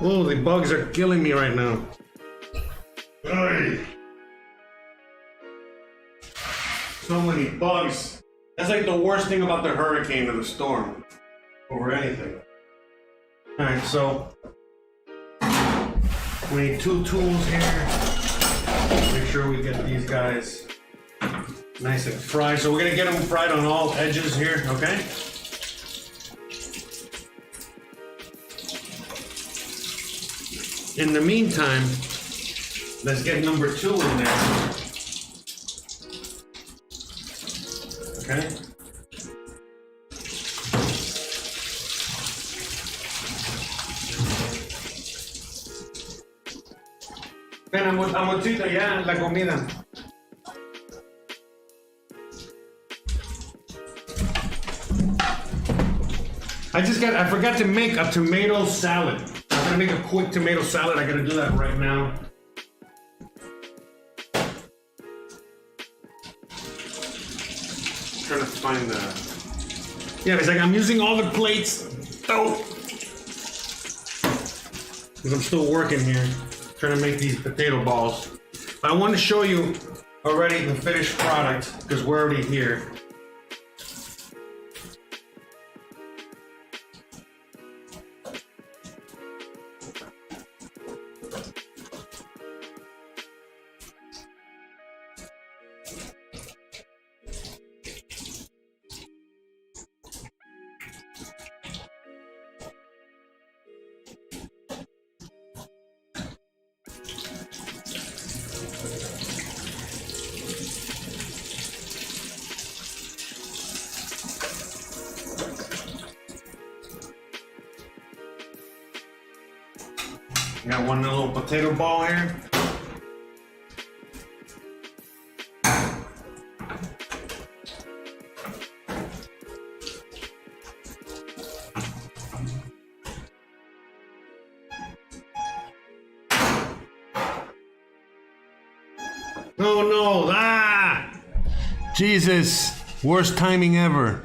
oh, the bugs are killing me right now. Ay. So many bugs. That's like the worst thing about the hurricane or the storm over anything. All right, so we need 2 tools here. Make sure we get these guys nice and fried. So we're gonna get them fried on all edges here, okay? In the meantime, let's get number 2 in there. Okay. Ven, amorcito, ya la comida. I forgot to make a tomato salad. I'm gonna make a quick tomato salad. I gotta do that right now. I'm trying to find the. Yeah, it's like I'm using all the plates. Oh, because I'm still working here, trying to make these potato balls. But I want to show you already the finished product because we're already here. Got one little potato ball here. Oh no, Jesus, worst timing ever.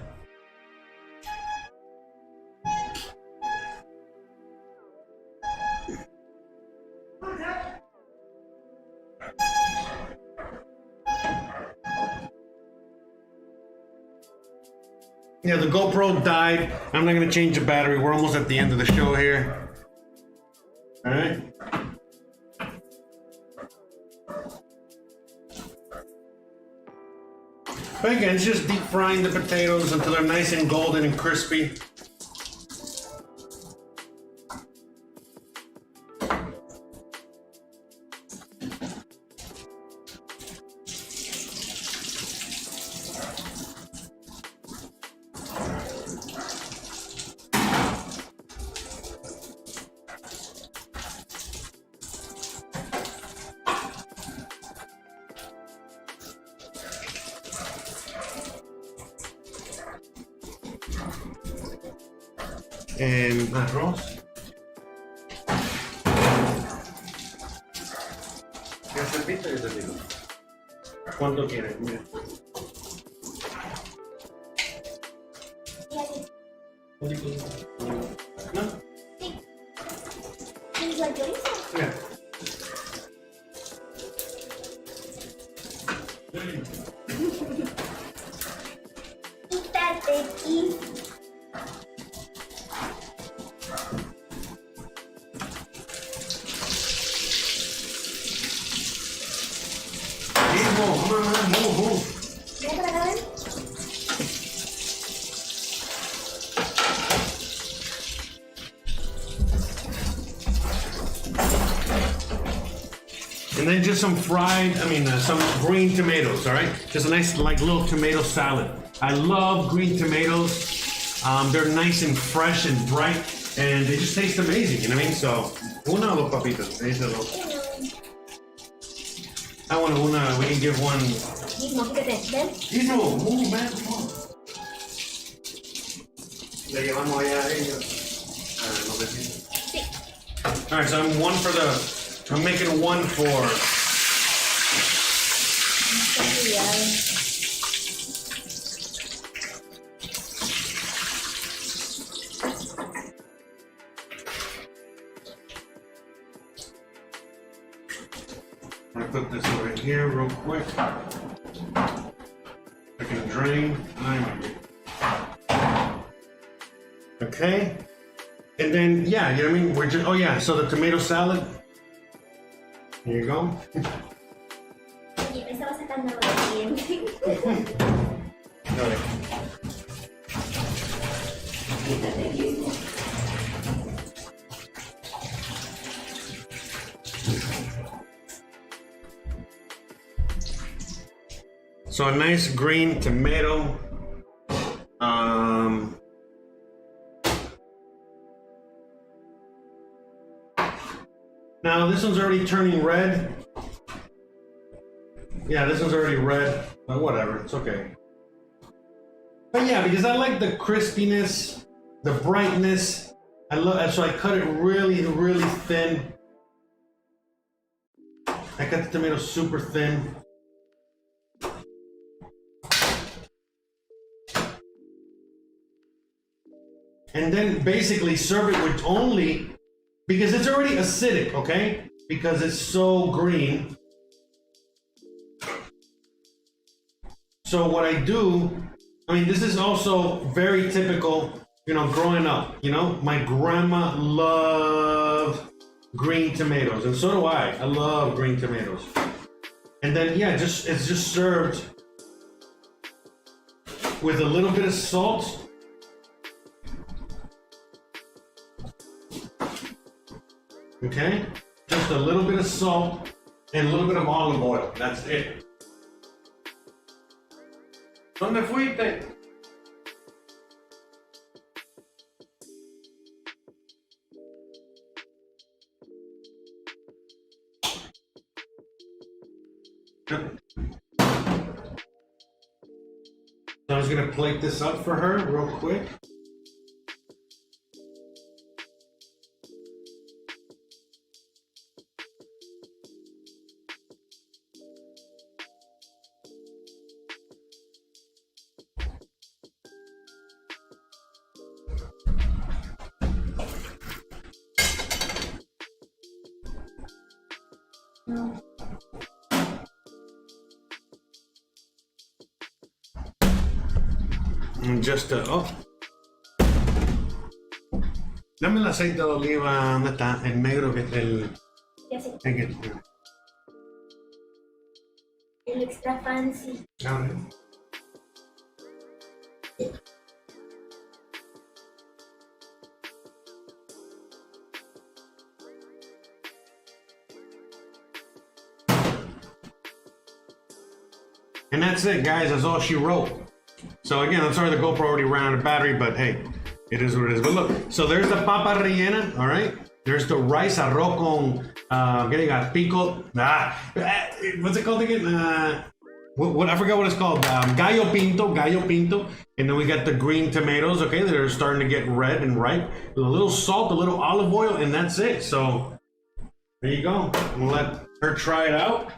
Yeah, the GoPro died. I'm not gonna change the battery. We're almost at the end of the show here. All right. But again, it's just deep frying the potatoes until they're nice and golden and crispy. And arroz. ¿Qué serviste? Yo te digo. ¿Cuánto quieres? Mira. ¿No? Sí. ¿Y el chorizo? Mira. Quítate aquí. Move. Ven para acá, ven. And then just some some green tomatoes, all right? Just a nice, like, little tomato salad. I love green tomatoes. They're nice and fresh and bright, and they just taste amazing, you know what I mean? So, una o dos papitas. I want una, we can give one. Mismo, quítate, ven. Gizmo, move, man, come on. Le llevamos allá a ellos. No sé si. Sí. All right, so I'm making one for. I'm gonna put this over here real quick. I can drain. Okay. And then, yeah, you know what I mean? We're just, oh yeah, so the tomato salad. Here you go. Oye, me estaba sacando lo siguiente. Dale. Quítate aquí. So a nice green tomato. Now this one's already turning red. Yeah, this one's already red, but whatever, it's okay. But yeah, because I like the crispiness, the brightness. I love, so I cut it really, really thin. I cut the tomato super thin. And then basically serve it with only, because it's already acidic, okay? Because it's so green. So what I do, I mean, this is also very typical, you know, growing up, you know? My grandma loved green tomatoes, and so do I. I love green tomatoes. And then, yeah, it's just served with a little bit of salt. Okay, just a little bit of salt and a little bit of olive oil. That's it. ¿Dónde fuiste? gonna plate this up for her real quick. And just oh. Dame el aceite de oliva, ¿dónde está? El negro que es el... Ya sé. El El extra fancy. And that's it, guys. That's all she wrote. So again, I'm sorry the GoPro already ran out of battery, but hey, it is what it is. But look, so there's the papa rellena, all right? There's the rice arroz con, ¿qué diga? Pico, what's it called again? What I forgot what it's called. Gallo Pinto. And then we got the green tomatoes, okay? They're starting to get red and ripe. A little salt, a little olive oil, and that's it. So there you go. I'm gonna let her try it out.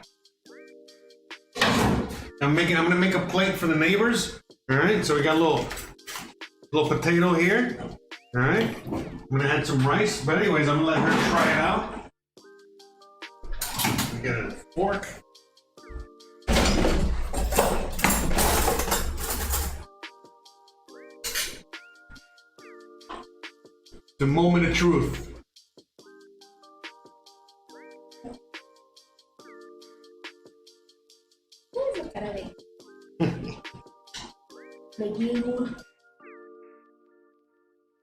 I'm gonna make a plate for the neighbors. All right, so we got a little potato here. All right, I'm gonna add some rice. But anyways, I'm gonna let her try it out. Get a fork. The moment of truth.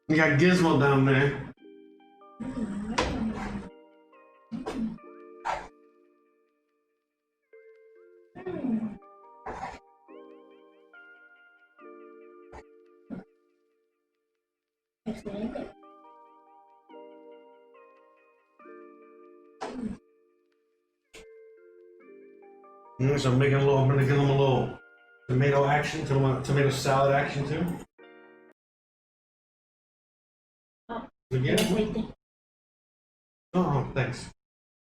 We got Gizmo down there. Excelente. So I'm gonna give them a little tomato action, tomato salad action too. Oh, Again? aceite. Oh, thanks.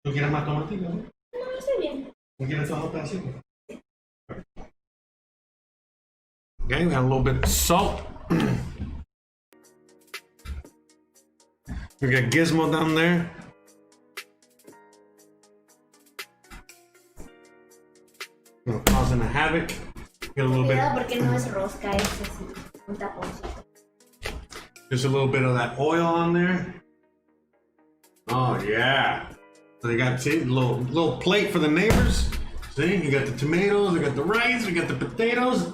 ¿Tú quieres más tomatito? No, estoy bien. ¿No quieres todo pedacito? Okay, we got a little bit of salt. We got Gizmo down there. Causing a havoc. Get a little bit. Cuidado porque no es rosca, es así, un taponcito. Just a little bit of that oil on there. Oh yeah. So you got see, little plate for the neighbors. See, you got the tomatoes, we got the rice, we got the potatoes.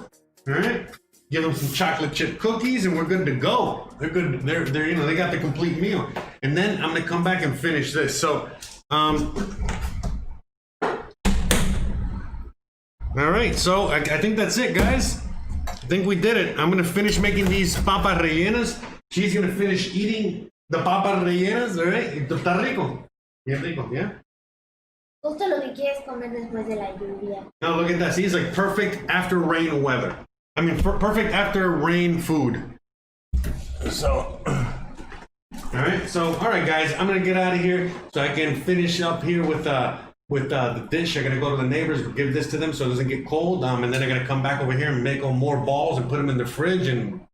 All right. Give them some chocolate chip cookies, and we're good to go. They're good. They're they got the complete meal. And then I'm gonna come back and finish this. So all right, so I think that's it, guys. I think we did it. I'm gonna finish making these papas rellenas. She's gonna finish eating the papas rellenas, all right? Está rico. Bien rico, yeah? Justo lo que quieres comer después de la lluvia. Now look at that. See, it's like perfect after rain weather. I mean, perfect after rain food. So, all right. So, all right, guys, I'm gonna get out of here so I can finish up here with the dish. I'm gonna go to the neighbors, give this to them so it doesn't get cold. And then I'm gonna come back over here and make more balls and put them in the fridge, and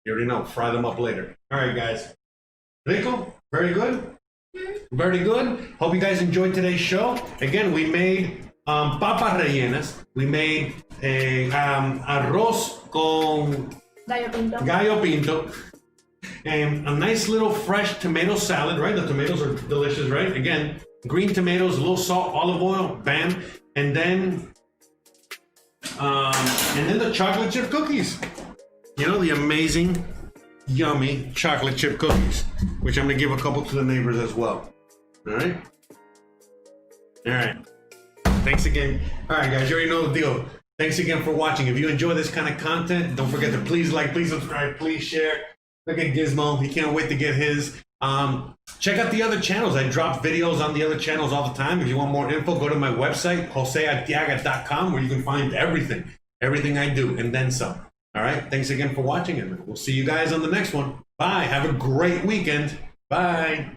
you already know, fry them up later. All right, guys. Rico, very good. Very good. Hope you guys enjoyed today's show. Again, we made papas rellenas. We made a arroz con Gallo Pinto. And a nice little fresh tomato salad, right? The tomatoes are delicious, right? Again, green tomatoes, a little salt, olive oil, bam. And then the chocolate chip cookies. You know, the amazing, yummy chocolate chip cookies, which I'm gonna give a couple to the neighbors as well. All right? All right. Thanks again. All right, guys, you already know the deal. Thanks again for watching. If you enjoy this kind of content, don't forget to please like, please subscribe, please share. Look at Gizmo. He can't wait to get his. Check out the other channels. I drop videos on the other channels all the time. If you want more info, go to my website, josearteaga.com, where you can find everything I do, and then some. All right. Thanks again for watching, and we'll see you guys on the next one. Bye. Have a great weekend. Bye.